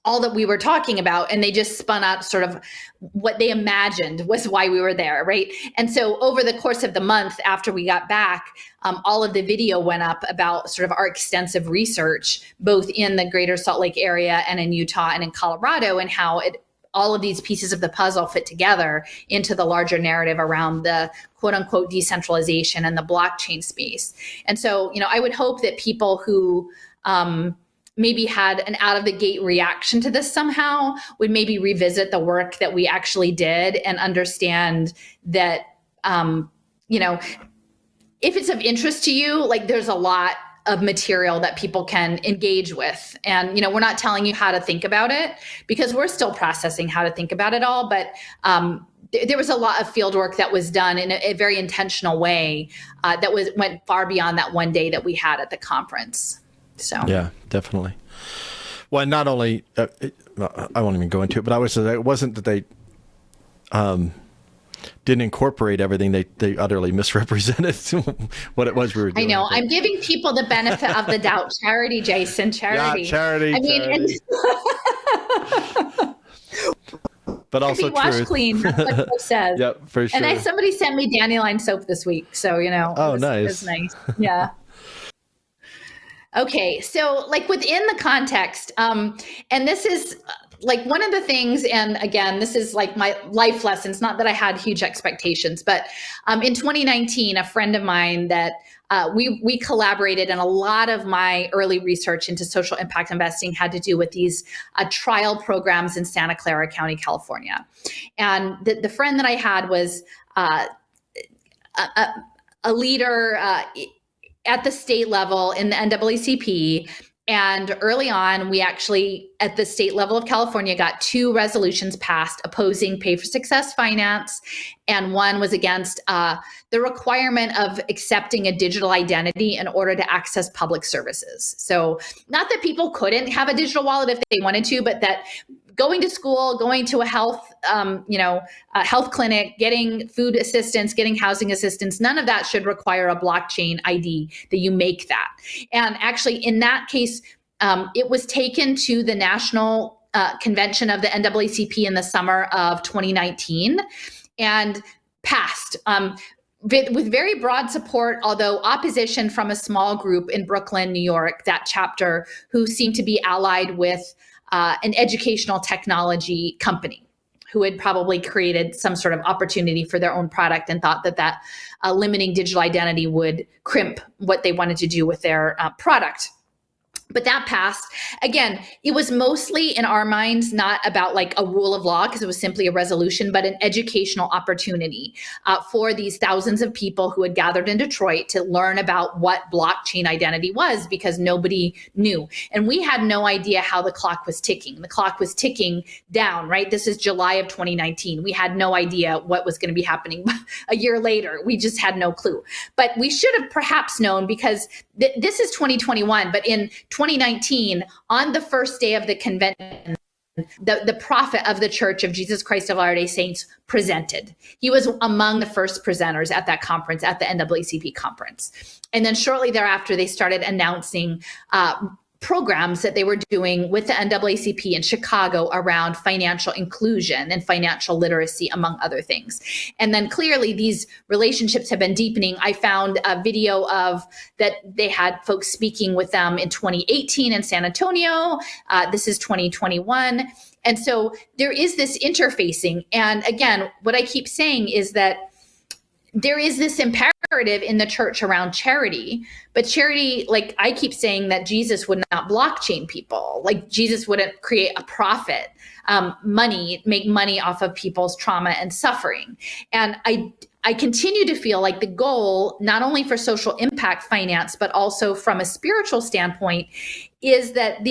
all that we were talking about, and they just spun out sort of what they imagined was why we were there, right? And so over the course of the month after we got back, all of the video went up about sort of our extensive research, both in the greater Salt Lake area and in Utah and in Colorado, and how all of these pieces of the puzzle fit together into the larger narrative around the quote unquote decentralization and the blockchain space. And so, I would hope that people who, maybe had an out of the gate reaction to this somehow would maybe revisit the work that we actually did and understand that, if it's of interest to you, like there's a lot of material that people can engage with. And, we're not telling you how to think about it because we're still processing how to think about it all. But there was a lot of field work that was done in a very intentional way that went far beyond that one day that we had at the conference. So yeah, definitely. Well, not only I won't even go into it, but I would say it wasn't that they didn't incorporate everything; they utterly misrepresented what it was we were doing. I know. I'm giving people the benefit of the doubt. Charity, Jason. Charity. Yeah, charity. I mean, charity. But also wash truth. clean. That's what it says. Yep, for sure. And somebody sent me dandelion soap this week, so Oh, nice. It was nice. Yeah. Okay, so like within the context, and this is like one of the things, and again, this is like my life lessons, not that I had huge expectations, but in 2019, a friend of mine that we collaborated, and a lot of my early research into social impact investing had to do with these trial programs in Santa Clara County, California. And the friend that I had was a leader at the state level in the NAACP. And early on, we actually, at the state level of California, got 2 resolutions passed opposing pay for success finance. And one was against the requirement of accepting a digital identity in order to access public services. So not that people couldn't have a digital wallet if they wanted to, but that going to school, going to a health, a health clinic, getting food assistance, getting housing assistance, none of that should require a blockchain ID that you make that. And actually, in that case, it was taken to the national convention of the NAACP in the summer of 2019 and passed. With very broad support, although opposition from a small group in Brooklyn, New York, that chapter, who seemed to be allied with an educational technology company who had probably created some sort of opportunity for their own product and thought that limiting digital identity would crimp what they wanted to do with their product. But that passed. Again, it was mostly in our minds not about like a rule of law because it was simply a resolution, but an educational opportunity for these thousands of people who had gathered in Detroit to learn about what blockchain identity was because nobody knew. And we had no idea how the clock was ticking. The clock was ticking down, right? This is July of 2019. We had no idea what was going to be happening a year later. We just had no clue. But we should have perhaps known because this is 2021, but in 2019, on the first day of the convention, the prophet of the Church of Jesus Christ of Latter-day Saints presented. He was among the first presenters at that conference, at the NAACP conference. And then shortly thereafter, they started announcing programs that they were doing with the NAACP in Chicago around financial inclusion and financial literacy, among other things. And then clearly these relationships have been deepening. I found a video of that they had folks speaking with them in 2018 in San Antonio. This is 2021. And so there is this interfacing. And again, what I keep saying is that there is this imperative in the church around charity, but charity, like I keep saying that Jesus would not blockchain people. Like Jesus wouldn't create a profit, make money off of people's trauma and suffering. And I continue to feel like the goal, not only for social impact finance, but also from a spiritual standpoint, is that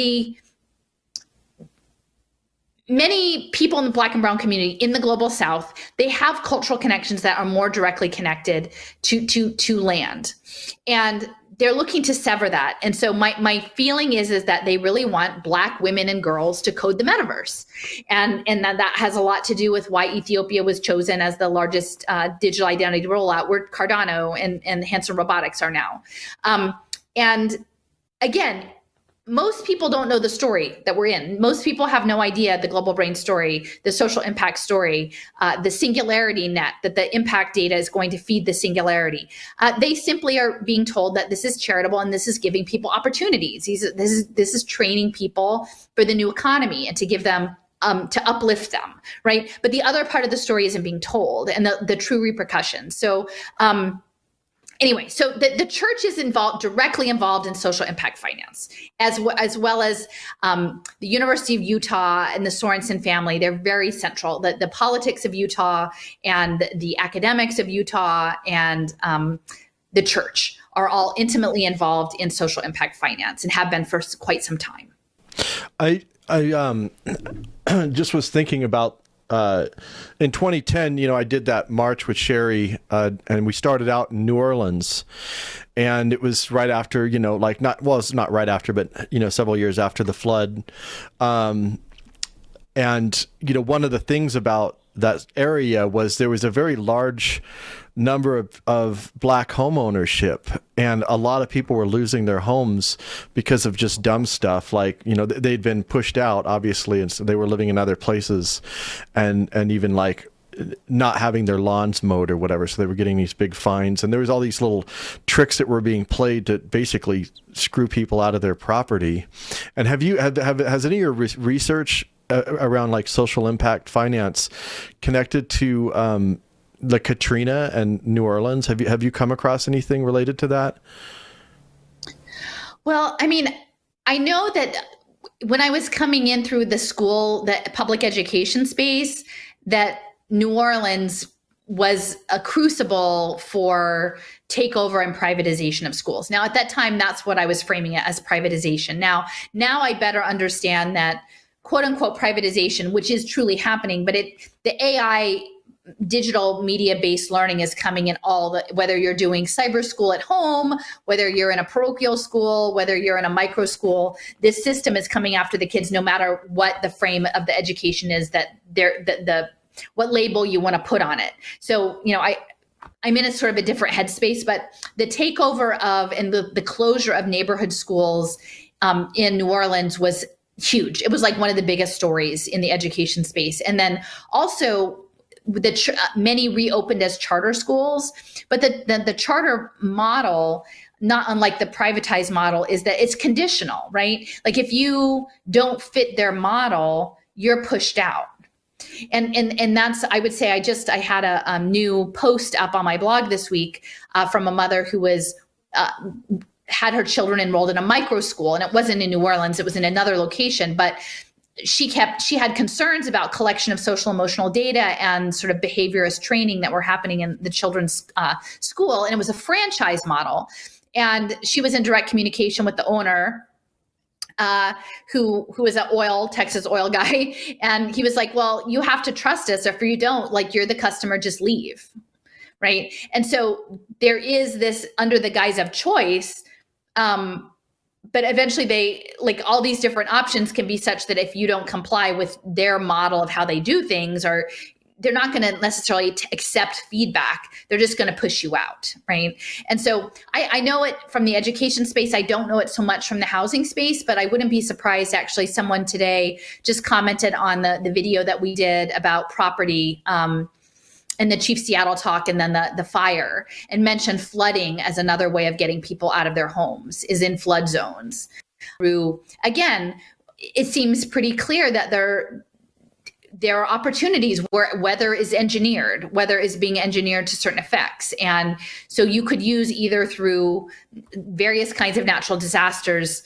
many people in the Black and brown community in the global South, they have cultural connections that are more directly connected to land. And they're looking to sever that. And so my feeling is that they really want Black women and girls to code the metaverse. And that has a lot to do with why Ethiopia was chosen as the largest digital identity rollout, where Cardano and Hanson Robotics are now. And again, most people don't know the story that we're in. Most people have no idea the global brain story, the social impact story, the singularity net, that the impact data is going to feed the singularity. They simply are being told that this is charitable and this is giving people opportunities. This is training people for the new economy and to give them to uplift them, right? But the other part of the story isn't being told, and the true repercussions. So anyway, so the church is directly involved in social impact finance, as well as the University of Utah and the Sorensen family. They're very central. The politics of Utah and the academics of Utah and the church are all intimately involved in social impact finance and have been for quite some time. I just was thinking about in 2010, I did that march with Sherry, and we started out in New Orleans, and it was right after, it's not right after, but, several years after the flood. And, one of the things about that area was there was a very large number of Black home ownership, and a lot of people were losing their homes because of just dumb stuff, like they'd been pushed out, obviously, and so they were living in other places, and even like not having their lawns mowed or whatever, so they were getting these big fines, and there was all these little tricks that were being played to basically screw people out of their property. And has any of your research around like social impact finance connected to the Katrina and New Orleans? Have you come across anything related to that? Well, I mean, I know that when I was coming in through the school, the public education space, that New Orleans was a crucible for takeover and privatization of schools. Now, at that time, that's what I was framing it as, privatization. Now I better understand that quote unquote privatization, which is truly happening, but the AI digital media-based learning is coming in whether you're doing cyber school at home, whether you're in a parochial school, whether you're in a micro school, this system is coming after the kids, no matter what the frame of the education is what label you want to put on it. So, I'm in a sort of a different headspace, but the takeover of and the closure of neighborhood schools in New Orleans was huge. It was like one of the biggest stories in the education space. And then also many reopened as charter schools, but the charter model, not unlike the privatized model, is that it's conditional, right? Like if you don't fit their model, you're pushed out. And that's, I would say, I had a new post up on my blog this week from a mother who was had her children enrolled in a micro school, and it wasn't in New Orleans, it was in another location, but she had concerns about collection of social emotional data and sort of behaviorist training that were happening in the children's school. And it was a franchise model. And she was in direct communication with the owner, who is an Texas oil guy. And he was like, well, you have to trust us, or if you don't, like, you're the customer, just leave. Right. And so there is this, under the guise of choice, but eventually all these different options can be such that if you don't comply with their model of how they do things, or they're not going to necessarily accept feedback, they're just going to push you out, right? And so I know it from the education space. I don't know it so much from the housing space, but I wouldn't be surprised. Actually, someone today just commented on the video that we did about property and the Chief Seattle talk, and then the fire, and mentioned flooding as another way of getting people out of their homes, is in flood zones. Again, it seems pretty clear that there are opportunities where weather is being engineered to certain effects. And so you could use either through various kinds of natural disasters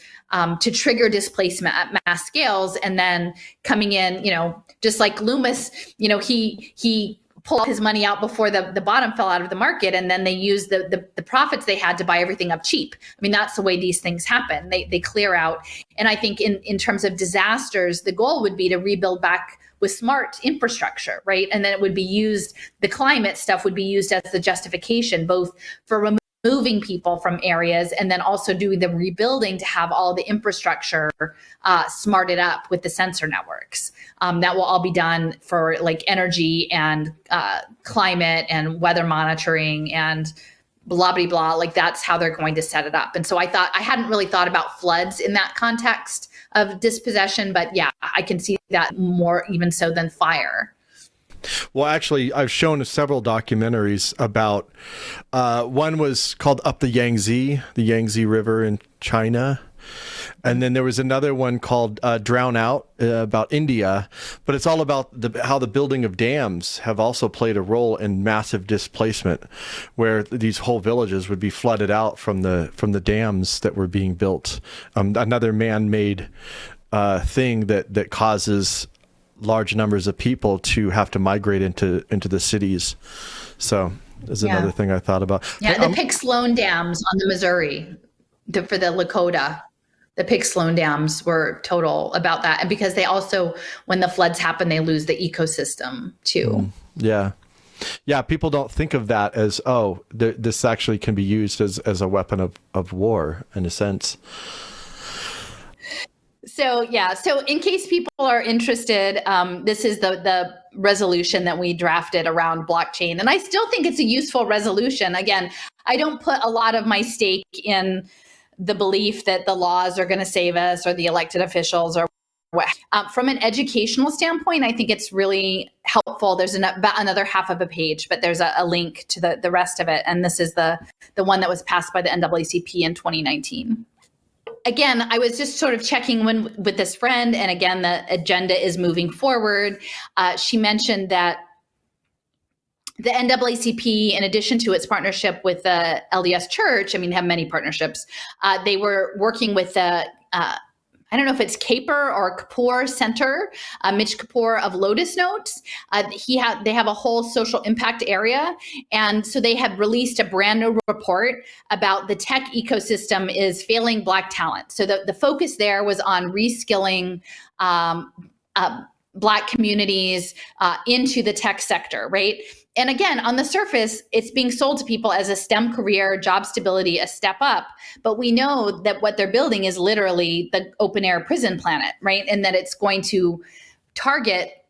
to trigger displacement at mass scales, and then coming in, just like Loomis, he pull his money out before the bottom fell out of the market, and then they use the profits they had to buy everything up cheap. I mean, that's the way these things happen. They clear out. And I think in terms of disasters, the goal would be to rebuild back with smart infrastructure, right? And then it would be used, the climate stuff would be used as the justification, both for removing people from areas and then also doing the rebuilding to have all the infrastructure smarted up with the sensor networks. That will all be done for like energy and climate and weather monitoring and blah, blah, blah. Like that's how they're going to set it up. And so I hadn't really thought about floods in that context of dispossession, but yeah, I can see that more even so than fire. Well, actually, I've shown several documentaries about, one was called Up the Yangtze River in China. And then there was another one called Drown Out about India, but it's all about how the building of dams have also played a role in massive displacement, where these whole villages would be flooded out from the dams that were being built. Another man-made thing that causes large numbers of people to have to migrate into the cities. So there's another thing I thought about. Yeah, the Pick Sloan dams on the Missouri for the Lakota. The Pick Sloan dams were total about that. And because they also, when the floods happen, they lose the ecosystem too. Yeah. Yeah. People don't think of that as, this actually can be used as a weapon of war in a sense. So in case people are interested, this is the resolution that we drafted around blockchain. And I still think it's a useful resolution. Again, I don't put a lot of my stake in the belief that the laws are going to save us or the elected officials or what. From an educational standpoint, I think it's really helpful. There's about another half of a page, but there's a link to the rest of it. And this is the one that was passed by the NAACP in 2019. Again, I was just sort of checking with this friend, and again, the agenda is moving forward. She mentioned that the NAACP, in addition to its partnership with the LDS Church, I mean, have many partnerships. They were working with the, I don't know if it's Kaper or Kapoor Center, Mitch Kapoor of Lotus Notes. They have a whole social impact area. And so they have released a brand new report about the tech ecosystem is failing Black talent. So the focus there was on reskilling Black communities into the tech sector, right? And again, on the surface, it's being sold to people as a STEM career, job stability, a step up. But we know that what they're building is literally the open air prison planet, right? And that it's going to target,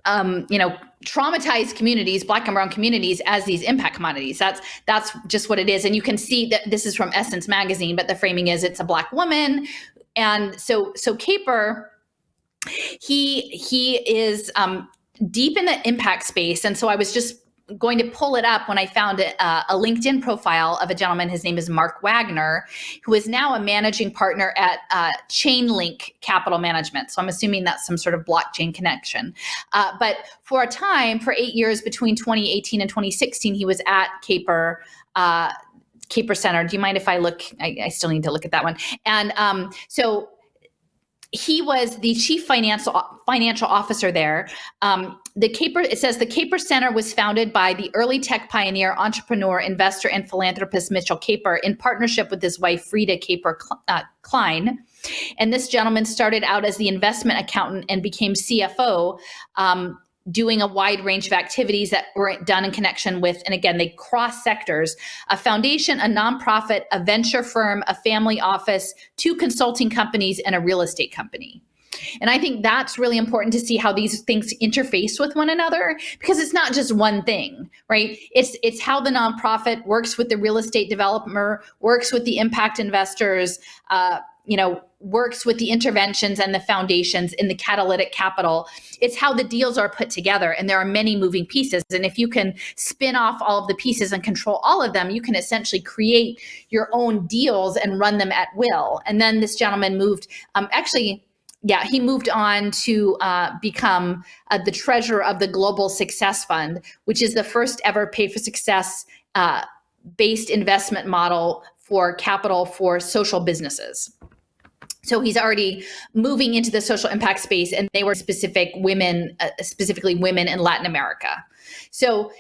traumatized communities, Black and brown communities, as these impact commodities. That's just what it is. And you can see that this is from Essence magazine, but the framing is it's a Black woman. And so Kaper, he is deep in the impact space. And so I was just going to pull it up when I found a LinkedIn profile of a gentleman. His name is Mark Wagner, who is now a managing partner at Chainlink Capital Management. So I'm assuming that's some sort of blockchain connection. But for a time, for 8 years between 2018 and 2016, he was at Kaper Center. Do you mind if I look? I still need to look at that one. And so he was the chief financial officer there. It says the Kaper Center was founded by the early tech pioneer, entrepreneur, investor, and philanthropist Mitchell Kaper in partnership with his wife Frida Kaper Klein. And this gentleman started out as the investment accountant and became CFO, doing a wide range of activities that were done in connection with, and again, they cross sectors, a foundation, a nonprofit, a venture firm, a family office, 2 consulting companies, and a real estate company. And I think that's really important to see how these things interface with one another, because it's not just one thing, right? It's how the nonprofit works with the real estate developer, works with the impact investors, works with the interventions and the foundations in the catalytic capital. It's how the deals are put together. And there are many moving pieces. And if you can spin off all of the pieces and control all of them, you can essentially create your own deals and run them at will. And then this gentleman moved, he moved on to become the treasurer of the Global Success Fund, which is the first ever pay for success based investment model for capital for social businesses. So he's already moving into the social impact space, and they were specifically women in Latin America. So,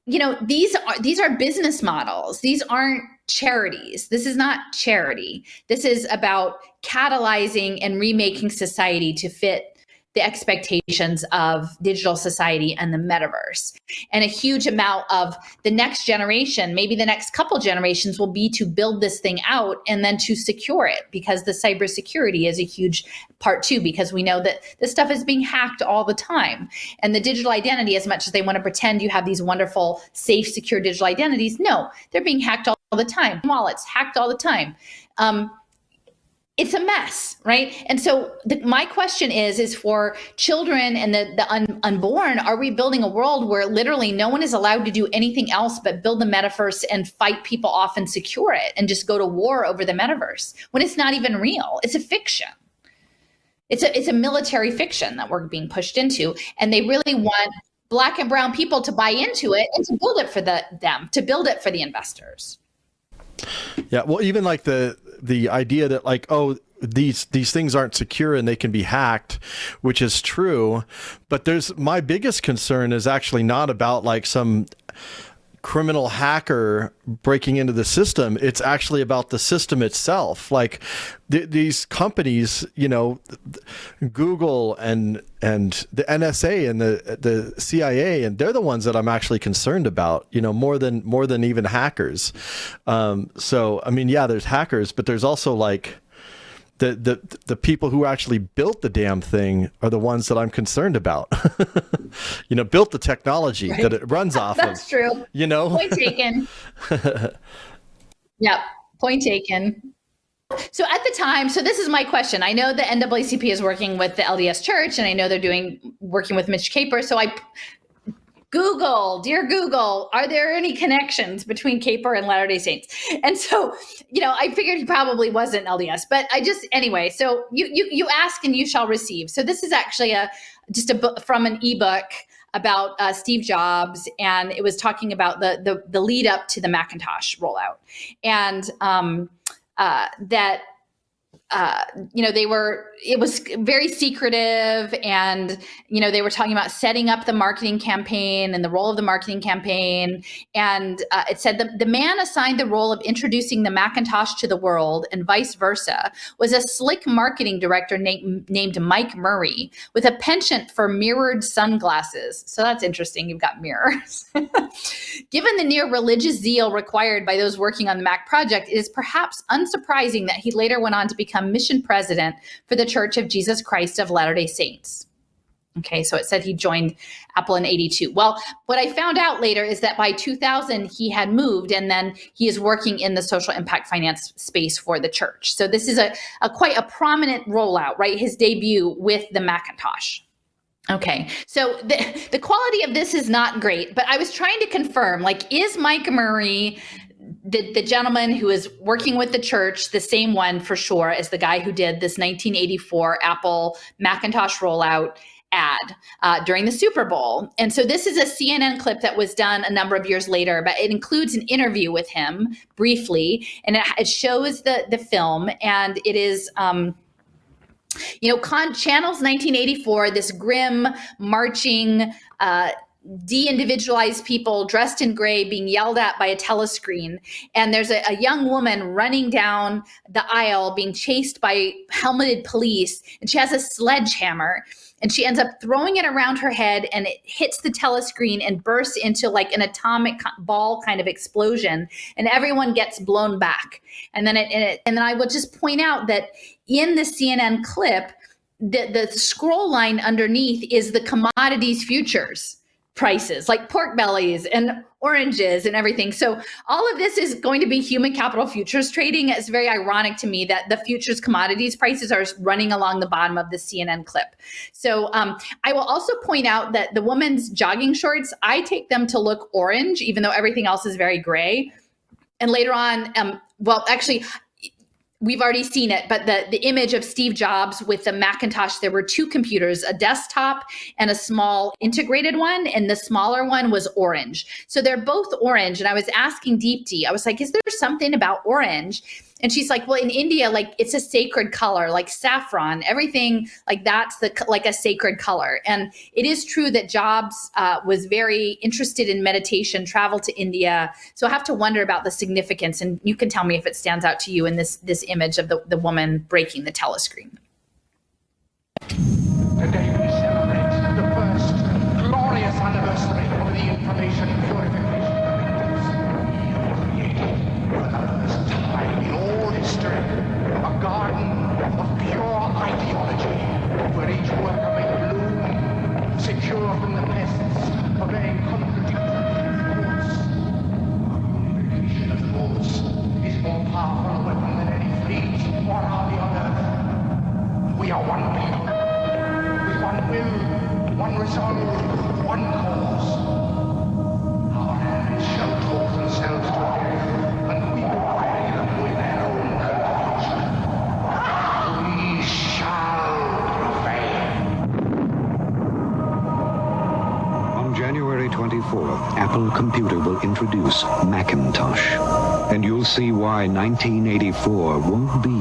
these are business models. These aren't charities. This is not charity. This is about catalyzing and remaking society to fit the expectations of digital society and the metaverse. And a huge amount of the next generation, maybe the next couple generations, will be to build this thing out and then to secure it, because the cybersecurity is a huge part too, because we know that this stuff is being hacked all the time. And the digital identity, as much as they want to pretend you have these wonderful, safe, secure digital identities, no, they're being hacked all the time. Wallets hacked all the time. It's a mess, right? And so my question is for children and the unborn, are we building a world where literally no one is allowed to do anything else but build the metaverse and fight people off and secure it and just go to war over the metaverse when it's not even real? It's a fiction. It's a military fiction that we're being pushed into, and they really want Black and brown people to buy into it and to build it for to build it for the investors. Yeah, well, even like the idea that like, oh, these things aren't secure and they can be hacked, which is true. But my biggest concern is actually not about like some criminal hacker breaking into the system. It's actually about the system itself. Like these companies, Google and the NSA and the CIA, and they're the ones that I'm actually concerned about, more than even hackers. So, I mean, yeah, there's hackers, but there's also like the people who actually built the damn thing are the ones that I'm concerned about. Built the technology that it runs off of. That's true. Point taken. Yep. Point taken. So at the time, so this is my question. I know the NAACP is working with the LDS Church, and I know they're working with Mitch Caper. So dear Google, are there any connections between Caper and Latter-day Saints? And so, I figured he probably wasn't LDS, but anyway, so you ask and you shall receive. So this is actually just a book from an ebook about Steve Jobs, and it was talking about the lead up to the Macintosh rollout, and it was very secretive, and, they were talking about setting up the marketing campaign and the role of the marketing campaign. And it said the man assigned the role of introducing the Macintosh to the world and vice versa was a slick marketing director named Mike Murray with a penchant for mirrored sunglasses. So that's interesting. You've got mirrors. Given the near religious zeal required by those working on the Mac project, it is perhaps unsurprising that he later went on to become mission president for the Church of Jesus Christ of Latter-day Saints. Okay, so it said he joined Apple in 1982. Well, what I found out later is that by 2000, he had moved, and then he is working in the social impact finance space for the church. So this is a quite a prominent rollout, right? His debut with the Macintosh. Okay, so the quality of this is not great, but I was trying to confirm, like, is Mike Murray the gentleman who is working with the church, the same one for sure as the guy who did this 1984 Apple Macintosh rollout ad during the Super Bowl? And so this is a CNN clip that was done a number of years later, but it includes an interview with him briefly, and it shows the film, and it is Channel's 1984, this grim marching de-individualized people dressed in gray being yelled at by a telescreen, and there's a young woman running down the aisle being chased by helmeted police, and she has a sledgehammer, and she ends up throwing it around her head, and it hits the telescreen and bursts into like an atomic ball kind of explosion, and everyone gets blown back. And then I will just point out that in the CNN clip, the scroll line underneath is the commodities futures prices, like pork bellies and oranges and everything. So all of this is going to be human capital futures trading. It's very ironic to me that the futures commodities prices are running along the bottom of the CNN clip. So I will also point out that the woman's jogging shorts, I take them to look orange, even though everything else is very gray. And later on, actually, we've already seen it, but the image of Steve Jobs with the Macintosh, there were two computers, a desktop and a small integrated one, and the smaller one was orange. So they're both orange, and I was asking Deepti, I was like, is there something about orange? And she's like, well, in India, like it's a sacred color, like saffron, everything like that's like a sacred color. And it is true that Jobs was very interested in meditation, traveled to India. So I have to wonder about the significance. And you can tell me if it stands out to you in this image of the woman breaking the telescreen. Today we celebrate the first glorious anniversary of the information purification directives. Created for the first time in all history a garden of pure ideology where each worker may bloom, secure from the pests, obeying contradictory thoughts. Our unification of thoughts is more powerful a weapon than any fleet or army on earth. We are one people. One will, one resolve, one cause. Our hands shall talk themselves to death, and we will bury them with their own conclusion. We shall prevail. On January 24th, Apple Computer will introduce Macintosh. And you'll see why 1984 won't be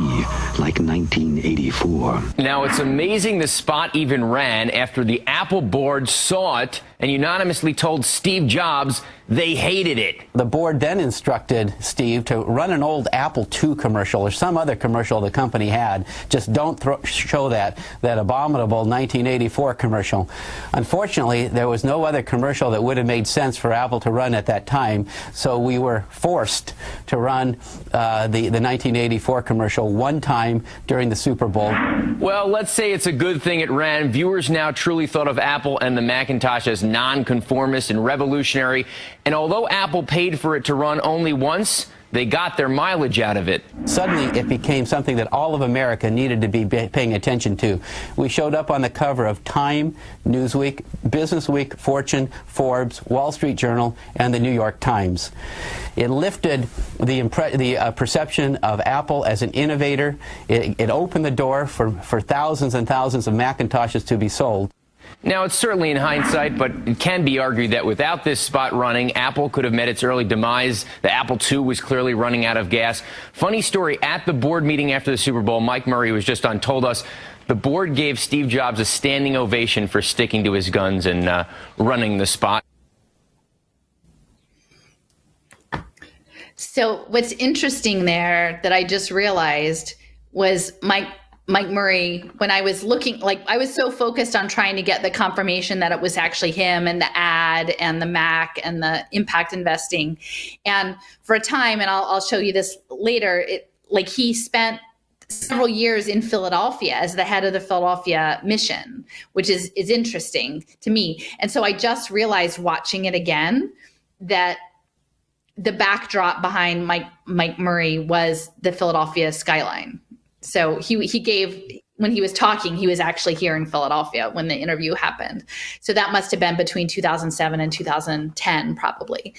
like 1984. Now, it's amazing the spot even ran after the Apple board saw it and unanimously told Steve Jobs they hated it. The board then instructed Steve to run an old Apple II commercial or some other commercial the company had. Just don't show that abominable 1984 commercial. Unfortunately, there was no other commercial that would have made sense for Apple to run at that time, so we were forced to run the 1984 commercial one time during the Super Bowl. Well, let's say it's a good thing it ran. Viewers now truly thought of Apple and the Macintosh as non-conformist and revolutionary. And although Apple paid for it to run only once, they got their mileage out of it. Suddenly, it became something that all of America needed to be paying attention to. We showed up on the cover of Time, Newsweek, Business Week, Fortune, Forbes, Wall Street Journal, and the New York Times. It lifted the perception of Apple as an innovator. It opened the door for thousands and thousands of Macintoshes to be sold. Now, it's certainly in hindsight, but it can be argued that without this spot running, Apple could have met its early demise. The Apple II was clearly running out of gas. Funny story, at the board meeting after the Super Bowl, Mike Murray was just on, told us the board gave Steve Jobs a standing ovation for sticking to his guns and running the spot. So what's interesting there that I just realized was Mike Murray, when I was looking, like I was so focused on trying to get the confirmation that it was actually him and the ad and the Mac and the impact investing. And for a time, and I'll show you this later, he spent several years in Philadelphia as the head of the Philadelphia mission, which is interesting to me. And so I just realized watching it again that the backdrop behind Mike Murray was the Philadelphia skyline. So he gave, when he was talking, he was actually here in Philadelphia when the interview happened. So that must have been between 2007 and 2010, probably.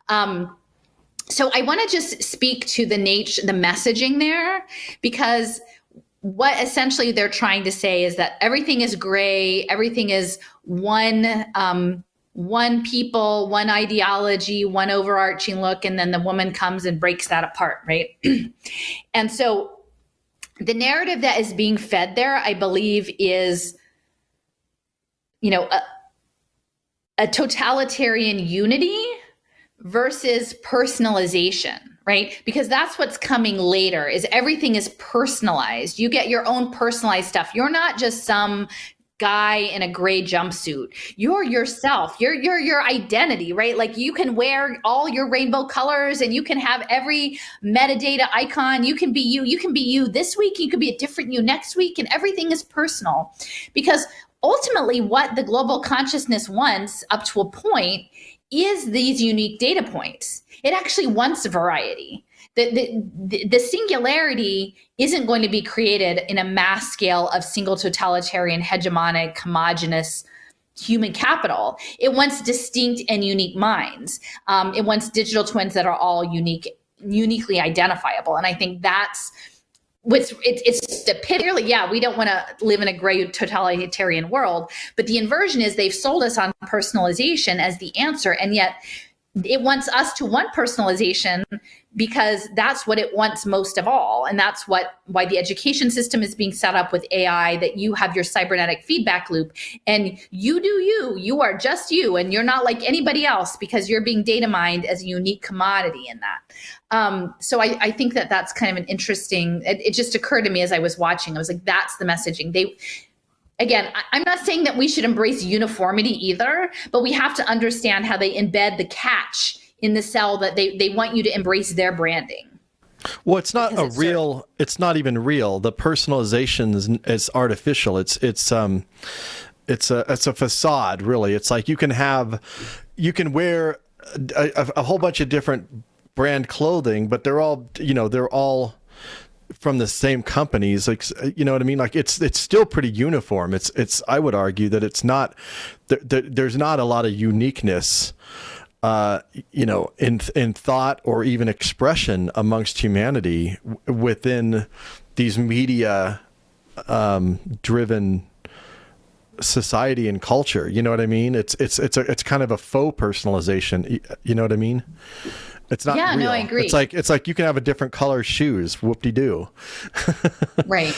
So I want to just speak to the messaging there, because what essentially they're trying to say is that everything is gray, everything is one people, one ideology, one overarching look, and then the woman comes and breaks that apart, right? And so the narrative that is being fed there, I believe, is, a totalitarian unity versus personalization, right? Because that's what's coming later, is everything is personalized. You get your own personalized stuff. You're not just some guy in a gray jumpsuit. You're yourself. You're your identity, right? Like you can wear all your rainbow colors and you can have every metadata icon. You can be you. You can be you this week. You could be a different you next week, and everything is personal. Because ultimately what the global consciousness wants up to a point is these unique data points. It actually wants variety. The singularity isn't going to be created in a mass scale of single totalitarian, hegemonic, homogenous human capital. It wants distinct and unique minds. It wants digital twins that are all uniquely identifiable. And I think that's it's the pit. Yeah, we don't want to live in a gray totalitarian world, but the inversion is they've sold us on personalization as the answer, and yet it wants us to want personalization because that's what it wants most of all. And that's why the education system is being set up with AI, that you have your cybernetic feedback loop and you do you are just you, and you're not like anybody else because you're being data mined as a unique commodity in that. So I think that that's kind of an interesting, it just occurred to me as I was watching, I was like, that's the messaging. Again, I'm not saying that we should embrace uniformity either, but we have to understand how they embed the catch in the cell that they want you to embrace their branding. Well, it's not it's not even real. The personalization is artificial. It's a facade, really. It's like you can wear a whole bunch of different brand clothing, but they're all from the same companies, like, you know what I mean? Like it's still pretty uniform. I would argue that it's not, there's not a lot of uniqueness, in thought or even expression amongst humanity within these media, driven society and culture. You know what I mean? It's kind of a faux personalization. You know what I mean? It's not real. No, I agree. It's like you can have a different color shoes. Whoop-de-doo. Right.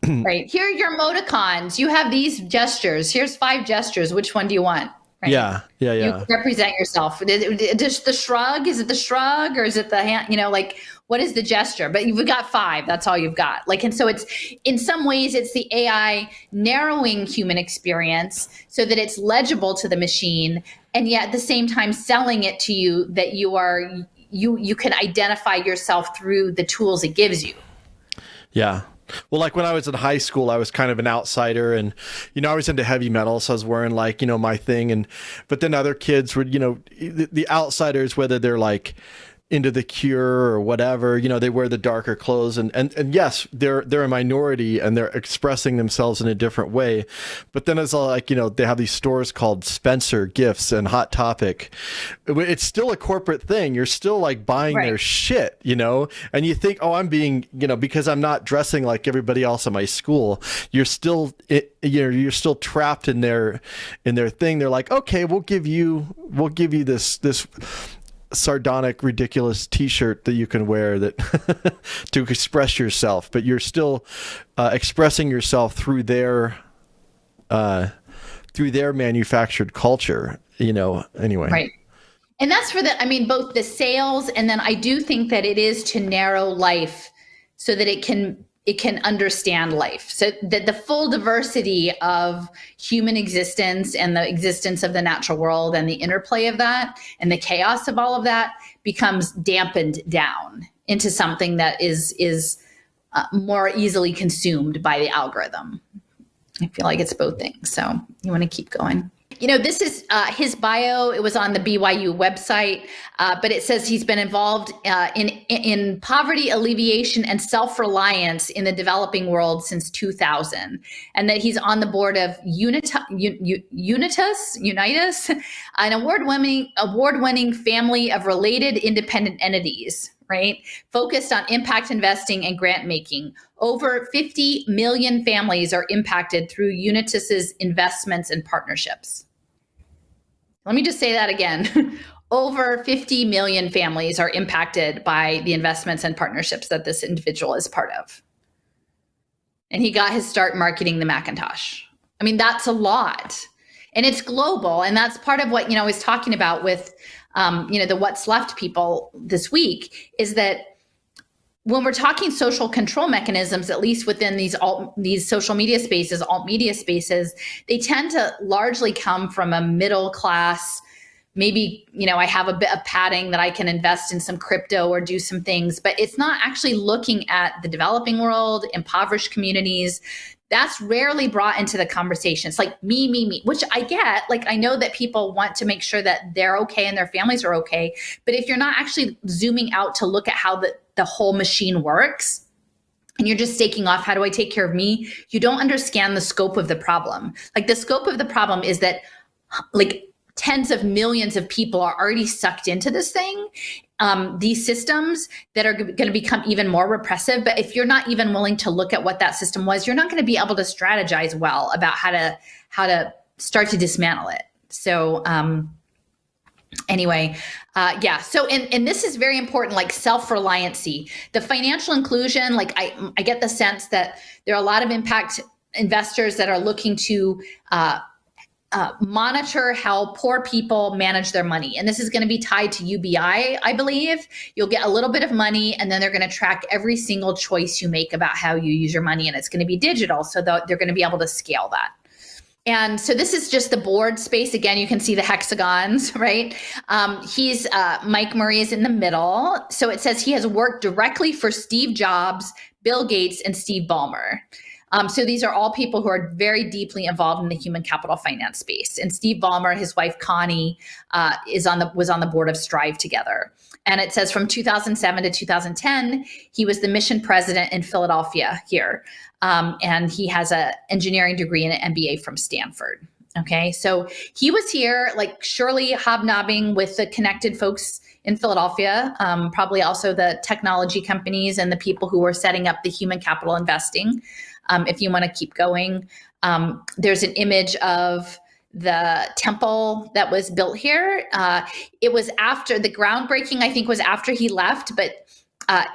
Right. Here are your emoticons. You have these gestures. Here's 5 gestures. Which one do you want? Right? Yeah. You represent yourself. Just the shrug? Is it the shrug or is it the hand? What is the gesture? But you've got 5. That's all you've got. And so it's, in some ways, it's the AI narrowing human experience so that it's legible to the machine, and yet at the same time selling it to you that you can identify yourself through the tools it gives you. Yeah. Well, like when I was in high school, I was kind of an outsider, and, I was into heavy metal. So I was wearing my thing. But then other kids were, the outsiders, whether they're like into The Cure or whatever, they wear the darker clothes, and yes, they're a minority and they're expressing themselves in a different way. But then it's like, they have these stores called Spencer Gifts and Hot Topic. It's still a corporate thing. You're still like buying their shit, and you think, oh, I'm being, because I'm not dressing like everybody else in my school. You're still, you're still trapped in their thing. They're like, okay, we'll give you this sardonic, ridiculous T-shirt that you can wear that to express yourself, but you're still expressing yourself through their manufactured culture. Anyway. Right. And that's for both the sales, and then I do think that it is to narrow life so that it can understand life. So that the full diversity of human existence and the existence of the natural world and the interplay of that and the chaos of all of that becomes dampened down into something that is more easily consumed by the algorithm. I feel like it's both things. So you want to keep going. This is his bio. It was on the BYU website, but it says he's been involved in poverty alleviation and self-reliance in the developing world since 2000, and that he's on the board of Unitas, an award-winning family of related independent entities, right? Focused on impact investing and grant making. Over 50 million families are impacted through Unitas's investments and partnerships. Let me just say that again. Over 50 million families are impacted by the investments and partnerships that this individual is part of. And he got his start marketing the Macintosh. That's a lot. And it's global. And that's part of what, I was talking about with, the What's Left people this week, is that when we're talking social control mechanisms, at least within these social media spaces, alt media spaces, they tend to largely come from a middle class. Maybe, I have a bit of padding that I can invest in some crypto or do some things, but it's not actually looking at the developing world, impoverished communities. That's rarely brought into the conversation. It's like me, which I get. Like, I know that people want to make sure that they're okay and their families are okay. But if you're not actually zooming out to look at how the whole machine works, and you're just staking off, how do I take care of me? You don't understand the scope of the problem. Like, the scope of the problem is that tens of millions of people are already sucked into this thing. These systems that are going to become even more repressive. But if you're not even willing to look at what that system was, you're not going to be able to strategize well about how to start to dismantle it. So Anyway, yeah. So, and this is very important, like self-reliancy, the financial inclusion. Like I get the sense that there are a lot of impact investors that are looking to monitor how poor people manage their money. And this is going to be tied to UBI, I believe. You'll get a little bit of money, and then they're going to track every single choice you make about how you use your money. And it's going to be digital, so that they're going to be able to scale that. And so this is just the board space. Again, you can see the hexagons, right? He's Mike Murray is in the middle. So it says he has worked directly for Steve Jobs, Bill Gates, and Steve Ballmer. So these are all people who are very deeply involved in the human capital finance space. And Steve Ballmer, his wife Connie, was on the board of Strive together. And it says from 2007 to 2010, he was the mission president in Philadelphia here. And he has an engineering degree and an MBA from Stanford. Okay, so he was here, like surely hobnobbing with the connected folks in Philadelphia, probably also the technology companies and the people who were setting up the human capital investing. If you want to keep going, there's an image of the temple that was built here. It was after the groundbreaking, I think was after he left, but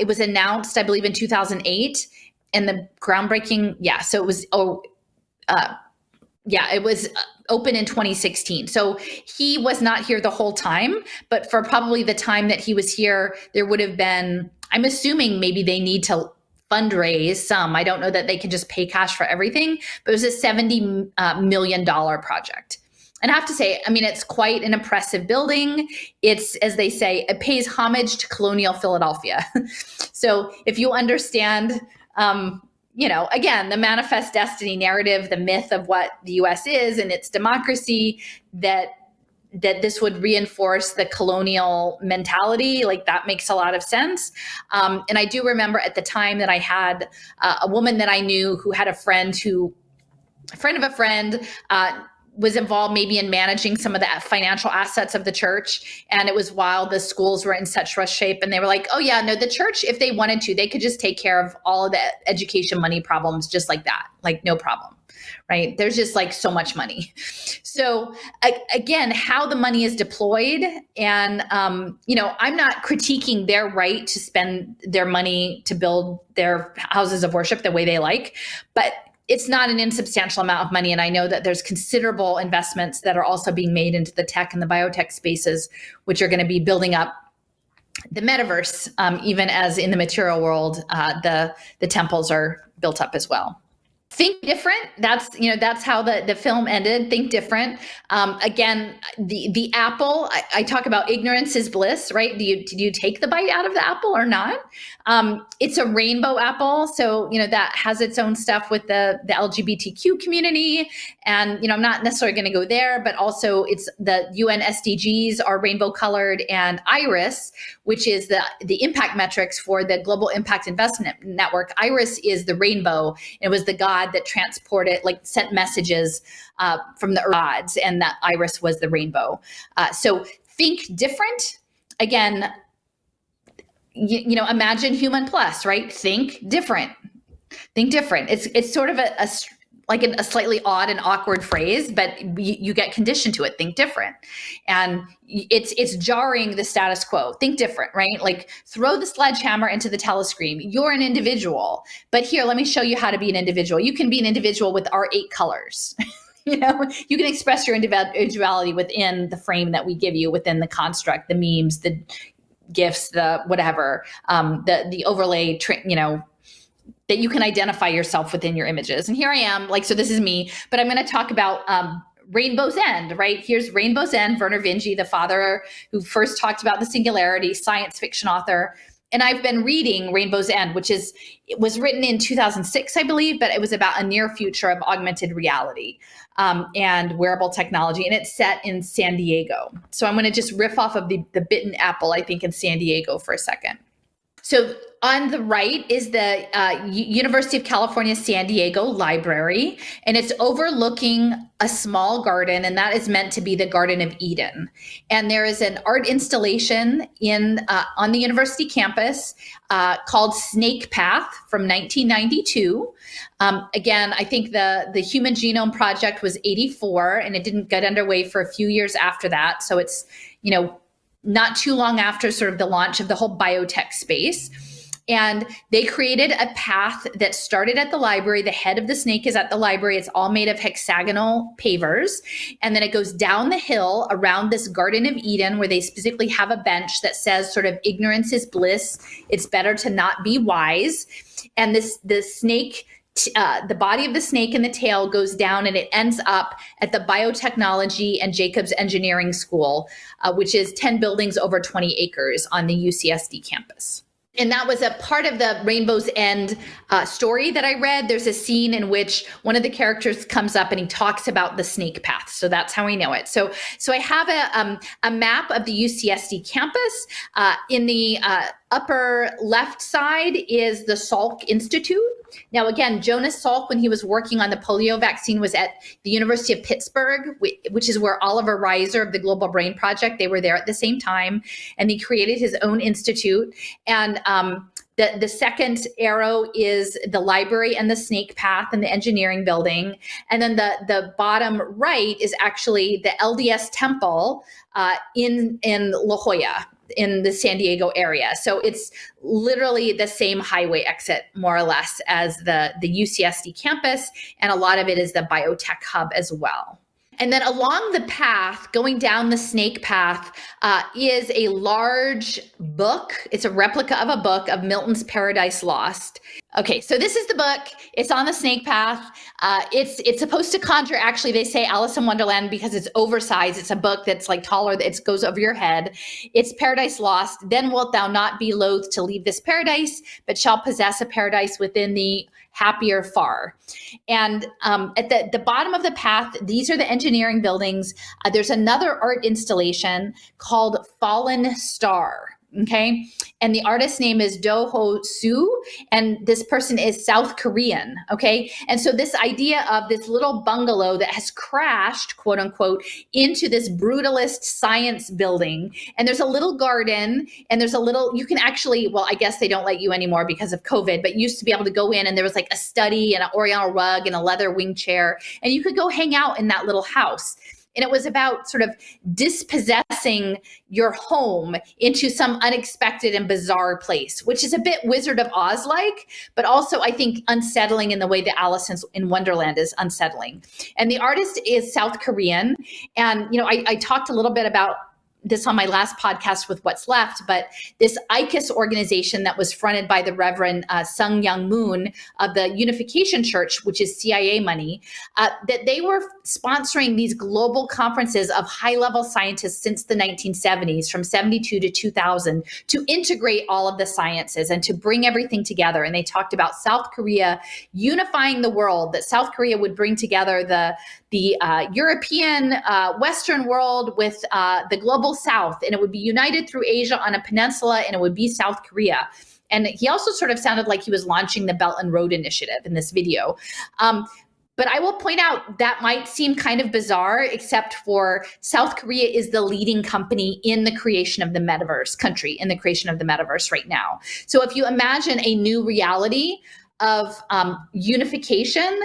it was announced, I believe, in 2008. And the groundbreaking, yeah, so it was, it was open in 2016. So he was not here the whole time, but for probably the time that he was here, there would have been, I'm assuming maybe they need to fundraise some. I don't know that they can just pay cash for everything, but it was a $70 million project. And I have to say, I mean, it's quite an impressive building. It's, as they say, it pays homage to colonial Philadelphia. So if you understand, again, the manifest destiny narrative, the myth of what the US is and its democracy, that this would reinforce the colonial mentality, like that makes a lot of sense. And I do remember at the time that I had a woman that I knew who had a friend of a friend, was involved maybe in managing some of the financial assets of the church. And it was while the schools were in such rough shape. And they were like, oh yeah, no, the church, if they wanted to, they could just take care of all of the education money problems just like that, like no problem, right? There's just like so much money. So again, how the money is deployed. And, I'm not critiquing their right to spend their money to build their houses of worship the way they like, but it's not an insubstantial amount of money. And I know that there's considerable investments that are also being made into the tech and the biotech spaces, which are going to be building up the metaverse, even as in the material world, the temples are built up as well. Think different. That's how the film ended. Think different. Again, the apple. I talk about ignorance is bliss, right? Do you take the bite out of the apple or not? It's a rainbow apple, so that has its own stuff with the LGBTQ community, and I'm not necessarily going to go there, but also it's the UN SDGs are rainbow colored, and IRIS, which is the impact metrics for the Global Impact Investment Network. IRIS is the rainbow. It was the god that transported, sent messages from the gods, and that Iris was the rainbow. So think different. Again, imagine human plus, right? Think different. Think different. It's sort of a slightly odd and awkward phrase, but you get conditioned to it. Think different. And it's jarring the status quo. Think different, right? Like throw the sledgehammer into the telescreen. You're an individual, but here, let me show you how to be an individual. You can be an individual with our 8 colors. You can express your individuality within the frame that we give you, within the construct, the memes, the GIFs, the whatever, the overlay, that you can identify yourself within your images. And here I am, so this is me, but I'm going to talk about Rainbow's End, right? Here's Rainbow's End, Vernor Vinge, the father who first talked about the singularity, science fiction author. And I've been reading Rainbow's End, it was written in 2006, I believe, but it was about a near future of augmented reality and wearable technology. And it's set in San Diego. So I'm going to just riff off of the bitten apple, I think, in San Diego for a second. So on the right is the University of California, San Diego Library, and it's overlooking a small garden, and that is meant to be the Garden of Eden. And there is an art installation on the university campus called Snake Path from 1992. Again, I think the Human Genome Project was 84, and it didn't get underway for a few years after that. So it's not too long after sort of the launch of the whole biotech space. And they created a path that started at the library. The head of the snake is at the library. It's all made of hexagonal pavers. And then it goes down the hill around this Garden of Eden, where they specifically have a bench that says sort of ignorance is bliss. It's better to not be wise. And the snake, the body of the snake and the tail goes down, and it ends up at the Biotechnology and Jacobs Engineering School, which is 10 buildings over 20 acres on the UCSD campus. And that was a part of the Rainbow's End story that I read. There's a scene in which one of the characters comes up and he talks about the snake path. So that's how we know it. So I have a map of the UCSD campus. In the upper left side is the Salk Institute. Now, again, Jonas Salk, when he was working on the polio vaccine, was at the University of Pittsburgh, which is where Oliver Reiser of the Global Brain Project, they were there at the same time, and he created his own institute. And the second arrow is the library and the snake path and the engineering building. And then the bottom right is actually the LDS temple in La Jolla, in the San Diego area. So it's literally the same highway exit, more or less, as the UCSD campus. And a lot of it is the biotech hub as well. And then along the path, going down the snake path, is a large book. It's a replica of a book of Milton's Paradise Lost. Okay, so this is the book. It's on the snake path. It's supposed to conjure, actually, they say Alice in Wonderland because it's oversized. It's a book that's like taller, it goes over your head. It's Paradise Lost. Then wilt thou not be loath to leave this paradise, but shall possess a paradise within thee, happier far. And at the bottom of the path, these are the engineering buildings. There's another art installation called Fallen Star. Okay. And the artist's name is Do Ho Soo. And this person is South Korean. Okay. And so this idea of this little bungalow that has crashed, quote unquote, into this brutalist science building. And there's a little garden, and there's you can actually, well, I guess they don't let you anymore because of COVID, but you used to be able to go in, and there was like a study and an oriental rug and a leather wing chair, and you could go hang out in that little house. And it was about sort of dispossessing your home into some unexpected and bizarre place, which is a bit Wizard of Oz-like, but also, I think, unsettling in the way that Alice in Wonderland is unsettling. And the artist is South Korean. And, I talked a little bit about this on my last podcast with What's Left, but this ICUS organization that was fronted by the Reverend Sung Young Moon of the Unification Church, which is CIA money, that they were sponsoring these global conferences of high-level scientists since the 1970s, from 72 to 2000, to integrate all of the sciences and to bring everything together. And they talked about South Korea unifying the world, that South Korea would bring together the European Western world with the global South, and it would be united through Asia on a peninsula, and it would be South Korea. And he also sort of sounded like he was launching the Belt and Road Initiative in this video. But I will point out that might seem kind of bizarre, except for South Korea is the leading company in the creation of the metaverse, country in the creation of the metaverse right now. So if you imagine a new reality of unification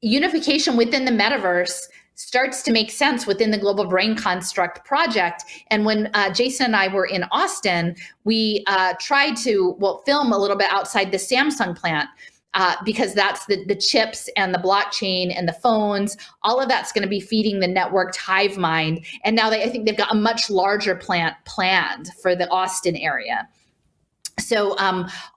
within the metaverse starts to make sense within the Global Brain Construct project. And when Jason and I were in Austin, we tried to film a little bit outside the Samsung plant, because that's the chips and the blockchain and the phones, all of that's going to be feeding the networked hive mind. And now I think they've got a much larger plant planned for the Austin area. So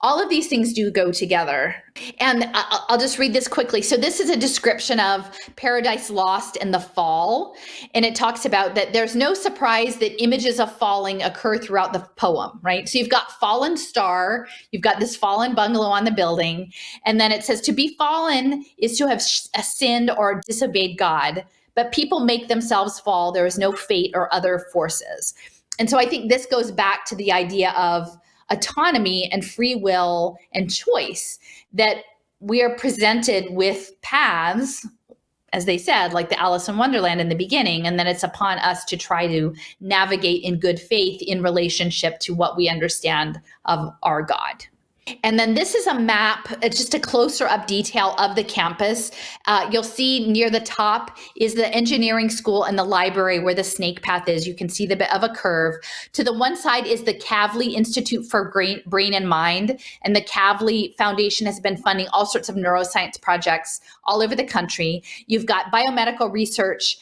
all of these things do go together. And I'll just read this quickly. So this is a description of Paradise Lost and the fall. And it talks about that there's no surprise that images of falling occur throughout the poem, right? So you've got fallen star, you've got this fallen bungalow on the building. And then it says to be fallen is to have sinned or disobeyed God. But people make themselves fall. There is no fate or other forces. And so I think this goes back to the idea of autonomy and free will and choice, that we are presented with paths, as they said, like the Alice in Wonderland in the beginning, and then it's upon us to try to navigate in good faith in relationship to what we understand of our God. And then this is a map, just a closer up detail of the campus. You'll see near the top is the engineering school and the library where the snake path is. You can see the bit of a curve. To the one side is the Kavli Institute for Brain and Mind. And the Kavli Foundation has been funding all sorts of neuroscience projects all over the country. You've got biomedical research,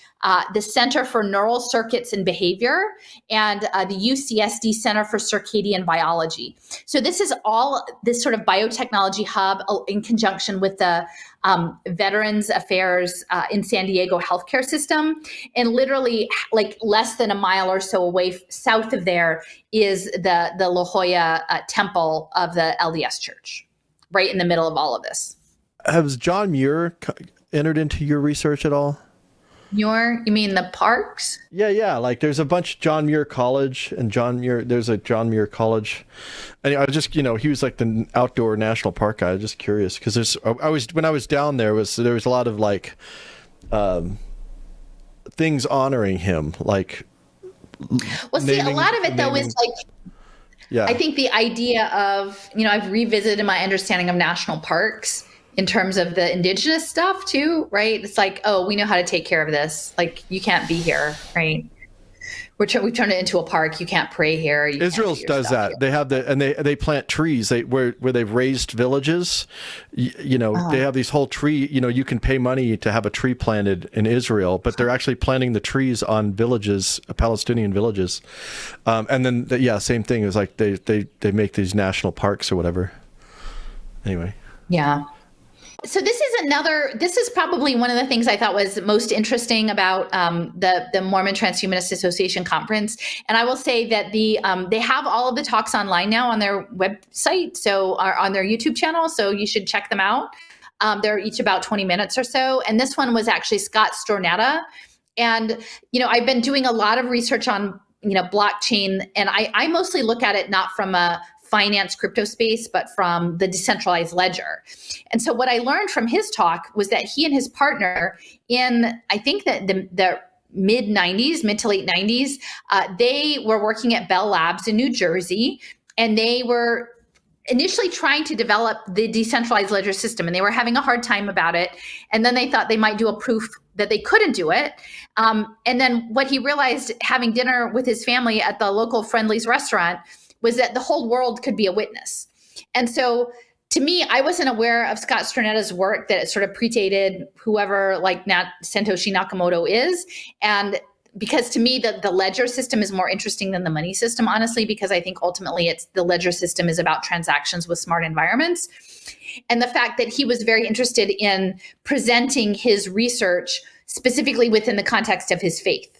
the Center for Neural Circuits and Behavior, and the UCSD Center for Circadian Biology. So this is all this sort of biotechnology hub in conjunction with the Veterans Affairs in San Diego healthcare system. And literally like less than a mile or so away south of there is the La Jolla temple of the LDS church, right in the middle of all of this. Has John Muir entered into your research at all? You mean the parks? Yeah. Like there's a bunch, John Muir College and there's a John Muir College. And I just, he was like the outdoor national park guy. I was just curious because when I was down there there was a lot of like things honoring him. Like, well, see, a lot of it though is like, yeah. I think the idea of, I've revisited my understanding of national parks in terms of the indigenous stuff too, right? It's like, oh, we know how to take care of this. Like, you can't be here, right? We turned it into a park. You can't pray here. Israel does that. Here. They have they plant trees. Where they've raised villages. They have these whole tree. You can pay money to have a tree planted in Israel, but they're actually planting the trees on villages, Palestinian villages. And then same thing is like they make these national parks or whatever. Anyway. Yeah. So this is probably one of the things I thought was most interesting about the Mormon Transhumanist Association conference. And I will say that they have all of the talks online now on their website, so on their YouTube channel. So you should check them out. They're each about 20 minutes or so. And this one was actually Scott Stornetta. And, I've been doing a lot of research on, blockchain, and I mostly look at it not from a finance crypto space, but from the decentralized ledger. And so what I learned from his talk was that he and his partner in, I think that the mid to late 90s, they were working at Bell Labs in New Jersey, and they were initially trying to develop the decentralized ledger system, and they were having a hard time about it. And then they thought they might do a proof that they couldn't do it. And then what he realized having dinner with his family at the local Friendly's restaurant was that the whole world could be a witness. And so to me, I wasn't aware of Scott Stornetta's work that it sort of predated whoever like Satoshi Nakamoto is. And because to me, the ledger system is more interesting than the money system, honestly, because I think ultimately the ledger system is about transactions with smart environments. And the fact that he was very interested in presenting his research specifically within the context of his faith.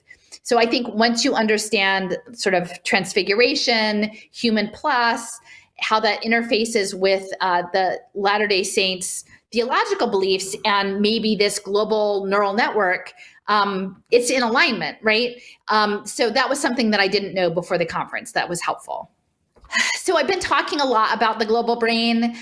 So I think once you understand sort of transfiguration, human plus, how that interfaces with the Latter-day Saints' theological beliefs and maybe this global neural network, it's in alignment, right? So that was something that I didn't know before the conference that was helpful. So I've been talking a lot about the global brain.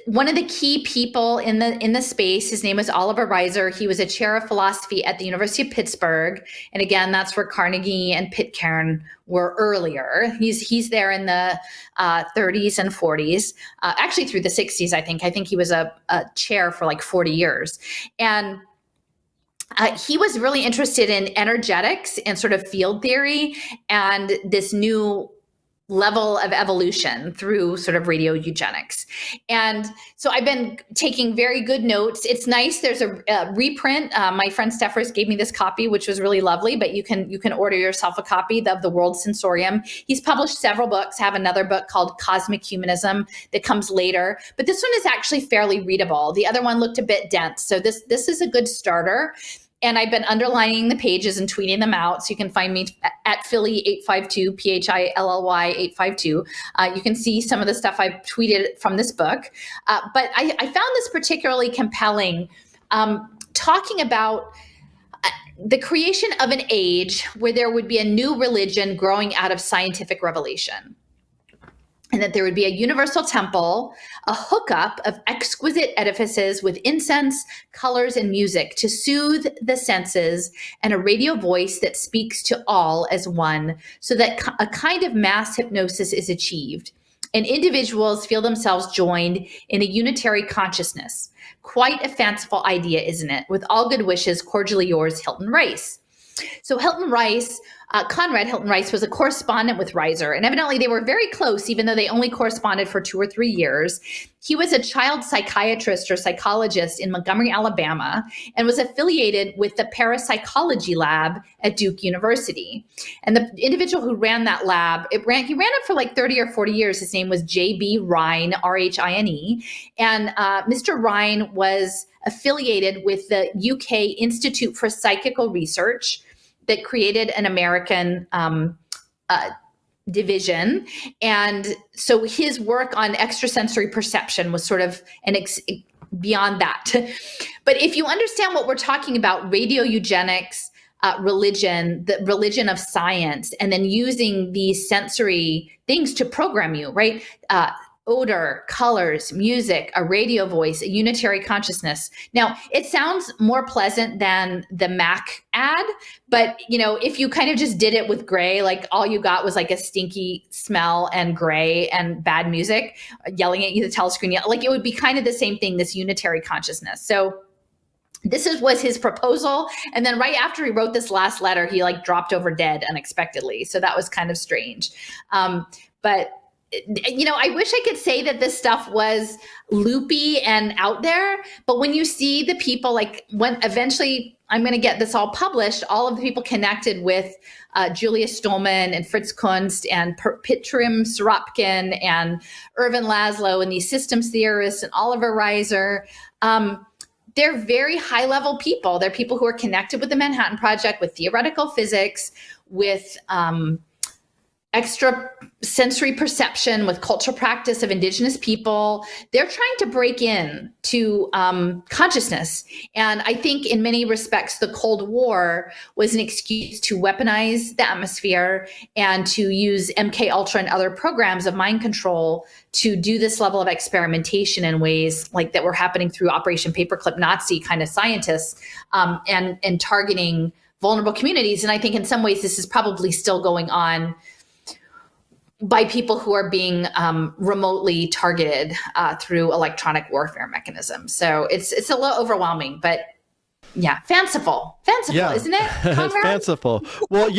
One of the key people in the space, his name is Oliver Reiser. He was a chair of philosophy at the University of Pittsburgh. And again, that's where Carnegie and Pitcairn were earlier. He's there in the 30s and 40s, actually through the 60s, I think. I think he was a chair for like 40 years. And he was really interested in energetics and sort of field theory and this new level of evolution through sort of radio eugenics. And so I've been taking very good notes. It's nice. There's a reprint. My friend Steffers gave me this copy, which was really lovely, but you can order yourself a copy of The World Sensorium. He's published several books. I have another book called Cosmic Humanism that comes later, but this one is actually fairly readable. The other one looked a bit dense. So this is a good starter. And I've been underlining the pages and tweeting them out. So you can find me at Philly852, PHILLY852. You can see some of the stuff I've tweeted from this book. But I found this particularly compelling, talking about the creation of an age where there would be a new religion growing out of scientific revelation. And that there would be a universal temple, a hookup of exquisite edifices with incense, colors, and music to soothe the senses, and a radio voice that speaks to all as one, so that a kind of mass hypnosis is achieved. and individuals feel themselves joined in a unitary consciousness. Quite a fanciful idea, isn't it? With all good wishes, cordially yours, Hilton Rice. So Hilton Rice, Conrad Hilton Rice was a correspondent with Reiser, and evidently they were very close, even though they only corresponded for 2 or 3 years. He was a child psychiatrist or psychologist in Montgomery, Alabama, and was affiliated with the parapsychology lab at Duke University. And the individual who ran that lab, he ran it for like 30 or 40 years. His name was J.B. Rhine, R-H-I-N-E. And Mr. Rhine was affiliated with the UK Institute for Psychical Research that created an American division. And so his work on extrasensory perception was sort of beyond that. But if you understand what we're talking about, radio eugenics, religion, the religion of science, and then using these sensory things to program you, right? Odor, colors, music, a radio voice, a unitary consciousness. Now, it sounds more pleasant than the Mac ad, but if you kind of just did it with gray, like all you got was like a stinky smell and gray and bad music yelling at you, the telescreen, like it would be kind of the same thing, this unitary consciousness. So this was his proposal. And then right after he wrote this last letter, he like dropped over dead unexpectedly. So that was kind of strange. But I wish I could say that this stuff was loopy and out there, but when you see the people, like when eventually I'm going to get this all published, all of the people connected with Julia Stolman and Fritz Kunst and Pitrim Sorokin and Irvin Laszlo and these systems theorists and Oliver Reiser, they're very high level people. They're people who are connected with the Manhattan Project, with theoretical physics, with extra sensory perception, with cultural practice of indigenous people. They're trying to break in to consciousness. And I think in many respects, the Cold War was an excuse to weaponize the atmosphere and to use MK Ultra and other programs of mind control to do this level of experimentation in ways like that were happening through Operation Paperclip Nazi kind of scientists and targeting vulnerable communities. And I think in some ways, this is probably still going on by people who are being remotely targeted through electronic warfare mechanisms. So it's a little overwhelming, but yeah, fanciful, yeah. Isn't it? It's fanciful. Well,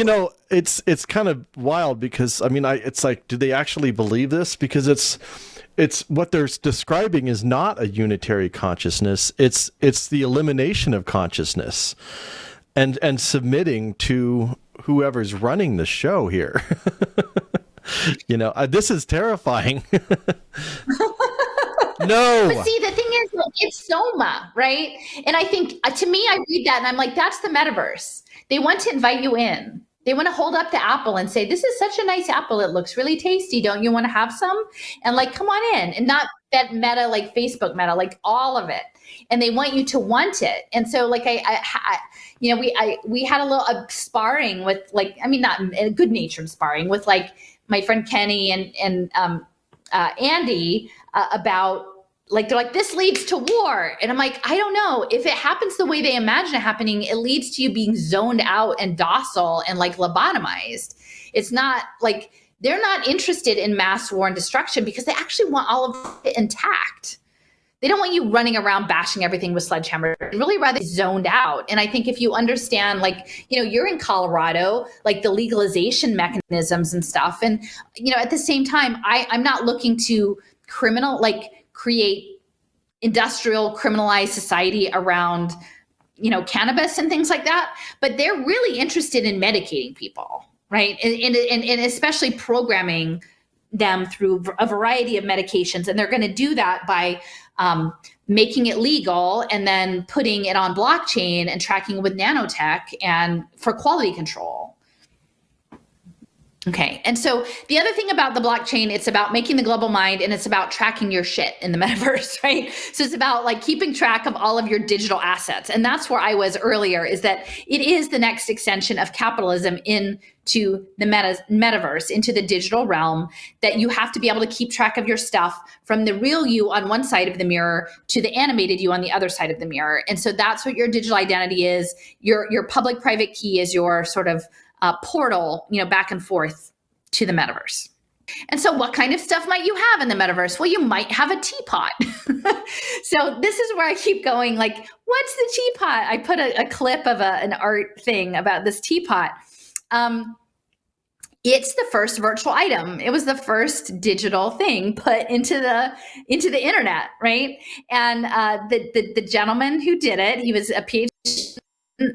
it's kind of wild because it's like, do they actually believe this? Because it's what they're describing is not a unitary consciousness. It's the elimination of consciousness and submitting to whoever's running the show here. This is terrifying. No. But see, the thing is, like, it's Soma, right? And I think, to me, I read that and I'm like, that's the metaverse. They want to invite you in. They want to hold up the apple and say, this is such a nice apple. It looks really tasty. Don't you want to have some? And like, come on in. And not that meta, like Facebook meta, like all of it. And they want you to want it. And so like, we had a little sparring with not a good natured sparring with like my friend Kenny and Andy about like, they're like, this leads to war. And I'm like, I don't know. If it happens the way they imagine it happening, it leads to you being zoned out and docile and like lobotomized. It's not like, they're not interested in mass war and destruction because they actually want all of it intact. They don't want you running around bashing everything with sledgehammer. They'd really rather zoned out. And I think if you understand, like, you're in Colorado, like the legalization mechanisms and stuff. And, at the same time, I'm not looking to create industrial criminalized society around, cannabis and things like that. But they're really interested in medicating people, right? And especially programming them through a variety of medications. And they're going to do that by making it legal and then putting it on blockchain and tracking it with nanotech and for quality control. Okay. And so the other thing about the blockchain, it's about making the global mind and it's about tracking your shit in the metaverse, right? So it's about like keeping track of all of your digital assets. And that's where I was earlier, is that it is the next extension of capitalism into the metaverse, into the digital realm, that you have to be able to keep track of your stuff from the real you on one side of the mirror to the animated you on the other side of the mirror. And so that's what your digital identity is. Your public-private key is your sort of portal, back and forth to the metaverse. And so what kind of stuff might you have in the metaverse? Well, you might have a teapot. So this is where I keep going, like, what's the teapot? I put a clip of an art thing about this teapot. It's the first virtual item. It was the first digital thing put into the internet, right? And the gentleman who did it, he was a PhD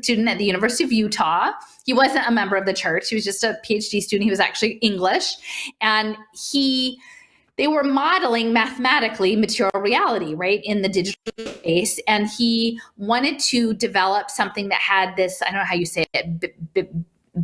student at the University of Utah. He wasn't a member of the church. He was just a PhD student. He was actually English. And they were modeling mathematically material reality, right, in the digital space. And he wanted to develop something that had this, I don't know how you say it,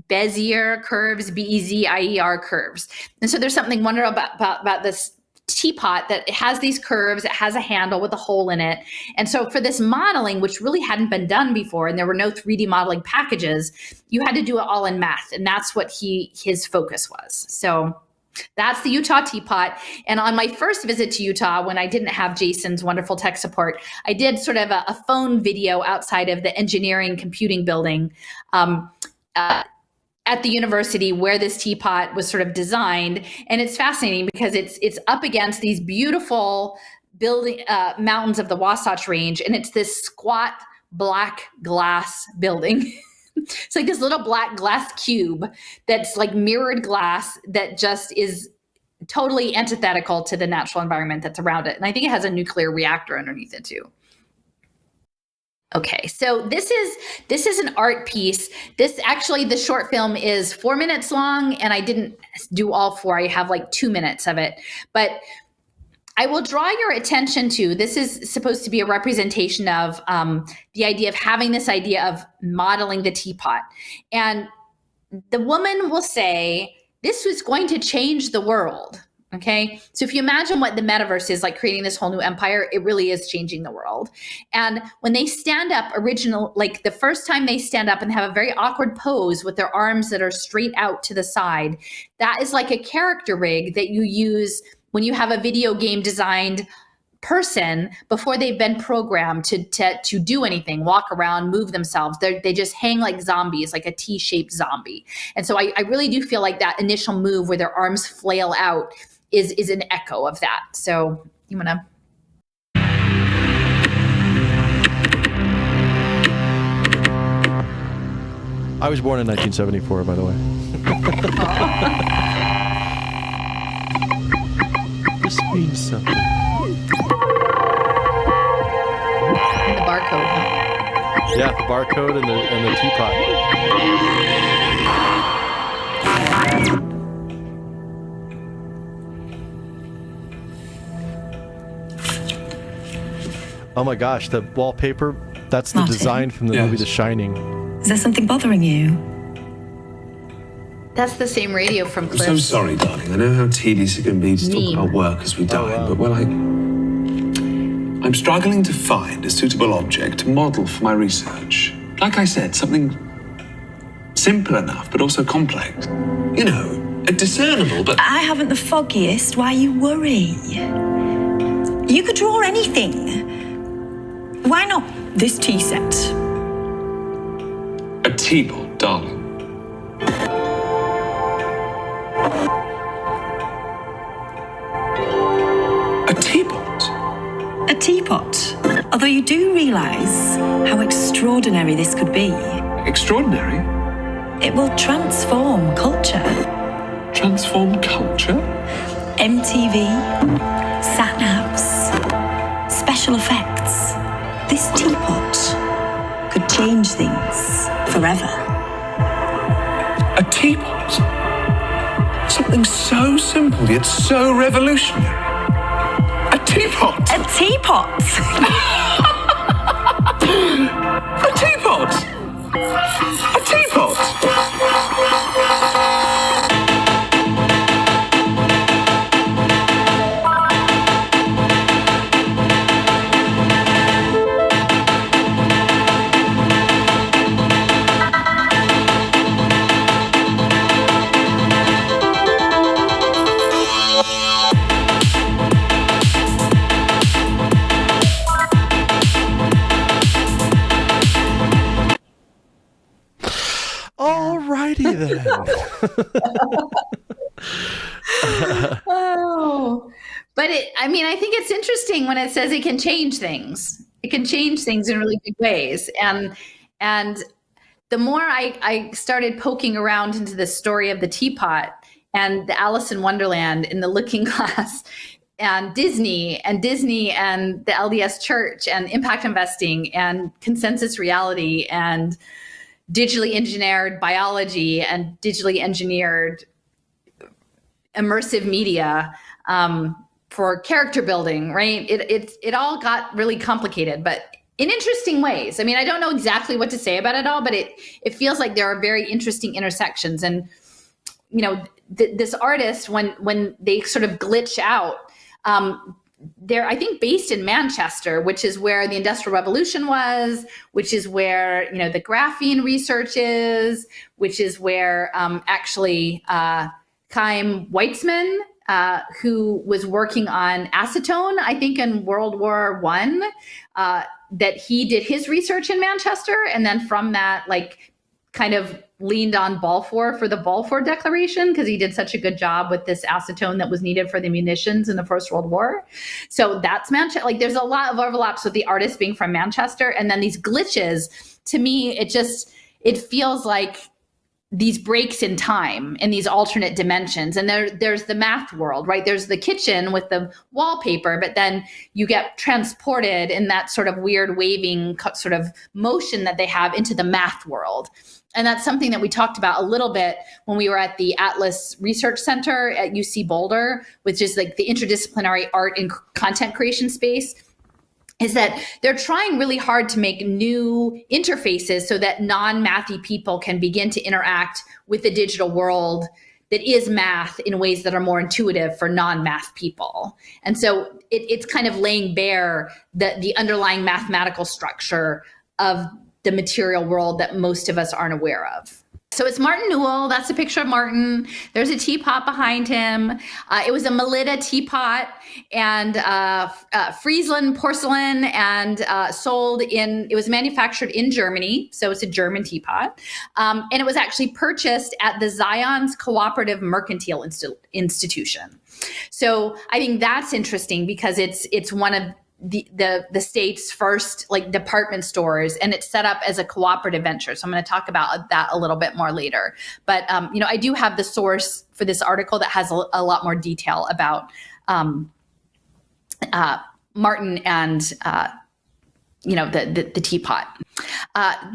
Bezier curves, Bezier curves. And so there's something wonderful about this teapot that it has these curves, it has a handle with a hole in it. And so for this modeling, which really hadn't been done before, and there were no 3D modeling packages, you had to do it all in math. And that's what his focus was. So that's the Utah teapot. And on my first visit to Utah, when I didn't have Jason's wonderful tech support, I did sort of a phone video outside of the engineering computing building at the university where this teapot was sort of designed. And it's fascinating because it's up against these beautiful building mountains of the Wasatch Range. And it's this squat black glass building. It's like this little black glass cube that's like mirrored glass that just is totally antithetical to the natural environment that's around it. And I think it has a nuclear reactor underneath it too. Okay, so this is an art piece. This actually, the short film is 4 minutes long, and I didn't do all 4. I have like 2 minutes of it. But I will draw your attention to, this is supposed to be a representation of the idea of having this idea of modeling the teapot. And the woman will say, this was going to change the world. Okay. So if you imagine what the metaverse is, like creating this whole new empire, it really is changing the world. And when they stand up like the first time they stand up and have a very awkward pose with their arms that are straight out to the side, that is like a character rig that you use when you have a video game designed person before they've been programmed to do anything, walk around, move themselves. They just hang like zombies, like a T-shaped zombie. And so I really do feel like that initial move where their arms flail out is an echo of that. So you want to... I was born in 1974, by the way. This means something. The barcode, huh? Yeah, the barcode and the teapot. Oh my gosh, the wallpaper, that's the design from the movie The Shining. Is there something bothering you? That's the same radio from Cliff. I'm so sorry, darling. I know how tedious it can be to talk about work as we dine, but I'm struggling to find a suitable object to model for my research. Like I said, something simple enough, but also complex. You know, discernible, but... I haven't the foggiest why you worry. You could draw anything. Why not this tea set? A teapot, darling. A teapot? A teapot. Although you do realise how extraordinary this could be. Extraordinary? It will transform culture. Transform culture? MTV, sat-navs, special effects. This teapot could change things forever. A teapot? Something so simple yet so revolutionary. A teapot! A teapot! A teapot! A teapot! Alrighty then. Oh, but I think it's interesting when it says it can change things. It can change things in really big ways. And the more I started poking around into the story of the teapot and the Alice in Wonderland in the Looking Glass and Disney and the LDS Church and impact investing and consensus reality and digitally engineered biology and digitally engineered immersive media for character building, right? It all got really complicated, but in interesting ways. I mean, I don't know exactly what to say about it all, but it feels like there are very interesting intersections. And, you know, this artist, when they sort of glitch out, they're, I think, based in Manchester, which is where the Industrial Revolution was, which is where, you know, the graphene research is, which is where actually Chaim Weizmann, who was working on acetone, I think in World War I, that he did his research in Manchester. And then from that, like, kind of leaned on Balfour for the Balfour Declaration, because he did such a good job with this acetone that was needed for the munitions in the First World War. So that's Manchester. Like, there's a lot of overlaps with the artist being from Manchester. And then these glitches, to me, it feels like these breaks in time in these alternate dimensions. And there's the math world, right? There's the kitchen with the wallpaper, but then you get transported in that sort of weird waving sort of motion that they have into the math world. And that's something that we talked about a little bit when we were at the Atlas Research Center at UC Boulder, which is like the interdisciplinary art and content creation space, is that they're trying really hard to make new interfaces so that non-mathy people can begin to interact with the digital world that is math in ways that are more intuitive for non-math people. And so it's kind of laying bare the underlying mathematical structure of the material world that most of us aren't aware of. So it's Martin Newell. That's a picture of Martin. There's a teapot behind him. It was a Melita teapot and Friesland porcelain, and it was manufactured in Germany. So it's a German teapot. And it was actually purchased at the Zion's Cooperative Mercantile Institution. So I think that's interesting because it's one of the state's first like department stores, and it's set up as a cooperative venture. So I'm going to talk about that a little bit more later. But you know, I do have the source for this article that has a lot more detail about Martin and you know, the teapot.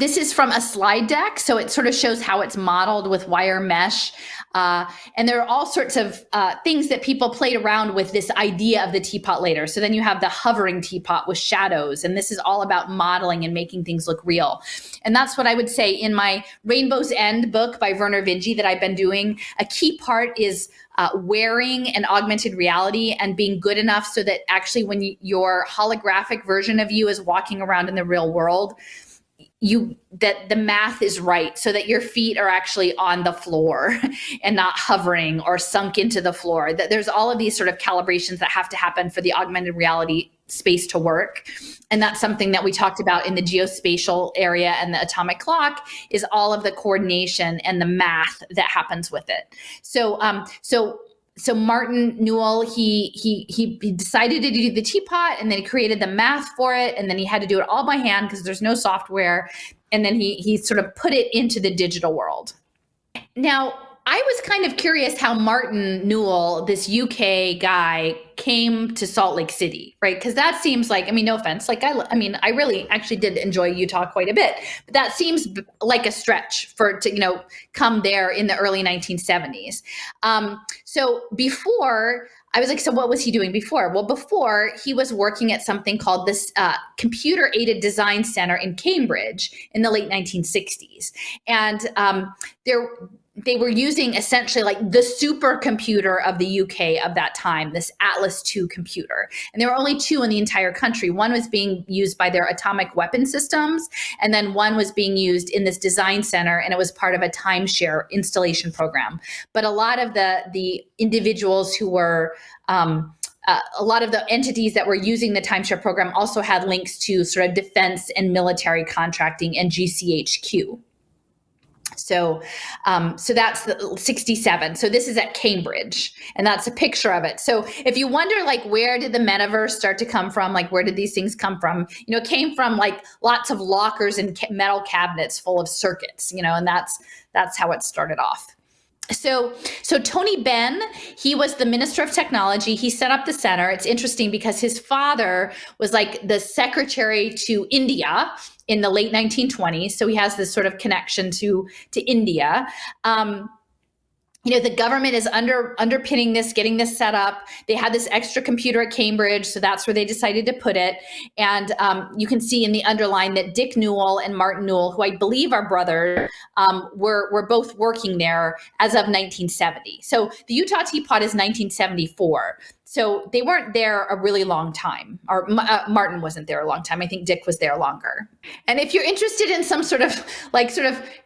This is from a slide deck, so it sort of shows how it's modeled with wire mesh. And there are all sorts of things that people played around with this idea of the teapot later. So then you have the hovering teapot with shadows, and this is all about modeling and making things look real. And that's what I would say in my Rainbow's End book by Werner Vinge that I've been doing. A key part is wearing an augmented reality and being good enough so that actually when your holographic version of you is walking around in the real world, that the math is right, so that your feet are actually on the floor and not hovering or sunk into the floor. That there's all of these sort of calibrations that have to happen for the augmented reality space to work. And that's something that we talked about in the geospatial area, and the atomic clock is all of the coordination and the math that happens with it. So Martin Newell, he decided to do the teapot, and then he created the math for it, and then he had to do it all by hand because there's no software, and then he sort of put it into the digital world. Now, I was kind of curious how Martin Newell, this UK guy, came to Salt Lake City, right? Because that seems like, I mean, no offense, like I really actually did enjoy Utah quite a bit, but that seems like a stretch to come there in the early 1970s. So before, I was like, so what was he doing before? Well, before he was working at something called this Computer Aided Design Center in Cambridge in the late 1960s. And they were using essentially like the supercomputer of the UK of that time, this Atlas II computer. And there were only two in the entire country. One was being used by their atomic weapon systems, and then one was being used in this design center, and it was part of a timeshare installation program. But a lot of the individuals who were a lot of the entities that were using the timeshare program also had links to sort of defense and military contracting and GCHQ. So, so that's the 67. So this is at Cambridge, and that's a picture of it. So if you wonder, like, where did the metaverse start to come from? Like, where did these things come from? You know, it came from like lots of lockers and metal cabinets full of circuits, you know, and that's how it started off. So Tony Benn, he was the Minister of Technology. He set up the center. It's interesting because his father was like the secretary to India in the late 1920s. So he has this sort of connection to India. You know, the government is underpinning this, getting this set up. They had this extra computer at Cambridge, so that's where they decided to put it. And you can see in the underline that Dick Newell and Martin Newell, who I believe are brothers, were both working there as of 1970. So the Utah Teapot is 1974. So they weren't there a really long time, or Martin wasn't there a long time. I think Dick was there longer. And if you're interested in some sort of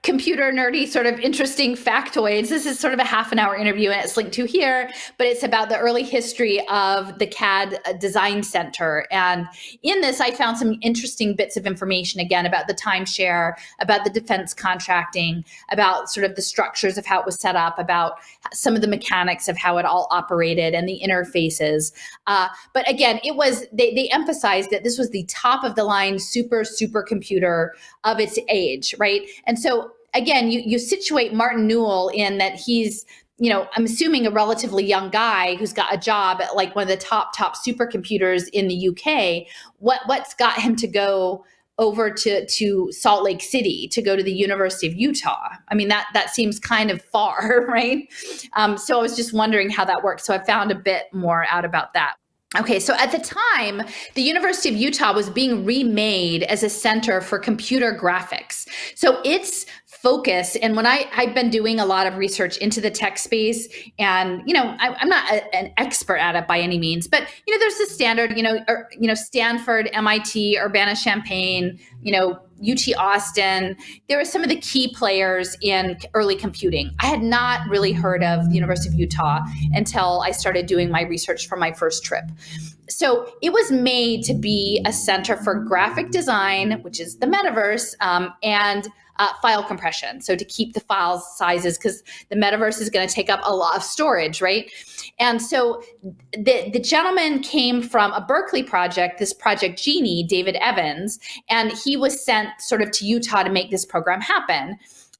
computer nerdy, sort of interesting factoids, this is sort of a half-an-hour interview, and it's linked to here, but it's about the early history of the CAD Design Center. And in this, I found some interesting bits of information, again, about the timeshare, about the defense contracting, about sort of the structures of how it was set up, about some of the mechanics of how it all operated and the interfaces. But again, it was they emphasized that this was the top of the line super computer of its age, right? And so again, you situate Martin Newell in that he's, you know, I'm assuming a relatively young guy who's got a job at like one of the top supercomputers in the UK. What's got him to go over to Salt Lake City to go to the University of Utah? I mean, that seems kind of far, right? So I was just wondering how that works. So I found a bit more out about that. Okay, so at the time, the University of Utah was being remade as a center for computer graphics. So its focus, and when I've been doing a lot of research into the tech space, and, you know, I'm not an expert at it by any means, but, you know, there's the standard, Stanford, MIT, Urbana-Champaign, UT Austin. There were some of the key players in early computing. I had not really heard of the University of Utah until I started doing my research for my first trip. So it was made to be a center for graphic design, which is the metaverse, and file compression. So to keep the file sizes, because the metaverse is going to take up a lot of storage, right? And so the gentleman came from a Berkeley project, this Project Genie, David Evans, and he was sent sort of to Utah to make this program happen.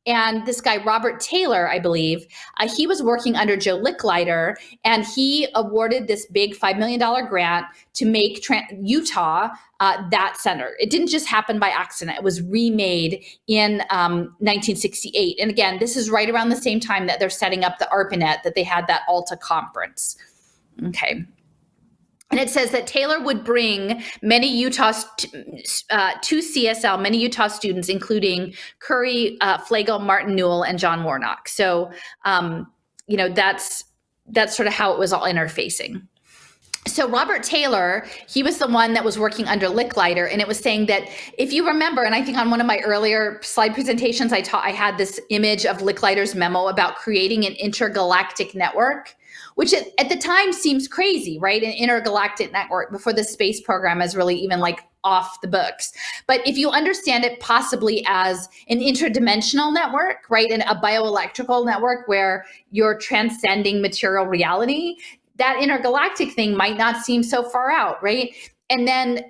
And this guy, Robert Taylor, I believe, he was working under Joe Licklider, and he awarded this big $5 million grant to make Utah that center. It didn't just happen by accident. It was remade in 1968. And again, this is right around the same time that they're setting up the ARPANET, that they had that Alta conference. Okay. And it says that Taylor would bring many to CSL, many Utah students, including Curry, Flagel, Martin Newell, and John Warnock. So, that's sort of how it was all interfacing. So Robert Taylor, he was the one that was working under Licklider, and it was saying that, if you remember, and I think on one of my earlier slide presentations, I had this image of Licklider's memo about creating an intergalactic network, which at the time seems crazy, right? An intergalactic network before the space program is really even like off the books. But if you understand it possibly as an interdimensional network, right? And a bioelectrical network where you're transcending material reality, that intergalactic thing might not seem so far out, right? And then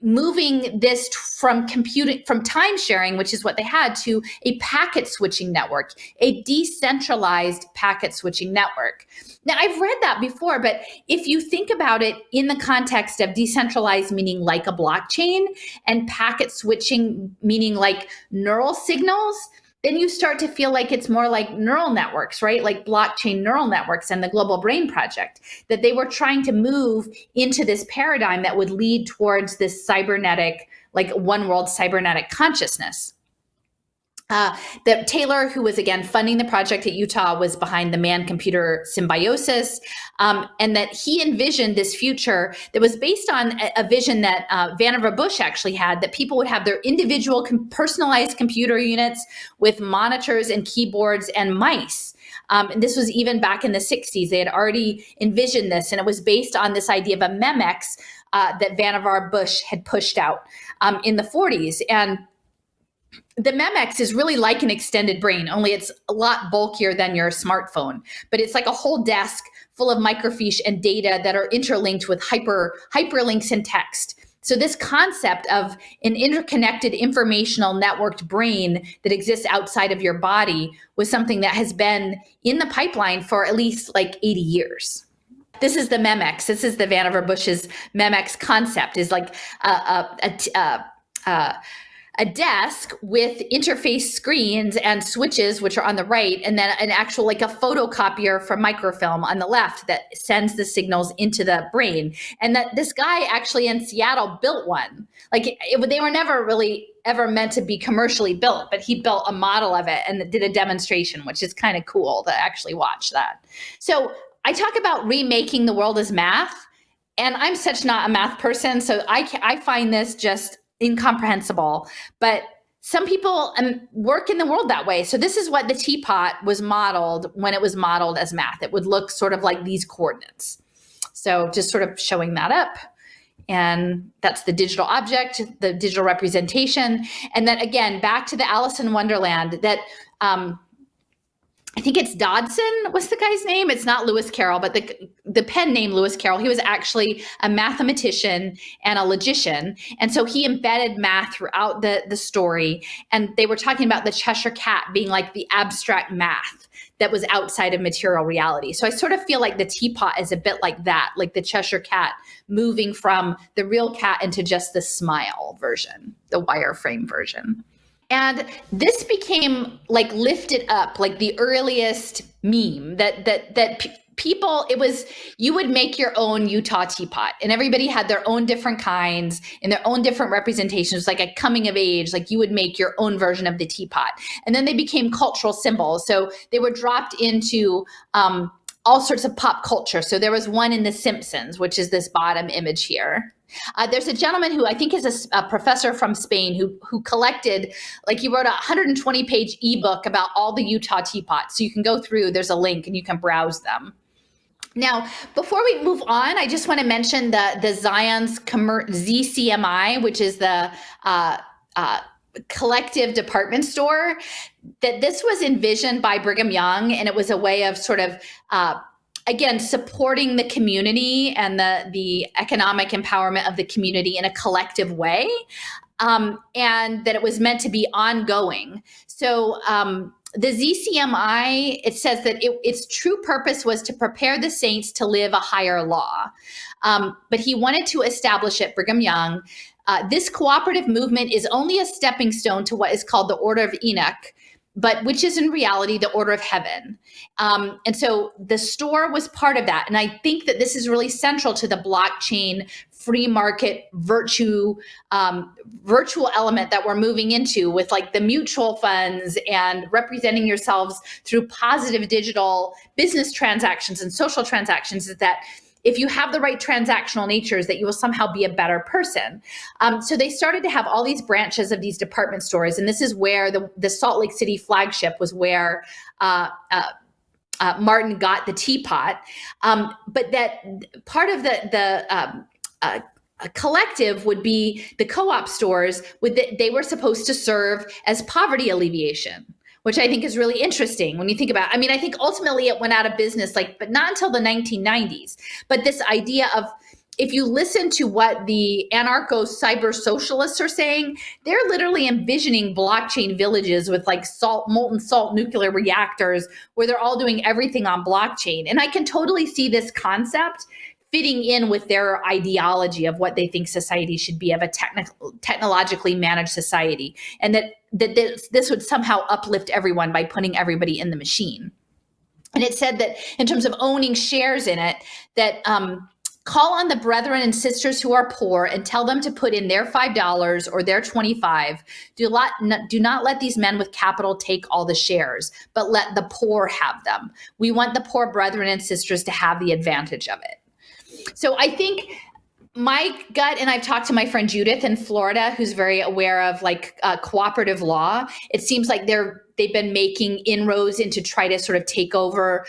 moving this from time sharing, which is what they had, to a packet switching network, a decentralized packet switching network. Now, I've read that before, but if you think about it in the context of decentralized meaning like a blockchain, and packet switching meaning like neural signals, then you start to feel like it's more like neural networks, right? Like blockchain neural networks and the Global Brain Project, that they were trying to move into this paradigm that would lead towards this cybernetic, like one world cybernetic consciousness. That Taylor, who was again funding the project at Utah, was behind the man-computer symbiosis, and that he envisioned this future that was based on a vision that Vannevar Bush actually had, that people would have their individual personalized computer units with monitors and keyboards and mice. And this was even back in the 60s. They had already envisioned this, and it was based on this idea of a Memex that Vannevar Bush had pushed out in the 40s. And the Memex is really like an extended brain, only it's a lot bulkier than your smartphone. But it's like a whole desk full of microfiche and data that are interlinked with hyperlinks and text. So this concept of an interconnected informational networked brain that exists outside of your body was something that has been in the pipeline for at least like 80 years. This is the Memex. This is the Vannevar Bush's Memex concept, is like a desk with interface screens and switches, which are on the right, and then an actual, like a photocopier for microfilm on the left that sends the signals into the brain. And that this guy actually in Seattle built one. Like they were never really ever meant to be commercially built, but he built a model of it and did a demonstration, which is kind of cool to actually watch that. So I talk about remaking the world as math, and I'm such not a math person, so I find this just incomprehensible, but some people work in the world that way. So this is what the teapot was modeled when it was modeled as math. It would look sort of like these coordinates. So just sort of showing that up. And that's the digital object, the digital representation. And then again, back to the Alice in Wonderland, that I think it's Dodson was the guy's name. It's not Lewis Carroll, but the pen name Lewis Carroll. He was actually a mathematician and a logician. And so he embedded math throughout the story. And they were talking about the Cheshire Cat being like the abstract math that was outside of material reality. So I sort of feel like the teapot is a bit like that, like the Cheshire Cat moving from the real cat into just the smile version, the wireframe version. And this became like lifted up, like the earliest meme that people, it was, you would make your own Utah teapot, and everybody had their own different kinds and their own different representations, like a coming of age, like you would make your own version of the teapot. And then they became cultural symbols. So they were dropped into all sorts of pop culture. So there was one in The Simpsons, which is this bottom image here. There's a gentleman who I think is a professor from Spain who collected, like he wrote a 120-page ebook about all the Utah teapots. So you can go through, there's a link and you can browse them. Now, before we move on, I just want to mention the Zion's ZCMI, which is the collective department store, that this was envisioned by Brigham Young, and it was a way of sort of again, supporting the community and the economic empowerment of the community in a collective way, and that it was meant to be ongoing. So the ZCMI, it says that its true purpose was to prepare the saints to live a higher law. But he wanted to establish at Brigham Young, this cooperative movement is only a stepping stone to what is called the Order of Enoch, but which is in reality the order of heaven. And so the store was part of that. And I think that this is really central to the blockchain free market virtual element that we're moving into, with like the mutual funds and representing yourselves through positive digital business transactions and social transactions, is that if you have the right transactional natures, that you will somehow be a better person. So they started to have all these branches of these department stores. And this is where the Salt Lake City flagship was where Martin got the teapot. But that part of the collective would be the co-op stores. They were supposed to serve as poverty alleviation, which I think is really interesting when you think about it. I mean, I think ultimately it went out of business, but not until the 1990s. But this idea of, if you listen to what the anarcho-cyber socialists are saying, they're literally envisioning blockchain villages with like molten salt nuclear reactors where they're all doing everything on blockchain. And I can totally see this concept fitting in with their ideology of what they think society should be, of a technologically managed society, and that this would somehow uplift everyone by putting everybody in the machine. And it said that in terms of owning shares in it, that call on the brethren and sisters who are poor and tell them to put in their $5 or their $25. Do not let these men with capital take all the shares, but let the poor have them. We want the poor brethren and sisters to have the advantage of it. So I think my gut, and I've talked to my friend Judith in Florida, who's very aware of like cooperative law. It seems like they've been making inroads into try to sort of take over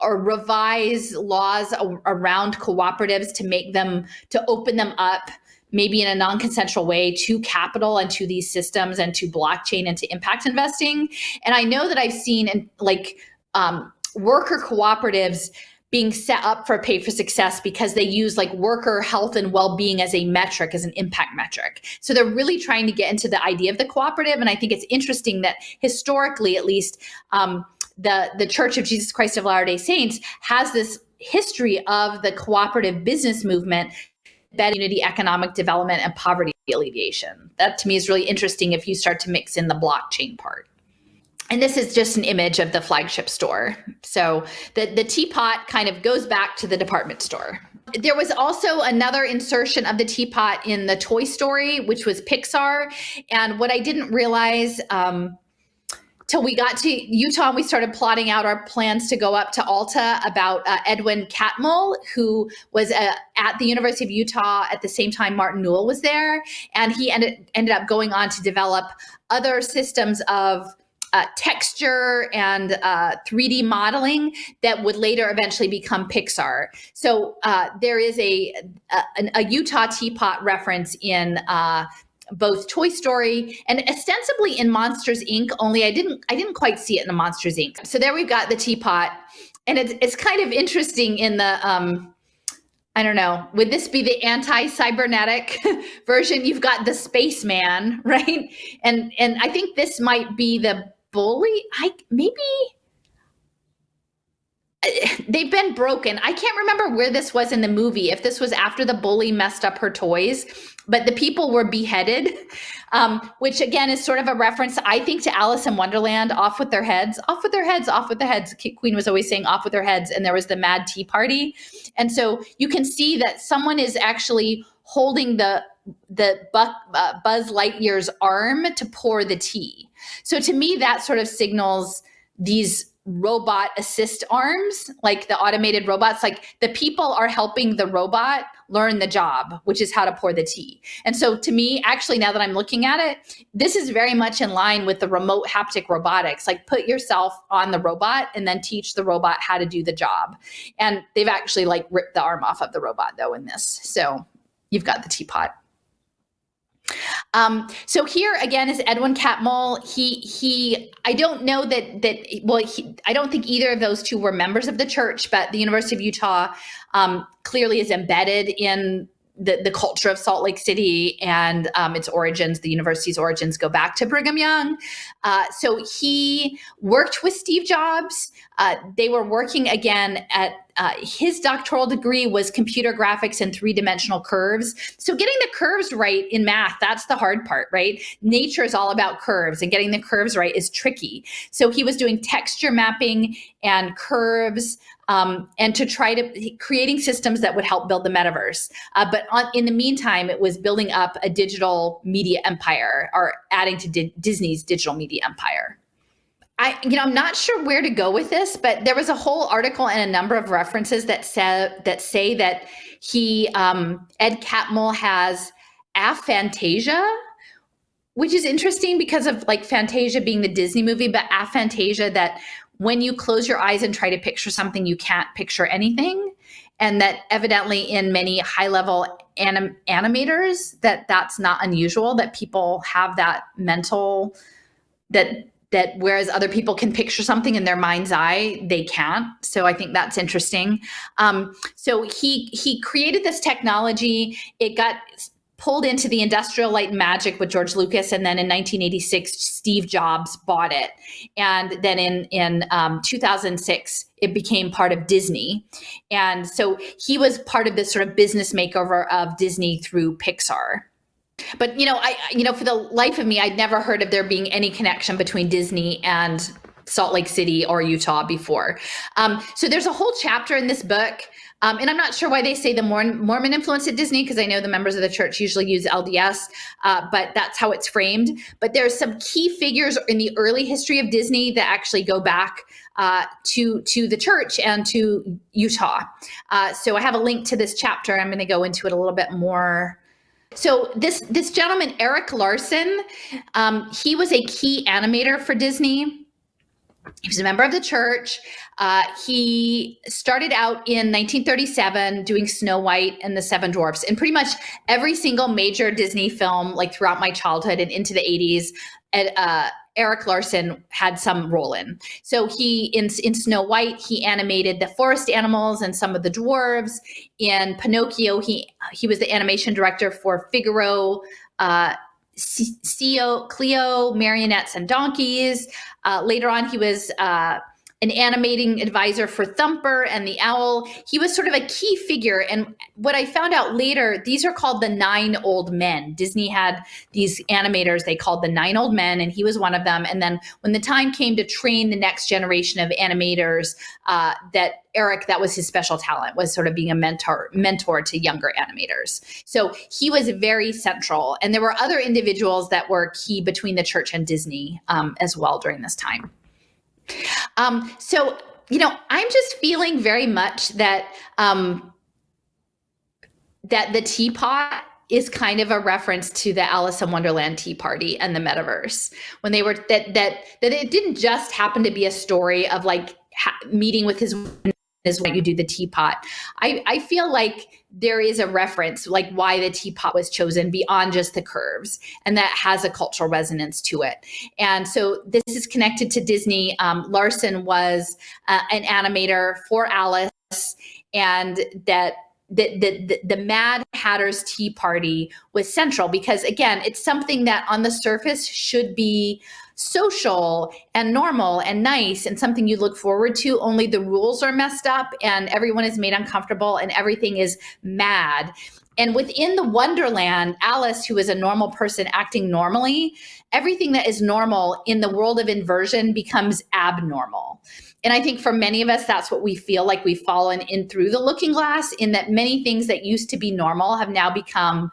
or revise laws around cooperatives to open them up maybe in a non-consensual way to capital and to these systems and to blockchain and to impact investing. And I know that I've seen in worker cooperatives being set up for pay for success because they use like worker health and well-being as a metric, as an impact metric. So they're really trying to get into the idea of the cooperative. And I think it's interesting that historically, at least, the Church of Jesus Christ of Latter-day Saints has this history of the cooperative business movement, better unity, economic development, and poverty alleviation. That to me is really interesting if you start to mix in the blockchain part. And this is just an image of the flagship store. So the teapot kind of goes back to the department store. There was also another insertion of the teapot in the Toy Story, which was Pixar. And what I didn't realize till we got to Utah and we started plotting out our plans to go up to Alta about Edwin Catmull, who was at the University of Utah at the same time Martin Newell was there. And he ended up going on to develop other systems of texture and 3D modeling that would later eventually become Pixar. So there is a Utah teapot reference in both Toy Story and ostensibly in Monsters Inc. Only I didn't quite see it in the Monsters Inc. So there we've got the teapot, and it's kind of interesting in the I don't know, would this be the anti-cybernetic version? You've got the spaceman, right? And I think this might be the bully. They've been broken. I can't remember where this was in the movie, if this was after the bully messed up her toys, but the people were beheaded, which again is sort of a reference, I think, to Alice in Wonderland, off with their heads, off with their heads, off with their heads. Queen was always saying off with their heads, and there was the mad tea party. And so you can see that someone is actually holding the Buzz Lightyear's arm to pour the tea. So to me, that sort of signals these robot assist arms, like the automated robots, like the people are helping the robot learn the job, which is how to pour the tea. And so to me, actually, now that I'm looking at it, this is very much in line with the remote haptic robotics, like put yourself on the robot and then teach the robot how to do the job. And they've actually like ripped the arm off of the robot though in this. So you've got the teapot. So here again is Edwin Catmull. I don't know I don't think either of those two were members of the church, but the University of Utah clearly is embedded in the culture of Salt Lake City and its origins. The university's origins go back to Brigham Young. So he worked with Steve Jobs. They were working again at his doctoral degree was computer graphics and three-dimensional curves. So getting the curves right in math, that's the hard part, right? Nature is all about curves, and getting the curves right is tricky. So he was doing texture mapping and curves, and to try to creating systems that would help build the metaverse. But in the meantime, it was building up a digital media empire, or adding to Disney's digital media empire. I'm not sure where to go with this, but there was a whole article and a number of references that say that Ed Catmull has aphantasia, which is interesting because of like Fantasia being the Disney movie, but aphantasia, that when you close your eyes and try to picture something, you can't picture anything. And that evidently in many high-level animators, that's not unusual, that people have that mental, that whereas other people can picture something in their mind's eye, they can't. So I think that's interesting. So he created this technology. It got pulled into the Industrial Light and Magic with George Lucas, and then in 1986, Steve Jobs bought it. And then in 2006, it became part of Disney. And so he was part of this sort of business makeover of Disney through Pixar. But, for the life of me, I'd never heard of there being any connection between Disney and Salt Lake City or Utah before. So there's a whole chapter in this book. And I'm not sure why they say the Mormon influence at Disney, because I know the members of the church usually use LDS, but that's how it's framed. But there's some key figures in the early history of Disney that actually go back to the church and to Utah. So I have a link to this chapter. I'm going to go into it a little bit more. So this gentleman, Eric Larson, he was a key animator for Disney. He was a member of the church. He started out in 1937 doing Snow White and the Seven Dwarfs, and pretty much every single major Disney film, like throughout my childhood and into the 80s, Eric Larson had some role in. So he, in Snow White, he animated the forest animals and some of the dwarves. In Pinocchio, he was the animation director for Figaro, Cleo, marionettes and donkeys. Later on, he was an animating advisor for Thumper and the Owl. He was sort of a key figure. And what I found out later, these are called the 9 Old Men. Disney had these animators they called the 9 Old Men, and he was one of them. And then when the time came to train the next generation of animators, that was his special talent, was sort of being a mentor to younger animators. So he was very central. And there were other individuals that were key between the church and Disney as well during this time. So, I'm just feeling very much that that the teapot is kind of a reference to the Alice in Wonderland Tea Party and the Metaverse, when they were that it didn't just happen to be a story of like meeting with his is when you do the teapot. I feel like there is a reference, like why the teapot was chosen beyond just the curves, and that has a cultural resonance to it. And so this is connected to Disney. Larson was an animator for Alice, and that the Mad Hatter's Tea Party was central because, again, it's something that on the surface should be social and normal and nice and something you look forward to, only the rules are messed up and everyone is made uncomfortable and everything is mad. And within the Wonderland, Alice, who is a normal person acting normally, everything that is normal in the world of inversion becomes abnormal. And I think for many of us, that's what we feel like we've fallen in through the looking glass, in that many things that used to be normal have now become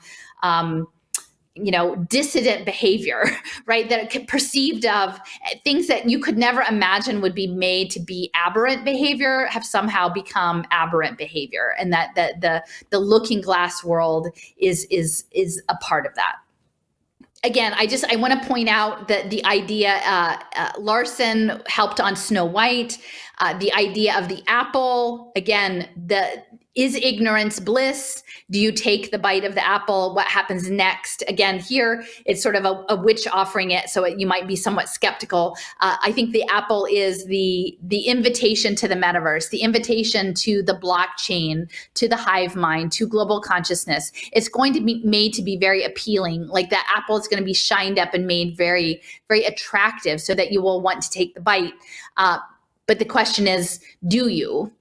dissident behavior, right? That perceived of things that you could never imagine would be made to be aberrant behavior have somehow become aberrant behavior. And that the looking glass world is a part of that. Again, I want to point out that the idea, Larson helped on Snow White, the idea of the apple, again, is ignorance bliss? Do you take the bite of the apple? What happens next? Again, here it's sort of a witch offering it, so you might be somewhat skeptical. I think the apple is the invitation to the metaverse, the invitation to the blockchain, to the hive mind, to global consciousness. It's going to be made to be very appealing. Like that apple is going to be shined up and made very, very attractive so that you will want to take the bite. But the question is, do you?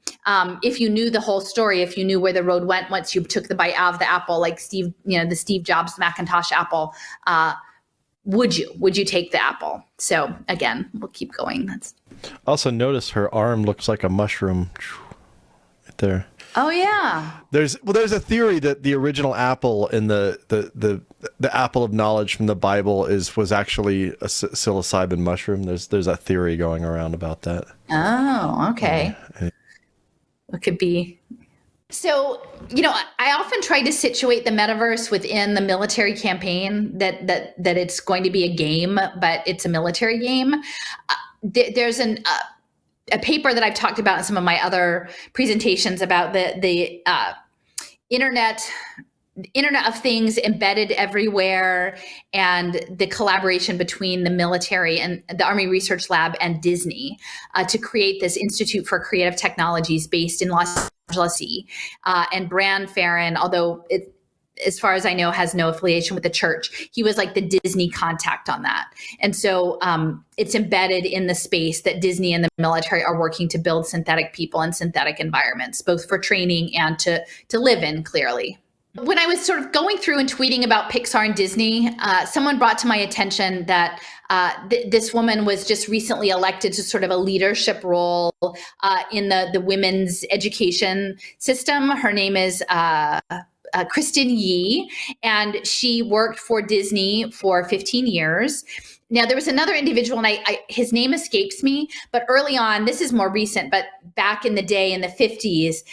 If you knew the whole story, if you knew where the road went once you took the bite out of the apple, like the Steve Jobs Macintosh apple, would you take the apple? So again, we'll keep going. Also notice her arm looks like a mushroom right there. Oh yeah. There's a theory that the original apple in the apple of knowledge from the Bible was actually a psilocybin mushroom. There's a theory going around about that. Oh, okay. Yeah. It could be. So, I often try to situate the metaverse within the military campaign that it's going to be a game, but it's a military game. There's a paper that I've talked about in some of my other presentations about the Internet of Things embedded everywhere, and the collaboration between the military and the Army Research Lab and Disney to create this Institute for Creative Technologies based in Los Angeles. And Bran Farron, although as far as I know, has no affiliation with the church, he was like the Disney contact on that. And so it's embedded in the space that Disney and the military are working to build synthetic people and synthetic environments, both for training and to live in, clearly. When I was sort of going through and tweeting about Pixar and Disney, someone brought to my attention that this woman was just recently elected to sort of a leadership role in the women's education system. Her name is Kristen Yee, and she worked for Disney for 15 years. Now, there was another individual, and his name escapes me, but early on, this is more recent, but back in the day in the 50s,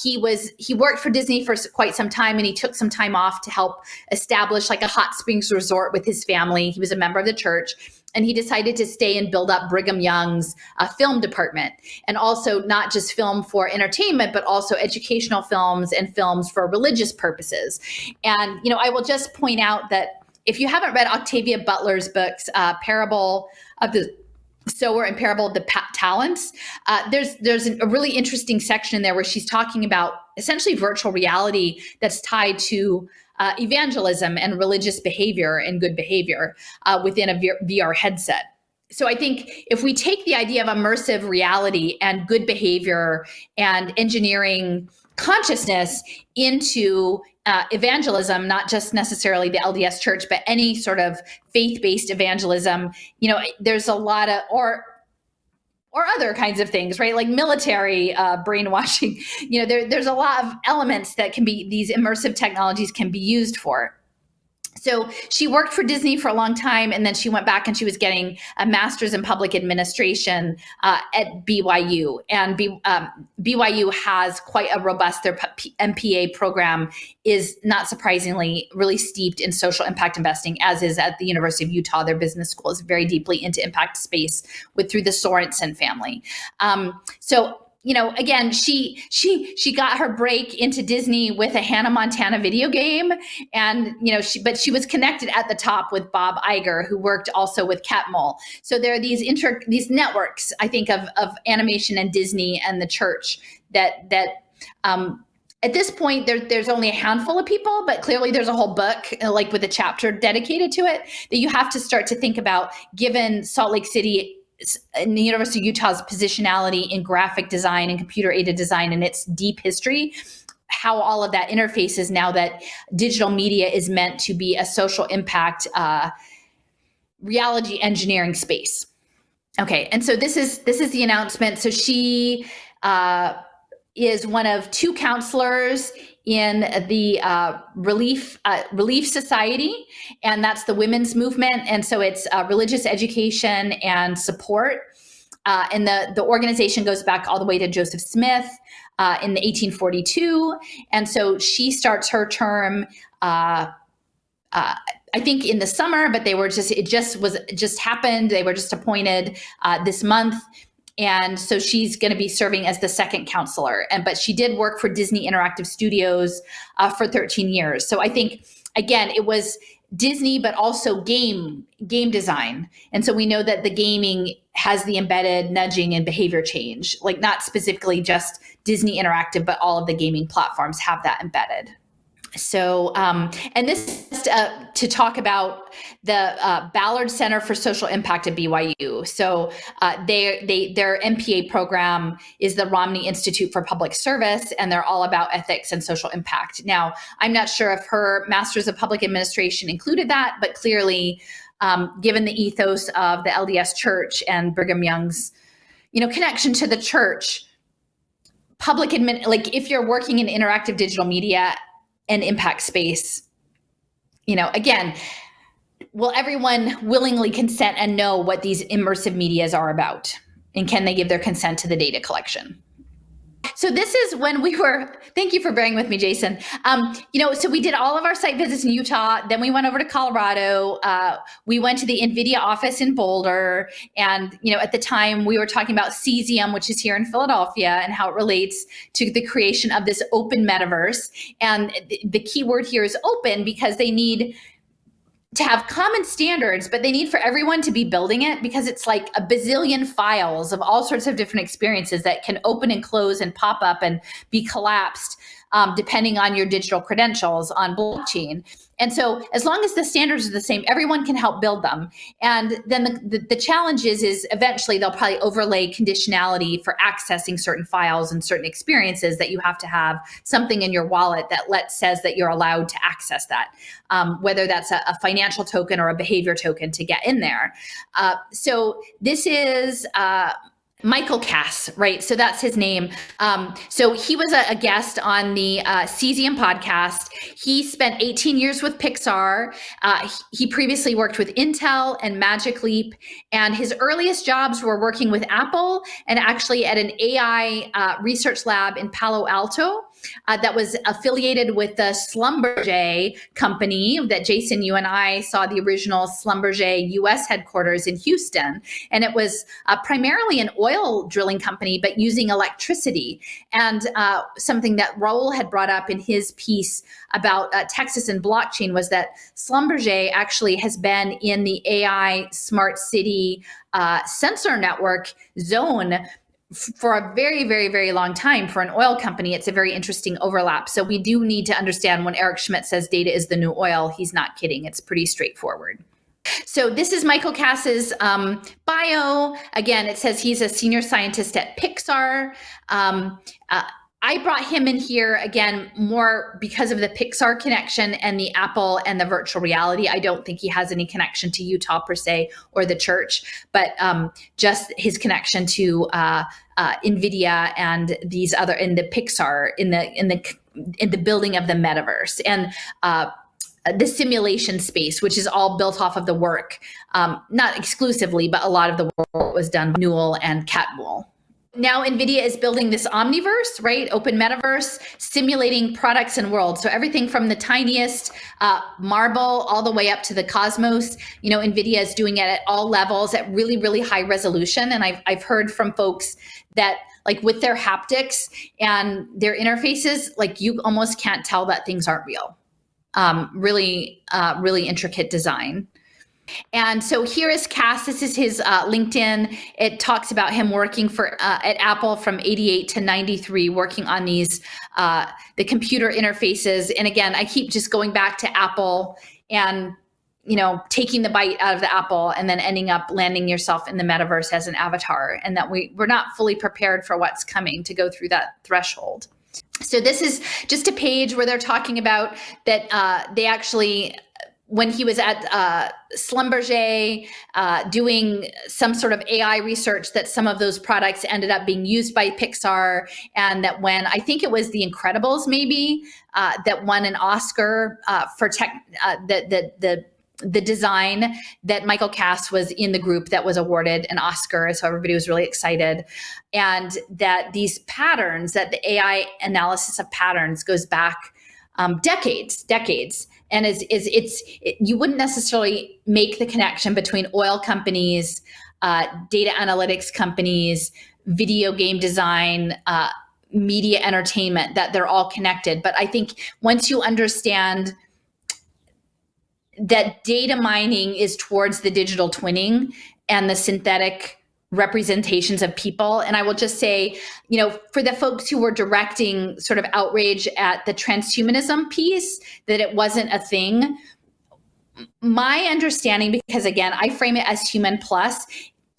he worked for Disney for quite some time, and he took some time off to help establish like a hot springs resort with his family. He was a member of the church. And he decided to stay and build up Brigham Young's film department, and also not just film for entertainment, but also educational films and films for religious purposes. And, I will just point out that if you haven't read Octavia Butler's books, Parable of the Sower and Parable of the Talents, there's a really interesting section in there where she's talking about essentially virtual reality that's tied to evangelism and religious behavior and good behavior within a VR headset. So I think if we take the idea of immersive reality and good behavior and engineering consciousness into evangelism, not just necessarily the LDS church, but any sort of faith-based evangelism, there's a lot of, or other kinds of things, right? Like military brainwashing, there's a lot of elements that can be, these immersive technologies can be used for. So she worked for Disney for a long time, and then she went back and she was getting a master's in public administration at BYU. And BYU has quite a robust, their MPA program is not surprisingly really steeped in social impact investing, as is at the University of Utah. Their business school is very deeply into impact space through the Sorensen family. Again, she got her break into Disney with a Hannah Montana video game, and but she was connected at the top with Bob Iger, who worked also with Catmull. So there are these networks, I think, of animation and Disney and the church that at this point there's only a handful of people, but clearly there's a whole book like with a chapter dedicated to it that you have to start to think about, given Salt Lake City and the University of Utah's positionality in graphic design and computer-aided design and its deep history, how all of that interfaces now that digital media is meant to be a social impact reality engineering space. Okay, and so this is the announcement. So she is one of two counselors in the Relief Society, and that's the women's movement. And so it's religious education and support. And the organization goes back all the way to Joseph Smith in 1842. And so she starts her term, I think in the summer, but it just happened. They were just appointed this month. And so she's going to be serving as the second counselor. But she did work for Disney Interactive Studios for 13 years. So I think, again, it was Disney, but also game design. And so we know that the gaming has the embedded nudging and behavior change, like not specifically just Disney Interactive, but all of the gaming platforms have that embedded. So, and this is to talk about the Ballard Center for Social Impact at BYU. So their MPA program is the Romney Institute for Public Service, and they're all about ethics and social impact. Now, I'm not sure if her Master's of Public Administration included that, but clearly, given the ethos of the LDS Church and Brigham Young's, connection to the church, like if you're working in interactive digital media and impact space, again, will everyone willingly consent and know what these immersive medias are about? And can they give their consent to the data collection? So this is when thank you for bearing with me, Jason. So we did all of our site visits in Utah. Then we went over to Colorado. We went to the NVIDIA office in Boulder. And, at the time we were talking about Cesium, which is here in Philadelphia, and how it relates to the creation of this open metaverse. And the key word here is open, because they need to have common standards, but they need for everyone to be building it, because it's like a bazillion files of all sorts of different experiences that can open and close and pop up and be collapsed depending on your digital credentials on blockchain. And so as long as the standards are the same, everyone can help build them. And then the challenge is eventually they'll probably overlay conditionality for accessing certain files and certain experiences, that you have to have something in your wallet that says that you're allowed to access that, whether that's a financial token or a behavior token to get in there. So this is Michael Cass, right? So that's his name. So he was a guest on the Cesium podcast. He spent 18 years with Pixar. He previously worked with Intel and Magic Leap, and his earliest jobs were working with Apple and actually at an AI research lab in Palo Alto. that was affiliated with the Schlumberger company that Jason, you and I saw the original Schlumberger US headquarters in Houston. And it was primarily an oil drilling company, but using electricity. And something that Raul had brought up in his piece about Texas and blockchain was that Schlumberger actually has been in the AI smart city sensor network zone for a very, very, very long time. For an oil company, it's a very interesting overlap. So we do need to understand when Eric Schmidt says data is the new oil, he's not kidding. It's pretty straightforward. So this is Michael Cass's bio. Again, it says he's a senior scientist at Pixar. I brought him in here again more because of the Pixar connection and the Apple and the virtual reality. I don't think he has any connection to Utah per se or the church, but just his connection to NVIDIA and these other in the Pixar in the building of the metaverse and the simulation space, which is all built off of the work, not exclusively, but a lot of the work was done by Newell and Catmull. Now NVIDIA is building this omniverse, right? Open metaverse, simulating products and worlds. So everything from the tiniest marble all the way up to the cosmos. You know, NVIDIA is doing it at all levels at really, really high resolution. And I've heard from folks that like with their haptics and their interfaces, like you almost can't tell that things aren't real. Really intricate design. And so here is Cass. This is his LinkedIn. It talks about him working at Apple from 88 to 93, working on these, the computer interfaces. And again, I keep just going back to Apple and, you know, taking the bite out of the apple and then ending up landing yourself in the metaverse as an avatar. And that we're not fully prepared for what's coming to go through that threshold. So this is just a page where they're talking about that they actually, when he was at Schlumberger doing some sort of AI research, that some of those products ended up being used by Pixar, and that when I think it was The Incredibles maybe that won an Oscar for the design, that Michael Cass was in the group that was awarded an Oscar. So everybody was really excited. And that these patterns, that the AI analysis of patterns goes back decades. And you wouldn't necessarily make the connection between oil companies, data analytics companies, video game design, media entertainment, that they're all connected. But I think once you understand that data mining is towards the digital twinning and the synthetic representations of people. And I will just say, you know, for the folks who were directing sort of outrage at the transhumanism piece, that it wasn't a thing. My understanding, because again, I frame it as human plus,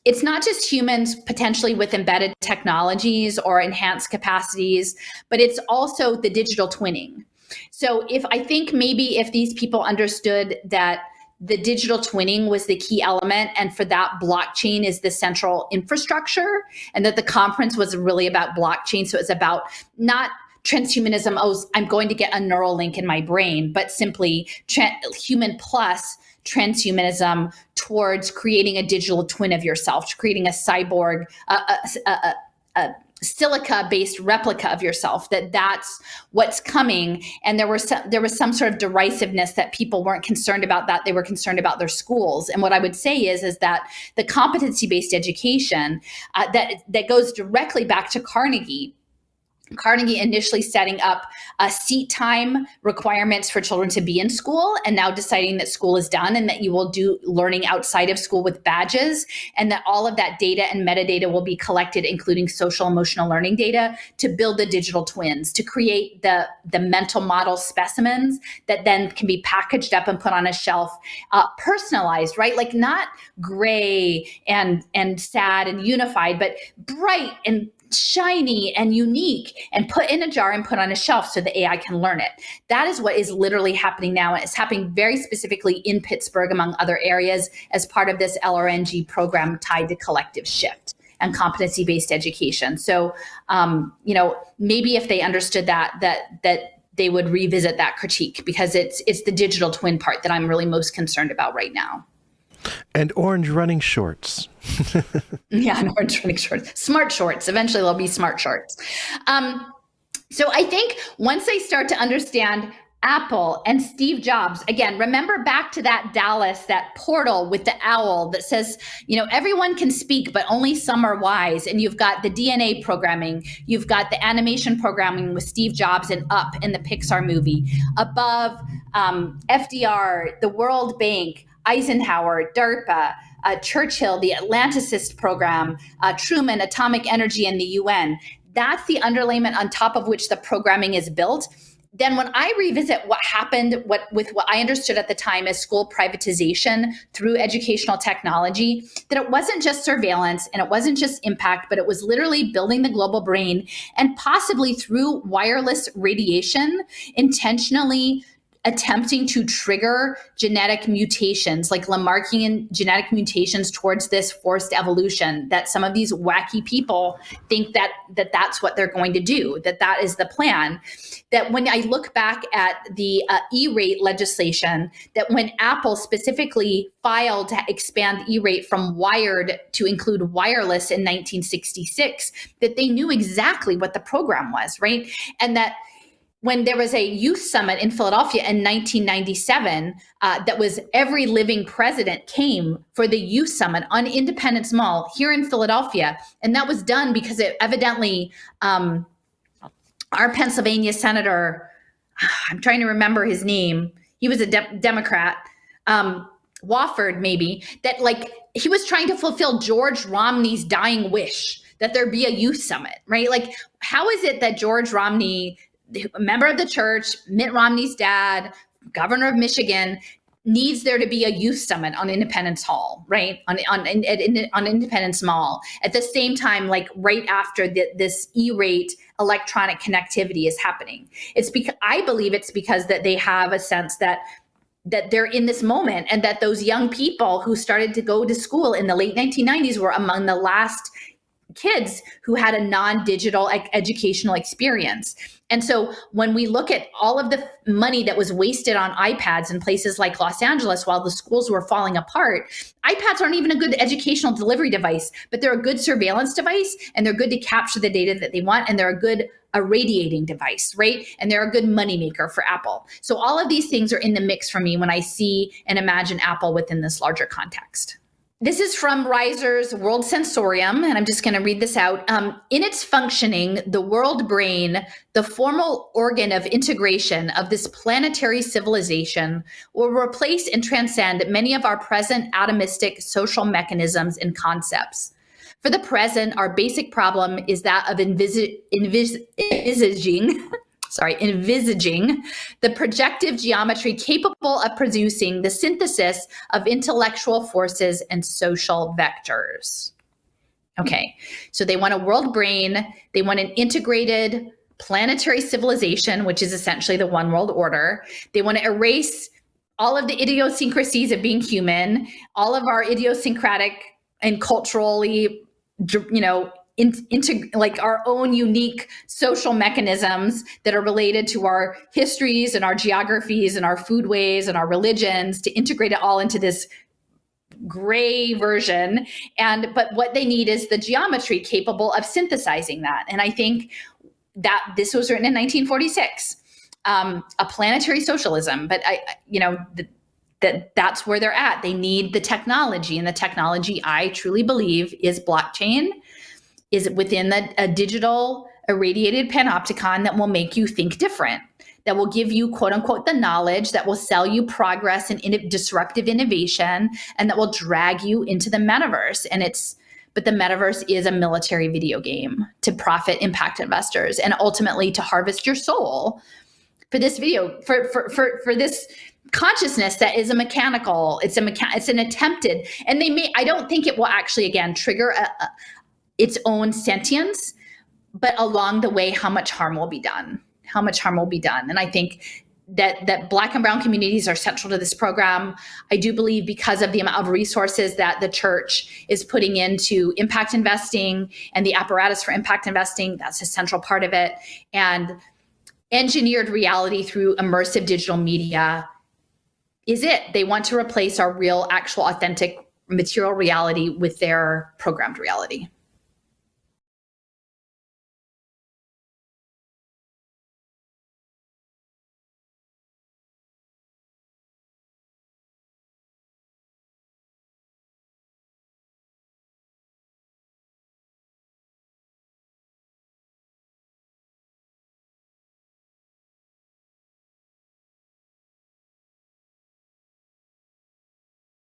it's not just humans potentially with embedded technologies or enhanced capacities, but it's also the digital twinning. So I think maybe if these people understood that the digital twinning was the key element, and for that blockchain is the central infrastructure, and that the conference was really about blockchain. So it's about not transhumanism, I'm going to get a neural link in my brain, but simply human plus transhumanism towards creating a digital twin of yourself, creating a cyborg, a silica-based replica of yourself, that's what's coming. And there was some sort of derisiveness that people weren't concerned about that. They were concerned about their schools. And what I would say is that the competency-based education that goes directly back to Carnegie initially setting up seat time requirements for children to be in school, and now deciding that school is done and that you will do learning outside of school with badges, and that all of that data and metadata will be collected, including social emotional learning data, to build the digital twins, to create the mental model specimens that then can be packaged up and put on a shelf, personalized, right? Like not gray and sad and unified, but bright and shiny and unique, and put in a jar and put on a shelf so the AI can learn it. That is what is literally happening now. And it's happening very specifically in Pittsburgh, among other areas, as part of this LRNG program tied to collective shift and competency-based education. So, you know, maybe if they understood that they would revisit that critique, because it's the digital twin part that I'm really most concerned about right now. And orange running shorts. Yeah, and orange running shorts. Smart shorts. Eventually there'll be smart shorts. So I think once I start to understand Apple and Steve Jobs, again, remember back to that Dallas, that portal with the owl that says, everyone can speak, but only some are wise. And you've got the DNA programming, you've got the animation programming with Steve Jobs and Up in the Pixar movie. Above, FDR, the World Bank, Eisenhower, DARPA, Churchill, the Atlanticist program, Truman, atomic energy, and the UN. That's the underlayment on top of which the programming is built. Then when I revisit what happened with what I understood at the time as school privatization through educational technology, that it wasn't just surveillance and it wasn't just impact, but it was literally building the global brain, and possibly through wireless radiation, intentionally attempting to trigger genetic mutations, like Lamarckian genetic mutations towards this forced evolution, that some of these wacky people think that that's what they're going to do, that is the plan. That when I look back at the E-rate legislation, that when Apple specifically filed to expand E-rate from wired to include wireless in 1966, that they knew exactly what the program was, right? And that when there was a youth summit in Philadelphia in 1997, that was every living president came for the youth summit on Independence Mall here in Philadelphia. And that was done because it evidently, our Pennsylvania senator, I'm trying to remember his name. He was a Democrat, Wofford maybe, that he was trying to fulfill George Romney's dying wish that there be a youth summit, right? Like, how is it that George Romney, a member of the church, Mitt Romney's dad, governor of Michigan, needs there to be a youth summit on Independence Hall, right? On Independence Mall. At the same time, right after this E-rate electronic connectivity is happening. I believe it's because that they have a sense that they're in this moment, and that those young people who started to go to school in the late 1990s were among the last kids who had a non-digital educational experience. And so when we look at all of the money that was wasted on iPads in places like Los Angeles while the schools were falling apart, iPads aren't even a good educational delivery device, but they're a good surveillance device, and they're good to capture the data that they want, and they're a good irradiating device, right? And they're a good moneymaker for Apple. So all of these things are in the mix for me when I see and imagine Apple within this larger context. This is from Reiser's World Sensorium, and I'm just going to read this out. In its functioning, the world brain, the formal organ of integration of this planetary civilization, will replace and transcend many of our present atomistic social mechanisms and concepts. For the present, our basic problem is that of envisaging the projective geometry capable of producing the synthesis of intellectual forces and social vectors. Okay, so they want a world brain, they want an integrated planetary civilization, which is essentially the one world order. They want to erase all of the idiosyncrasies of being human, all of our idiosyncratic and culturally, into our own unique social mechanisms that are related to our histories and our geographies and our foodways and our religions, to integrate it all into this gray version. But what they need is the geometry capable of synthesizing that. And I think that this was written in 1946, a planetary socialism. But that's where they're at. They need the technology, and the technology, I truly believe, is blockchain, is within a digital irradiated panopticon that will make you think different, that will give you, quote unquote, the knowledge, that will sell you progress and disruptive innovation, and that will drag you into the metaverse. But the metaverse is a military video game to profit impact investors, and ultimately to harvest your soul for this for this consciousness that is a mechanical, it's an attempted, and I don't think it will actually, again, trigger its own sentience, but along the way, how much harm will be done. And I think that Black and brown communities are central to this program. I do believe, because of the amount of resources that the church is putting into impact investing and the apparatus for impact investing, that's a central part of it. And engineered reality through immersive digital media is it. They want to replace our real, actual, authentic material reality with their programmed reality.